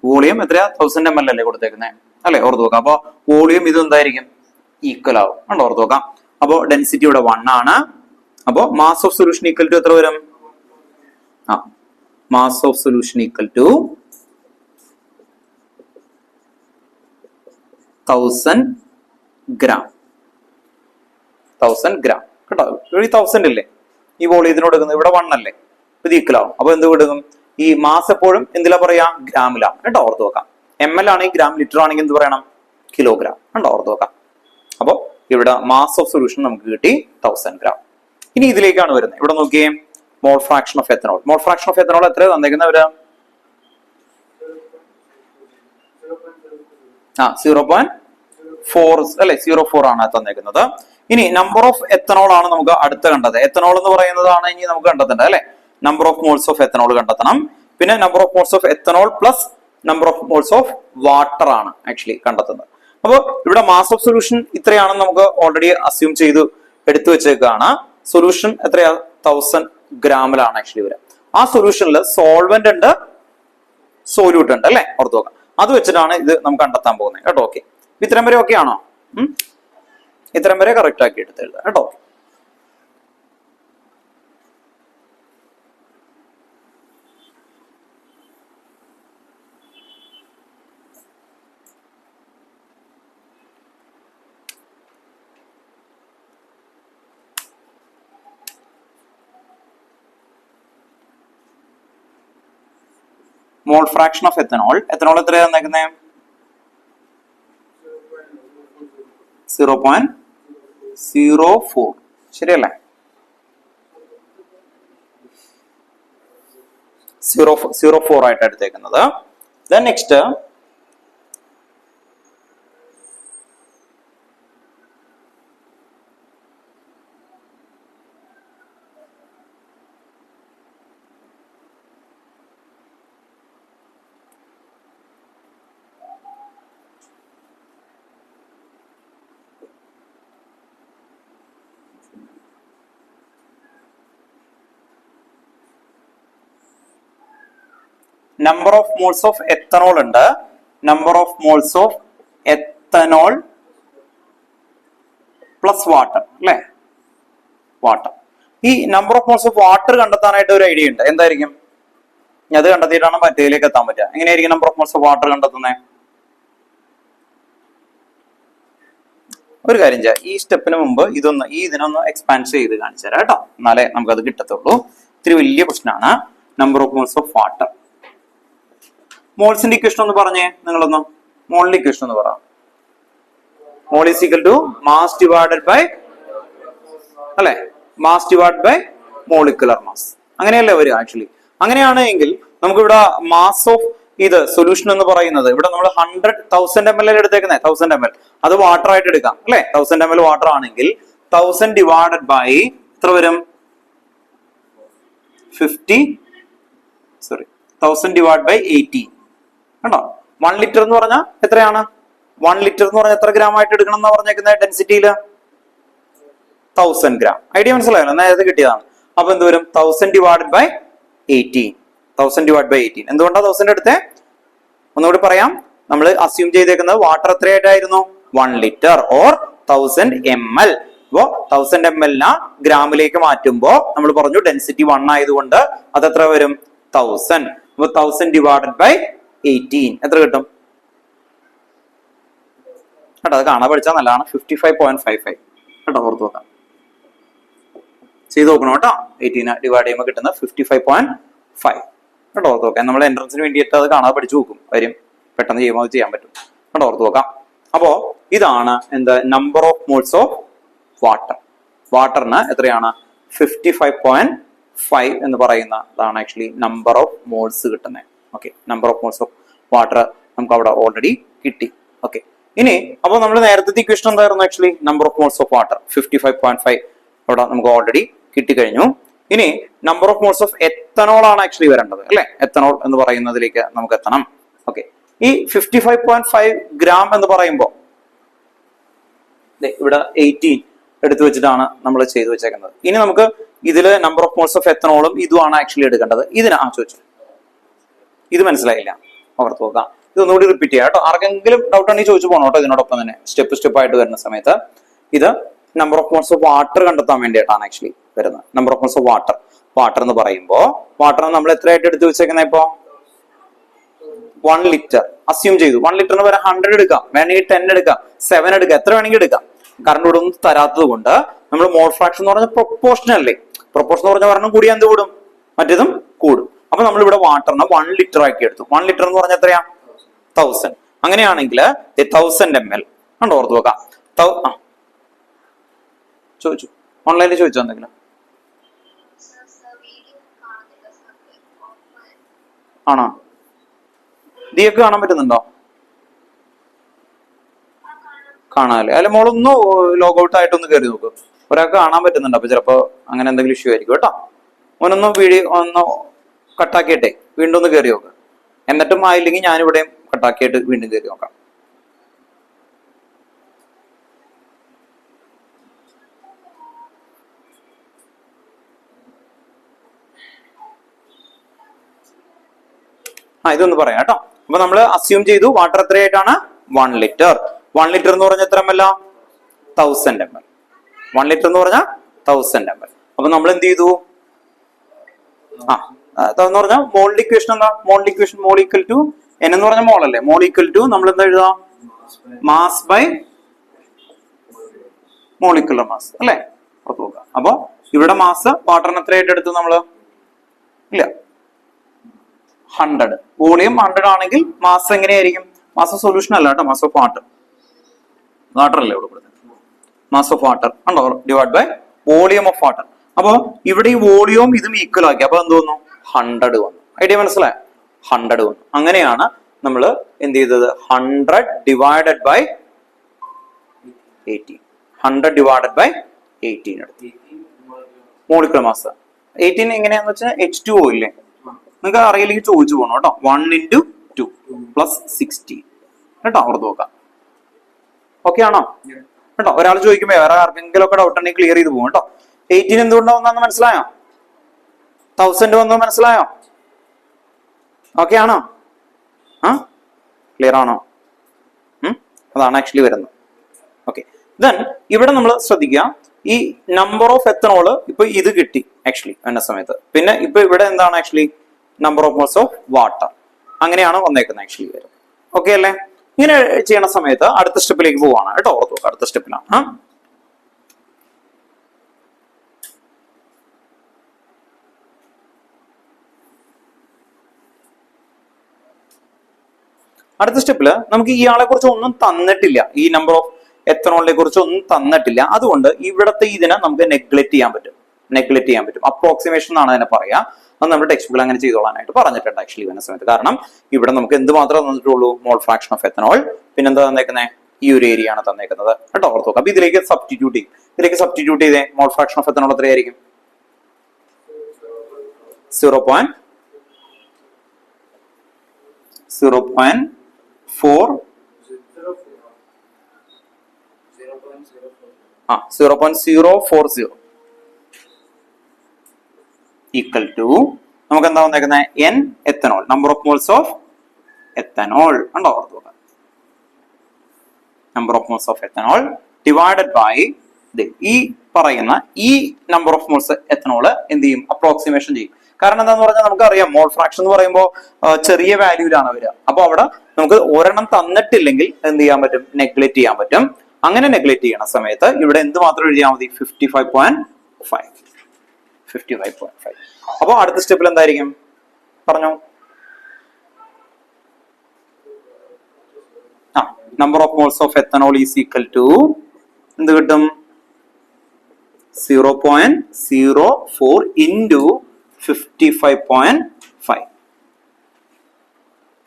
വോളിയം എത്രയാ? 1000 ml അല്ലേ കൊടുത്തേക്കുന്നത് അല്ലെ? ഓർത്ത് നോക്കാം. അപ്പൊ വോളിയം ഇത് എന്തായിരിക്കും? ഈക്വൽ ആവും. കണ്ടോ? ഓർത്ത് നോക്കാം. അപ്പോ ഡെൻസിറ്റി ഇവിടെ 1 ആണ്. അപ്പോ mass of solution equal to എത്ര വരും? Mass of solution equal to 1000 gram. 1000 gram കേട്ടോ. ഇവിടെ 1000 ഇല്ലേ? ഈ വോളിയത്തിനോട് എടുക്കുന്നത് ഇവിടെ 1 അല്ലേ? ഇത് ഈക്വൽ ആവും. അപ്പൊ എന്ത് കൊടുക്കും? ഈ മാസ് എപ്പോഴും എന്തിലാ പറയാ? ഗ്രാമിലാണ് കേട്ടോ. ഓർത്ത് നോക്കാം. ml ആണെങ്കിൽ ഗ്രാം, ലിറ്റർ ആണെങ്കിൽ എന്ത് പറയണം? കിലോഗ്രാം. കണ്ടോ? ഓർത്ത് നോക്കാം. അപ്പോ ഇവിടെ മാസ് ഓഫ് സൊല്യൂഷൻ നമുക്ക് കിട്ടി 1000 ഗ്രാം. ഇനി ഇതിലേക്കാണ് വരുന്നത്. ഇവിടെ നോക്കിയേ, മോൾ fraction of ethanol. Mall fraction of ethanol എത്ര തന്നേക്കുന്നവര്? 0.4 അല്ലെ? 0.4 ആണ് തന്നേക്കുന്നത്. ഇനി നമ്പർ ഓഫ് എത്തനോൾ ആണ് നമുക്ക് അടുത്ത് കണ്ടത്. എത്തനോൾ എന്ന് പറയുന്നതാണ് ഇനി നമുക്ക് കണ്ടെത്തേണ്ടത് അല്ലെ? Number of moles of ethanol കണ്ടെത്തണം. പിന്നെ number of moles of ethanol plus number of moles of water ആണ് ആക്ച്വലി കണ്ടെത്തുന്നത്. അപ്പൊ ഇവിടെ മാസ് ഓഫ് സൊല്യൂഷൻ ഇത്രയാണെന്ന് നമുക്ക് ഓൾറെഡി അസ്യൂം ചെയ്ത് എടുത്തു വെച്ചേക്കാണ്. സൊല്യൂഷൻ എത്രയാ? 1000 ഗ്രാമിലാണ് ആക്ച്വലി വരിക. ആ സൊല്യൂഷനിൽ സോൾവെന്റ് ഉണ്ട്, സോല്യൂട്ട് ഉണ്ട് അല്ലെ? ഓർത്ത് നോക്കാം. അത് വെച്ചിട്ടാണ് ഇത് നമുക്ക് കണ്ടെത്താൻ പോകുന്നത് കേട്ടോ. ഓക്കെ. ഇത്രയും വരെ ഓക്കെ ആണോ? ഇത്രയും വരെ കറക്റ്റ് ആക്കി എടുത്ത് എഴുതാം കേട്ടോ. Mole fraction of ethanol. Ethanol എത്രയാ തന്നേക്കുന്നത്? 0.04. ശരിയല്ലേ? 0.04 ആയിട്ട് എടുത്തേക്കുന്നത്. Then next number of moles of ethanol ഉണ്ട്. Number of moles of ethanol plus water അല്ലെ? വാട്ടർ. ഈ number of moles of water കണ്ടെത്താനായിട്ട് ഒരു ഐഡിയ ഉണ്ട്. എന്തായിരിക്കും? അത് കണ്ടെത്തിയിട്ടാണ് മറ്റേതിലേക്ക് എത്താൻ പറ്റുക. എങ്ങനെയായിരിക്കും number of moles of water കണ്ടെത്തുന്നത്? ഒരു കാര്യം ചെയ്യാം. ഈ സ്റ്റെപ്പിന് മുമ്പ് ഇതിനൊന്ന് എക്സ്പാൻഡ് ചെയ്ത് കാണിച്ചു തരാം കേട്ടോ. എന്നാലേ നമുക്കത് കിട്ടത്തുള്ളൂ. ഇത്തിരി വലിയ പ്രശ്നമാണ്. Number of moles of water. മോൾസിന്റെ ഇക്വേഷൻ ഒന്ന് പറഞ്ഞേ നിങ്ങളൊന്ന്. മോളിന്റെ ഇക്വേഷൻ ഒന്ന് പറ. Mole is equal to mass divided by അല്ലെ? Mass divide by molecular mass. അങ്ങനെയല്ലേ വരിക ആക്ച്വലി. അങ്ങനെയാണ് എങ്കിൽ നമുക്ക് ഇവിടെ മാസ് ഓഫ് ഇത് സൊല്യൂഷൻ എന്ന് പറയുന്നത് ഇവിടെ നമ്മൾ 1000 ml എടുത്തേക്കുന്നത്. 1000 ml അത് വാട്ടർ ആയിട്ട് എടുക്കാം അല്ലെ? 1000 ml വാട്ടർ ആണെങ്കിൽ 1000 ഡിവൈഡഡ് ബൈ എത്ര വരും? 1000 ഡിവൈഡ് ബൈ 18 കണ്ടോ? 1 ലിറ്റർ എന്ന് പറഞ്ഞാൽ എത്രയാണ്? 1 ലിറ്റർ എന്ന് പറഞ്ഞാൽ എത്ര ഗ്രാം ആയിട്ട് എടുക്കണം എന്ന് പറഞ്ഞേക്കുന്നത് ഡെൻസിറ്റിയില്? 1000 ഗ്രാം. ഐഡിയ മനസ്സിലായല്ലോ? നേരത്തെ കിട്ടിയതാണ്. അപ്പൊ എന്ത് വരും? 1000 ഡിവൈഡ് ബൈ 18. 1000 divide by 18. എന്തുകൊണ്ടാണ് 1000 എടുത്തേ? ഒന്നുകൂടി പറയാം. നമ്മൾ അസ്യൂം ചെയ്തേക്കുന്നത് വാട്ടർ എത്രയായിട്ടായിരുന്നു? 1 litre or 1000 ml. അപ്പോ 1000 ml ഗ്രാമിലേക്ക് മാറ്റുമ്പോ നമ്മൾ പറഞ്ഞു ഡെൻസിറ്റി 1 ആയതുകൊണ്ട് അത് എത്ര വരും? 1000. അപ്പൊ 1000 ഡിവൈഡഡ് ബൈ 18 എത്ര കിട്ടും? കേട്ടോ, അത് കാണാൻ പഠിച്ചാൽ നല്ലതാണ്. 55.55 കേട്ടോ, ഓർത്ത് നോക്കാം. ചെയ്ത് നോക്കണം കേട്ടോ. 18 ഡിവൈഡ് ചെയ്യുമ്പോൾ കിട്ടുന്ന 55.5 കേട്ടോ, ഓർത്ത് നോക്കാം. നമ്മൾ എൻട്രൻസിന് വേണ്ടിയിട്ട് അത് കാണാതെ പഠിച്ചു നോക്കും, കാര്യം പെട്ടെന്ന് ചെയ്യുമ്പോൾ അത് ചെയ്യാൻ പറ്റും കേട്ടോ, ഓർത്ത് നോക്കാം. അപ്പോ ഇതാണ് എന്ത് number of moles of water. വാട്ടറിന് എത്രയാണ് 55.5 എന്ന് പറയുന്നതാണ് ആക്ച്വലി നമ്പർ ഓഫ് മോൾസ് കിട്ടുന്നത്. Okay, number of moles of water നമുക്ക് അവിടെ ഓൾറെഡി കിട്ടി. ഓക്കെ, ഇനി അപ്പൊ നമ്മൾ നേരത്തെ ഇക്വേഷൻ എന്തായിരുന്നു actually number of moles of water 55.5 അവിടെ നമുക്ക് ഓൾറെഡി കിട്ടിക്കഴിഞ്ഞു. ഇനി number of moles of ethanol ആണ് ആക്ച്വലി വരേണ്ടത് അല്ലെ. എത്തനോൾ എന്ന് പറയുന്നതിലേക്ക് നമുക്ക് എത്തണം. ഓക്കെ, ഈ 55.5 ഗ്രാം എന്ന് പറയുമ്പോൾ ഇവിടെ 18 എടുത്തു വെച്ചിട്ടാണ് നമ്മൾ ചെയ്തു വെച്ചേക്കുന്നത്. ഇനി നമുക്ക് ഇതില് നമ്പർ ഓഫ് മോൾസ് ഓഫ് എത്തനോളും ഇതുമാണ് ആക്ച്വലി എടുക്കേണ്ടത്. ഇതിന് ചോദിച്ചു, ഇത് മനസ്സിലായില്ല, ഓർത്ത് നോക്കാം. ഇതൊന്നുകൂടി റിപ്പീറ്റ് ചെയ്യാം കേട്ടോ. ആർക്കെങ്കിലും ഡൗട്ട് ഉണ്ടെങ്കിൽ ചോദിച്ചു പോകണം കേട്ടോ. ഇതിനോടൊപ്പം തന്നെ സ്റ്റെപ്പ് ആയിട്ട് വരുന്ന സമയത്ത് ഇത് number of moles of water കണ്ടെത്താൻ വേണ്ടിയിട്ടാണ് ആക്ച്വലി വരുന്നത്. Number of moles of water എന്ന് പറയുമ്പോൾ വാട്ടർ നമ്മൾ എത്രയായിട്ട് എടുത്തു വെച്ചേക്കുന്നത്? ഇപ്പോ 1 ലിറ്റർ അസ്യൂം ചെയ്തു. 1 ലിറ്ററിന് വരെ 100 എടുക്കാം, വേണമെങ്കിൽ 10 എടുക്കാം, 7 എടുക്കാം, എത്ര വേണമെങ്കിൽ എടുക്കാം. കാരണം ഇവിടെ ഒന്നും തരാത്തത് കൊണ്ട് നമ്മൾ മോൾ ഫ്രാക്ഷൻ എന്ന് പറഞ്ഞാൽ പ്രൊപ്പോർഷൻ അല്ലേ. പ്രൊപ്പോർഷൻ എന്ന് പറഞ്ഞാൽ ഒരെണ്ണം കൂടിയാൽ എന്ത് കൂടും, മറ്റേതും കൂടും. അപ്പൊ നമ്മൾ ഇവിടെ വാട്ടറിന് 1 ലിറ്റർ ആക്കി എടുത്തു. 1 ലിറ്റർ എന്ന് പറഞ്ഞാൽ എത്രയാ? 1000. അങ്ങനെയാണെങ്കിൽ 1000 ml കണ്ടോ, ഓർത്ത് വെക്കാം. ചോദിച്ചു, ഓൺലൈനിൽ ചോദിച്ചോ എന്തെങ്കിലും? ആണോ? ദിയൊക്കെ കാണാൻ പറ്റുന്നുണ്ടോ? കാണാല്ലേ? അല്ലെ മോളൊന്ന് ലോഗ് ഔട്ട് ആയിട്ടൊന്ന് കയറി നോക്ക്. ഒരാൾക്ക് കാണാൻ പറ്റുന്നുണ്ട്, അപ്പൊ ചിലപ്പോ അങ്ങനെ എന്തെങ്കിലും ഇഷ്യൂ ആയിരിക്കും കേട്ടോ. മോനൊന്ന് വീഡിയോ ഒന്ന് കട്ടാക്കിയിട്ടെ വീണ്ടും ഒന്ന് കയറി നോക്ക്. എന്നിട്ടും ആയില്ലെങ്കിൽ ഞാനിവിടെയും കട്ടാക്കിയിട്ട് വീണ്ടും കയറി നോക്കാം. ഇതൊന്ന് പറയാം കേട്ടോ. അപ്പൊ നമ്മൾ അസ്യൂം ചെയ്തു വാട്ടർ എത്രയായിട്ടാണ്? 1 ലിറ്റർ. 1 ലിറ്റർ എന്ന് പറഞ്ഞാൽ എത്ര ml? 1000 ml. 1 ലിറ്റർ എന്ന് പറഞ്ഞാൽ 1000 ml. അപ്പൊ നമ്മൾ എന്ത് ചെയ്തു? എന്ന് പറഞ്ഞാൽ മോളിന്റെ ഇക്വേഷൻ എന്താ? മോളിന്റെ equation mole equal to n എന്ന് പറഞ്ഞ മോൾ അല്ലേ. മോൾ ഈക്വൽ ടു നമ്മൾ എന്താ എഴുതാം? മാസ് ബൈ മോളിക്കുലർ മാസ് അല്ലെ. അപ്പൊ ഇവിടെ മാസ് വാട്ടറിന് എത്രയായിട്ട് എടുത്തു നമ്മള്? ഇല്ല, 100. വോളിയം 100 ആണെങ്കിൽ മാസ് എങ്ങനെയായിരിക്കും? മാസ് ഓഫ് സൊല്യൂഷൻ അല്ല കേട്ടോ, മാസ് ഓഫ് വാട്ടർ. വാട്ടർ അല്ലേ ഇവിടെ കൊടുത്തത്? മാസ് ഓഫ് വാട്ടർ ഉണ്ടോ divide by volume of water. അപ്പൊ ഇവിടെ ഈ വോളിയവും ഇതും ഈക്വൽ ആക്കി. അപ്പൊ എന്ത് വന്നു? 100 വന്നു. ഐഡിയ മനസ്സിലായോ? 100 വന്നു. അങ്ങനെയാണ് നമ്മൾ എന്ത് ചെയ്തത്? 100 ഡിവൈഡഡ് ബൈ 18. 100 ഡിവൈഡഡ് ബൈ 18 എടുത്തു. മോളിക്കുലർ മാസ് 18 എങ്ങനെയാന്ന് വെച്ചാൽ H2O ഇല്ലേ? നിങ്ങൾക്ക് അറിയില്ലെങ്കിൽ ചോദിച്ചു പോകണം കേട്ടോ. 1 × 2 + 16 കേട്ടോ, ഓർത്ത് നോക്കാം. ഓക്കെ ആണോ കേട്ടോ? ഒരാൾ ചോദിക്കുമ്പോ വേറെ ആർക്കെങ്കിലും ഒക്കെ ഡൗട്ട് ഉണ്ടെങ്കിൽ ക്ലിയർ ചെയ്ത് പോകും കേട്ടോ. 18 എന്തുകൊണ്ടാ വന്നാന്ന് മനസ്സിലായോ? 1000 വന്നു മനസ്സിലായോ? ഓക്കെ ആണോ? ക്ലിയർ ആണോ? അതാണ് ആക്ച്വലി വരുന്നത്. ഓക്കെ, ദെൻ ഇവിടെ നമ്മൾ ശ്രദ്ധിക്കുക, ഈ നമ്പർ ഓഫ് എത്തനോള് ഇപ്പൊ ഇത് കിട്ടി ആക്ച്വലി എന്ന സമയത്ത്. പിന്നെ ഇപ്പൊ ഇവിടെ എന്താണ് actually? Number of moles of water. അങ്ങനെയാണ് വന്നേക്കുന്നത് ആക്ച്വലി വരും. ഓക്കെ അല്ലേ? ഇങ്ങനെ ചെയ്യണ സമയത്ത് അടുത്ത സ്റ്റെപ്പിലേക്ക് പോവാണ് കേട്ടോ. ഓർത്തു നോക്കുക, അടുത്ത സ്റ്റെപ്പിലാണ്. അടുത്ത സ്റ്റെപ്പില് നമുക്ക് ഇയാളെ കുറിച്ച് ഒന്നും തന്നിട്ടില്ല. ഈ നമ്പർ ഓഫ് എത്തനോളിനെ കുറിച്ച് ഒന്നും തന്നിട്ടില്ല. അതുകൊണ്ട് ഇവിടത്തെ ഇതിനെ നമുക്ക് നെഗ്ലക്ട് ചെയ്യാൻ പറ്റും. അപ്രോക്സിമേഷൻ എന്നാണ് അതിനെ പറയാ. അത് നമ്മുടെ ടെക്സ്റ്റ് ബുക്കിൽ അങ്ങനെ ചെയ്തോളാനായിട്ട് പറഞ്ഞിട്ടുണ്ട് ആക്ച്വലി വരുന്ന സമയത്ത്. കാരണം ഇവിടെ നമുക്ക് എന്ത് മാത്രമേ തന്നിട്ടുള്ളൂ? Mole fraction of ethanol. പിന്നെന്താ തന്നേക്കുന്നത്? ഈ ഒരു ഏരിയ ആണ് തന്നേക്കുന്നത് കേട്ടോ, ഓർത്ത് നോക്കാം. അപ്പൊ ഇതിലേക്ക് സബ്സ്റ്റിറ്റ്യൂട്ട് ചെയ്തേ. മോൾ ഫ്രാക്ഷൻ ഓഫ് എത്തനോൾ എത്രയായിരിക്കും? 0.04 0.040 ഈക്വൽ ടു നമുക്ക് എന്താ വന്നേക്കുന്നത്? n ethanol, number of moles of ethanol ഉണ്ടോ, ഓർത്ത് നോക്കാം. Number of moles of ethanol divided by ഈ പറയുന്ന ഈ നമ്പർ ഓഫ് മോൾസ് എത്തനോള് എന്ത് ചെയ്യും? അപ്രോക്സിമേഷൻ ചെയ്യും. കാരണം എന്താന്ന് പറഞ്ഞാൽ നമുക്കറിയാം മോൾ ഫ്രാക്ഷൻ എന്ന് പറയുമ്പോൾ ചെറിയ വാല്യൂലാണ് വരിക. അപ്പൊ അവിടെ നമുക്ക് ഒരെണ്ണം തന്നിട്ടില്ലെങ്കിൽ എന്ത് ചെയ്യാൻ പറ്റും? നെഗ്ലക്ട് ചെയ്യാൻ പറ്റും. അങ്ങനെ നെഗ്ലക്ട് ചെയ്യണ സമയത്ത് ഇവിടെ എന്ത് മാത്രം എഴുതിയാൽ മതി? 55.5. 55.5. അപ്പൊ അടുത്ത സ്റ്റെപ്പിൽ എന്തായിരിക്കും പറഞ്ഞോ? Number of moles of ethanol is equal to എന്ത് കിട്ടും? 0.04 into 55.5.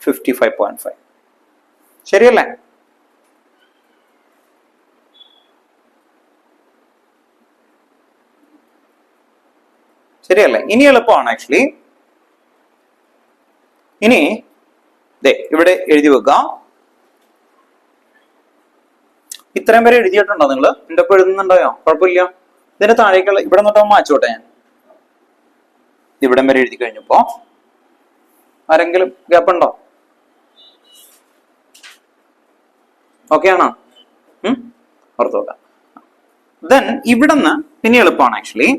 55.5 ശരിയല്ലേ? ശരിയല്ലേ? ഇനി എളുപ്പമാണ് ആക്ച്വലി. ഇനി ഇവിടെ എഴുതി വെക്കാം. ഇത്രയും വരെ എഴുതിയിട്ടുണ്ടോ നിങ്ങൾ? എന്റെ ഒപ്പം എഴുതുന്നുണ്ടോ? കുഴപ്പമില്ല. ഇതിന്റെ താഴേക്കുള്ള ഇവിടെ നിന്നിട്ട് മാച്ചോട്ടെ. ഞാൻ ഇവിടം വരെ എഴുതി കഴിഞ്ഞപ്പോ ആരെങ്കിലും ഗ്യാപ്പ് ഉണ്ടോ? ഓക്കെ ആണോ? ഓർത്ത് നോക്കാം. ദെൻ ഇവിടുന്ന് പിന്നെ എളുപ്പമാണ് ആക്ച്വലി.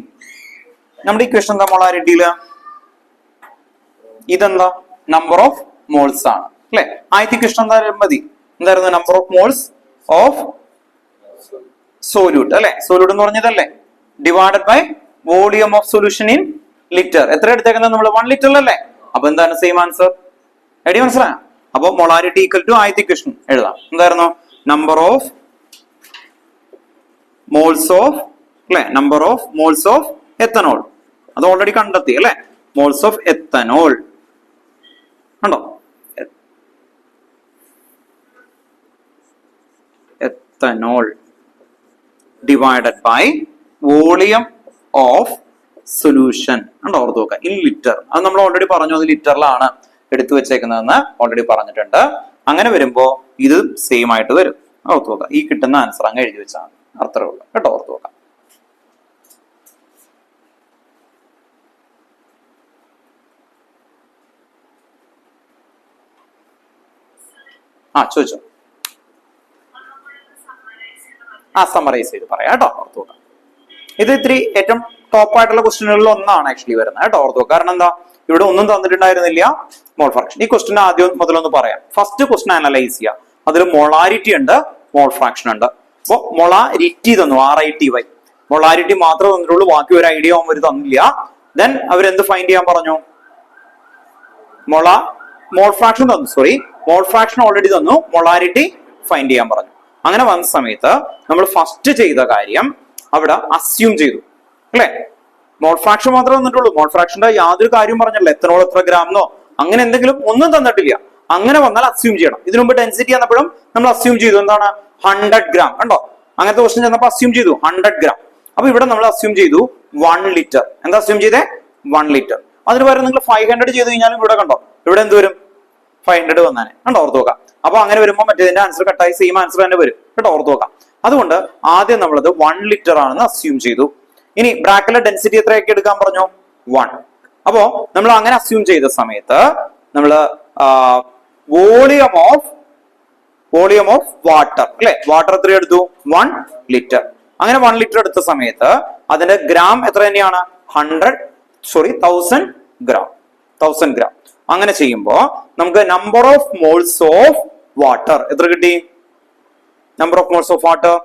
നമ്മുടെ ഇക്വേഷൻ എന്താ? മൊളാരിറ്റിയില് ഇതെന്താ? നമ്പർ ഓഫ് മോൾസ് ആണ് അല്ലെ? ആദ്യത്തെ ഇക്വേഷൻ എന്തായാലും മതി. എന്തായിരുന്നു? Number of moles of solute അല്ലെ? സോല്യൂട്ട് എന്ന് പറഞ്ഞതല്ലേ? Divided by volume of solution in litre. എത്ര എടുത്തേക്കുന്നത് നമ്മൾ? 1 ലിറ്ററിലല്ലേ? അപ്പൊ എന്താണ് സെയിം ആൻസർ? ഐഡിയ മനസ്സിലായോ? അപ്പൊ മൊളാരിറ്റി ഈക്വൽ ടു ആദ്യത്തെ ഇക്വേഷൻ എഴുതാം. എന്തായിരുന്നു? നമ്പർ ഓഫ് മോൾസ് ഓഫ് അല്ലെ? Number of moles of ethanol. അത് ഓൾറെഡി കണ്ടെത്തി അല്ലെ? മോൾസ് ഓഫ് എത്തനോൾ കണ്ടോ? Ethanol divided by volume of solution. കണ്ടോ? ഓർത്ത് നോക്കുക. In litre. അത് നമ്മൾ ഓൾറെഡി പറഞ്ഞു. അത് ലിറ്ററിലാണ് എടുത്തു വെച്ചേക്കുന്നതെന്ന് ഓൾറെഡി പറഞ്ഞിട്ടുണ്ട്. അങ്ങനെ വരുമ്പോ ഇത് സെയിം ആയിട്ട് വരും. ഓർത്ത് നോക്കുക. ഈ കിട്ടുന്ന ആൻസർ അങ്ങ് എഴുതി വെച്ചാൽ അത്രേ ഉള്ളൂ കേട്ടോ. ഓർത്ത് നോക്കാം. ചോദിച്ചോ. സമ്മറൈസ് ചെയ്ത് പറയാം കേട്ടോ. ഓർത്ത് നോക്കാം. ഇത് ഇത്തിരി ഏറ്റവും ടോപ്പ് ആയിട്ടുള്ള ക്വസ്റ്റ്യനുകളിൽ ഒന്നാണ് ആക്ച്വലി വരുന്നത് കേട്ടോ. ഓർത്ത് നോക്കാം. കാരണം എന്താ? ഇവിടെ ഒന്നും തന്നിട്ടുണ്ടായിരുന്നില്ല മോൾ ഫ്രാക്ഷൻ. ഈ ക്വസ്റ്റ്യൻ ആദ്യം മുതലൊന്ന് പറയാം. ഫസ്റ്റ് ക്വസ്റ്റ്യൻ അനലൈസ് ചെയ്യാം. അതിൽ മൊളാരിറ്റി ഉണ്ട്, മോൾ ഫ്രാക്ഷൻ ഉണ്ട്. അപ്പൊ മൊളാരിറ്റി തന്നു, RITY. മൊളാരിറ്റി മാത്രമേ തന്നിട്ടുള്ളൂ, ബാക്കി ഒരു ഐഡിയ അവർ തന്നില്ല. ദെൻ അവരെന്ത് ഫൈൻഡ് ചെയ്യാൻ പറഞ്ഞു? മോൾ ഫ്രാക്ഷൻ തന്നു. സോറി, മോൾ ഫ്രാക്ഷൻ ഓൾറെഡി തന്നു, മൊളാരിറ്റി ഫൈൻഡ് ചെയ്യാൻ പറഞ്ഞു. അങ്ങനെ വന്ന സമയത്ത് നമ്മൾ ഫസ്റ്റ് ചെയ്ത കാര്യം അവിടെ അസ്യൂം ചെയ്തു അല്ലെ? മോൾ ഫ്രാക്ഷൻ മാത്രമേ തന്നിട്ടുള്ളൂ. മോൾ ഫ്രാക്ഷന്റെ യാതൊരു കാര്യവും പറഞ്ഞല്ലോ. എത്തനോൾ എത്ര ഗ്രാമെന്നോ അങ്ങനെ എന്തെങ്കിലും ഒന്നും തന്നിട്ടില്ല. അങ്ങനെ വന്നാൽ അസ്യൂം ചെയ്യണം. ഇതിനു മുമ്പ് ഡെൻസിറ്റി വന്നപ്പോഴും നമ്മൾ അസ്യൂം ചെയ്തു എന്താണ്? 100 ഗ്രാം. കണ്ടോ? അങ്ങനത്തെ ക്വസ്റ്റ്യൻ ചെന്നപ്പോൾ അസ്യൂം ചെയ്തു 100 ഗ്രാം. അപ്പൊ ഇവിടെ നമ്മൾ അസ്യൂം ചെയ്തു 1 ലിറ്റർ. എന്താ അസ്യൂം ചെയ്തേ? 1 ലിറ്റർ. അതിന് പകരം നിങ്ങൾ 500 ചെയ്ത് കഴിഞ്ഞാലും ഇവിടെ കണ്ടോ? ഇവിടെ എന്ത് വരും? 500 വന്നാനെ. കണ്ടോ? ഓർത്ത് നോക്കാം. അപ്പൊ അങ്ങനെ വരുമ്പോൾ മറ്റേതിന്റെ ആൻസർ കട്ടായി സെയിം ആൻസർ തന്നെ വരും കേട്ടോ. ഓർത്ത് നോക്കാം. അതുകൊണ്ട് ആദ്യം നമ്മളത് 1 ലിറ്റർ ആണെന്ന് അസ്യൂം ചെയ്തു. ഇനി ബ്രാക്കറ്റിലെ ഡെൻസിറ്റി എത്രയൊക്കെ എടുക്കാൻ പറഞ്ഞു? 1. അപ്പോ നമ്മൾ അങ്ങനെ അസ്യൂം ചെയ്ത സമയത്ത് നമ്മള് വോളിയം ഓഫ് വാട്ടർ അല്ലെ? വാട്ടർ എത്ര എടുത്തു? 1 ലിറ്റർ. അങ്ങനെ 1 ലിറ്റർ എടുത്ത സമയത്ത് അതിന്റെ ഗ്രാം എത്ര തന്നെയാണ്? 1000 ഗ്രാം. 1000 ഗ്രാം. അങ്ങനെ ചെയ്യുമ്പോ നമുക്ക് number of moles of water എത്ര കിട്ടി? Number of moles of water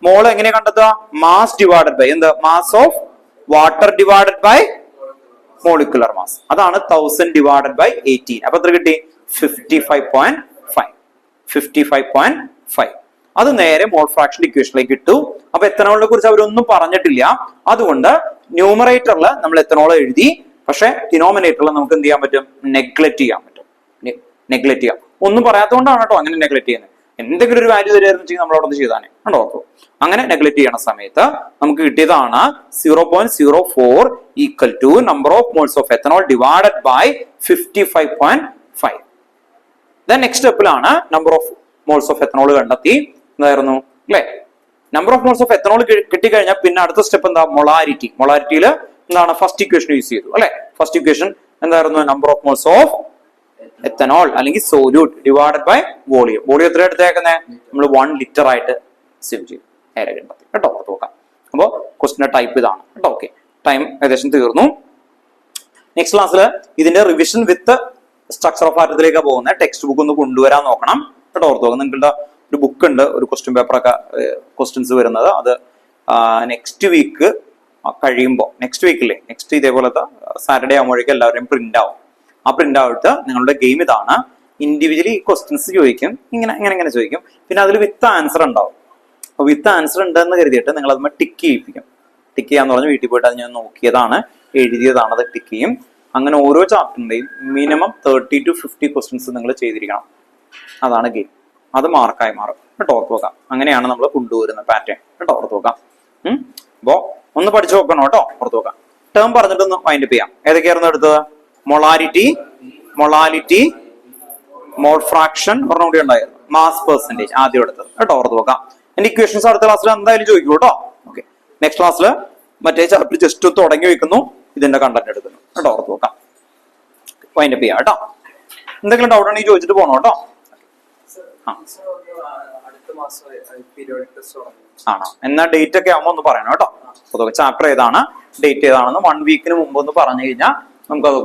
mole എങ്ങനെ കണ്ടെത്തുക? മാസ് ഡിവൈഡഡ് ബൈ എന്ത്? Mass of water divided by molecular mass. അതാണ് 1000 ഡിവൈഡഡ് ബൈ 18. അപ്പൊ എത്ര കിട്ടി? 55.5. 55.5. അത് നേരെ മോൾ ഫ്രാക്ഷൻ ഇക്വേഷനിലേക്ക് ഇട്ടു. അപ്പൊ എത്തനോളിനെ കുറിച്ച് അവരൊന്നും പറഞ്ഞിട്ടില്ല. അതുകൊണ്ട് ന്യൂമറേറ്ററിൽ നമ്മൾ എത്തനോൾ എഴുതി. പക്ഷെ ഡിനോമിനേറ്ററിൽ നമുക്ക് എന്ത് ചെയ്യാൻ പറ്റും? നെഗ്ലക്ട് ചെയ്യാൻ പറ്റും. നെഗ്ലക്ട് ചെയ്യാം. ഒന്നും പറയാത്തതുകൊണ്ടാണ് കേട്ടോ അങ്ങനെ നെഗ്ലക്ട് ചെയ്യുന്നത്. എന്തെങ്കിലും ഒരു വാല്യൂ തരുമായിരുന്നു നമ്മൾ അവിടെ ചെയ്താനെ കണ്ടോ. അങ്ങനെ നെഗ്ലക്ട് ചെയ്യണ സമയത്ത് നമുക്ക് കിട്ടിയതാണ് 0.04 equal to number of moles of ethanol divided by 55.5. Then next സ്റ്റെപ്പിലാണ് number of moles of ethanol കണ്ടെത്തി. എന്തായിരുന്നു അല്ലെ? Number of moles of ethanol കിട്ടിക്കഴിഞ്ഞാൽ പിന്നെ അടുത്ത സ്റ്റെപ്പ് എന്താ? മൊളാരിറ്റി. മൊളാരിറ്റിയിൽ എന്താണ്? ഫസ്റ്റ് ഇക്വേഷൻ യൂസ് ചെയ്തു അല്ലെ? ഫസ്റ്റ് ഇക്വേഷൻ എന്തായിരുന്നു? Number of moles of ethanol അല്ലെങ്കിൽ solute divided by volume. Volume എത്ര എടുത്തേക്കുന്നത്? നമ്മൾ 1 ലിറ്റർ ആയിട്ട് അസ്യൂം ചെയ്തു. നേരെ കണ്ടെത്തി കേട്ടോ. നോക്കാം. അപ്പോ ക്വസ്റ്റിന്റെ ടൈപ്പ് ഇതാണ് കേട്ടോ. ഓക്കെ, ടൈം ഏകദേശം തീർന്നു. നെക്സ്റ്റ് ക്ലാസ്സിൽ ഇതിന്റെ റിവിഷൻ വിത്ത് സ്ട്രക്ചർ ഓഫ് ആറ്റത്തിലേക്ക് പോകുന്ന ടെക്സ്റ്റ് ബുക്ക് ഒന്ന് കൊണ്ടുവരാൻ നോക്കണം കേട്ടോ. ഓർത്ത് നോക്കാം. നിങ്ങളുടെ ഒരു ബുക്ക് ഉണ്ട്, ഒരു ക്വസ്റ്റ്യൻ പേപ്പറൊക്കെ ക്വസ്റ്റ്യൻസ് വരുന്നത്. അത് നെക്സ്റ്റ് വീക്ക് കഴിയുമ്പോൾ, നെക്സ്റ്റ് വീക്കില്ലേ, നെക്സ്റ്റ് ഇതേപോലത്തെ സാറ്റർഡേ ആകുമ്പോഴേക്കും എല്ലാവരുടെയും പ്രിന്റ് ആവും. ആ പ്രിന്റ് ഔട്ട് നിങ്ങളുടെ ഗെയിം ഇതാണ്. ഇൻഡിവിജ്വലി ക്വസ്റ്റ്യൻസ് ചോദിക്കും, ഇങ്ങനെ ചോദിക്കും. പിന്നെ അതിൽ വിത്ത് ആൻസർ ഉണ്ടാവും. അപ്പൊ വിത്ത് ആൻസർ ഉണ്ടെന്ന് കരുതിയിട്ട് നിങ്ങൾ അതുമ്പോൾ ടിക്ക് ചെയ്യിപ്പിക്കും. ടിക്ക് ചെയ്യാന്ന് പറഞ്ഞ് വീട്ടിൽ പോയിട്ട് അത് ഞാൻ നോക്കിയതാണ്, എഴുതിയതാണ്, അത് ടിക്ക് ചെയ്യും. അങ്ങനെ ഓരോ ചാപ്റ്ററിന്റെയും മിനിമം 30 to 50 ക്വസ്റ്റ്യൻസ് നിങ്ങൾ ചെയ്തിരിക്കണം. അതാണ് ഗെയിം. അത് മാർക്കായി മാറും കേട്ടോ, ഓർത്ത് നോക്കാം. അങ്ങനെയാണ് നമ്മൾ കൊണ്ടുവരുന്ന പാറ്റേൺ കേട്ടോ, ഓർത്ത് നോക്കാം. അപ്പോ ഒന്ന് പഠിച്ചു നോക്കണം കേട്ടോ, ഓർത്ത് നോക്കാം. ടേം പറഞ്ഞിട്ടൊന്ന് വൈൻഡപ്പ് ചെയ്യാം. ഏതൊക്കെയായിരുന്നു എടുത്തത്? മൊളാലിറ്റി, മോൾ ഫ്രാക്ഷൻ പറഞ്ഞുകൂടി ഉണ്ടായിരുന്നു, മാസ് പെർസെന്റേജ് ആദ്യം എടുത്തത് കേട്ടോ, ഓർത്ത് നോക്കാം. എന്റെ ഇക്വേഷൻസ് അടുത്ത ക്ലാസ്സിൽ എന്തായാലും ചോദിക്കൂ കേട്ടോ. ഓക്കെ, നെക്സ്റ്റ് ക്ലാസ്സിൽ മറ്റേ ചാപ്റ്റർ ജസ്റ്റ് തുടങ്ങി വെക്കുന്നു, ഇതിന്റെ കണ്ടന്റ് എടുക്കുന്നു കേട്ടോ, ഓർത്ത് നോക്കാം. വൈൻഡപ്പ് ചെയ്യാം കേട്ടോ. എന്തെങ്കിലും ഡൗട്ട് ഉണ്ടെങ്കിൽ ചോദിച്ചിട്ട് പോകണം കേട്ടോ. ആണോ? എന്നാ ഡേറ്റ് ഒക്കെ ആവുമ്പോ ഒന്ന് പറയണം കേട്ടോ. ചാപ്റ്റർ ഏതാണ്, ഡേറ്റ് ഏതാണെന്ന് 1 വീക്കിന് മുമ്പ് ഒന്ന് പറഞ്ഞു കഴിഞ്ഞാൽ നമുക്ക് അതൊക്കെ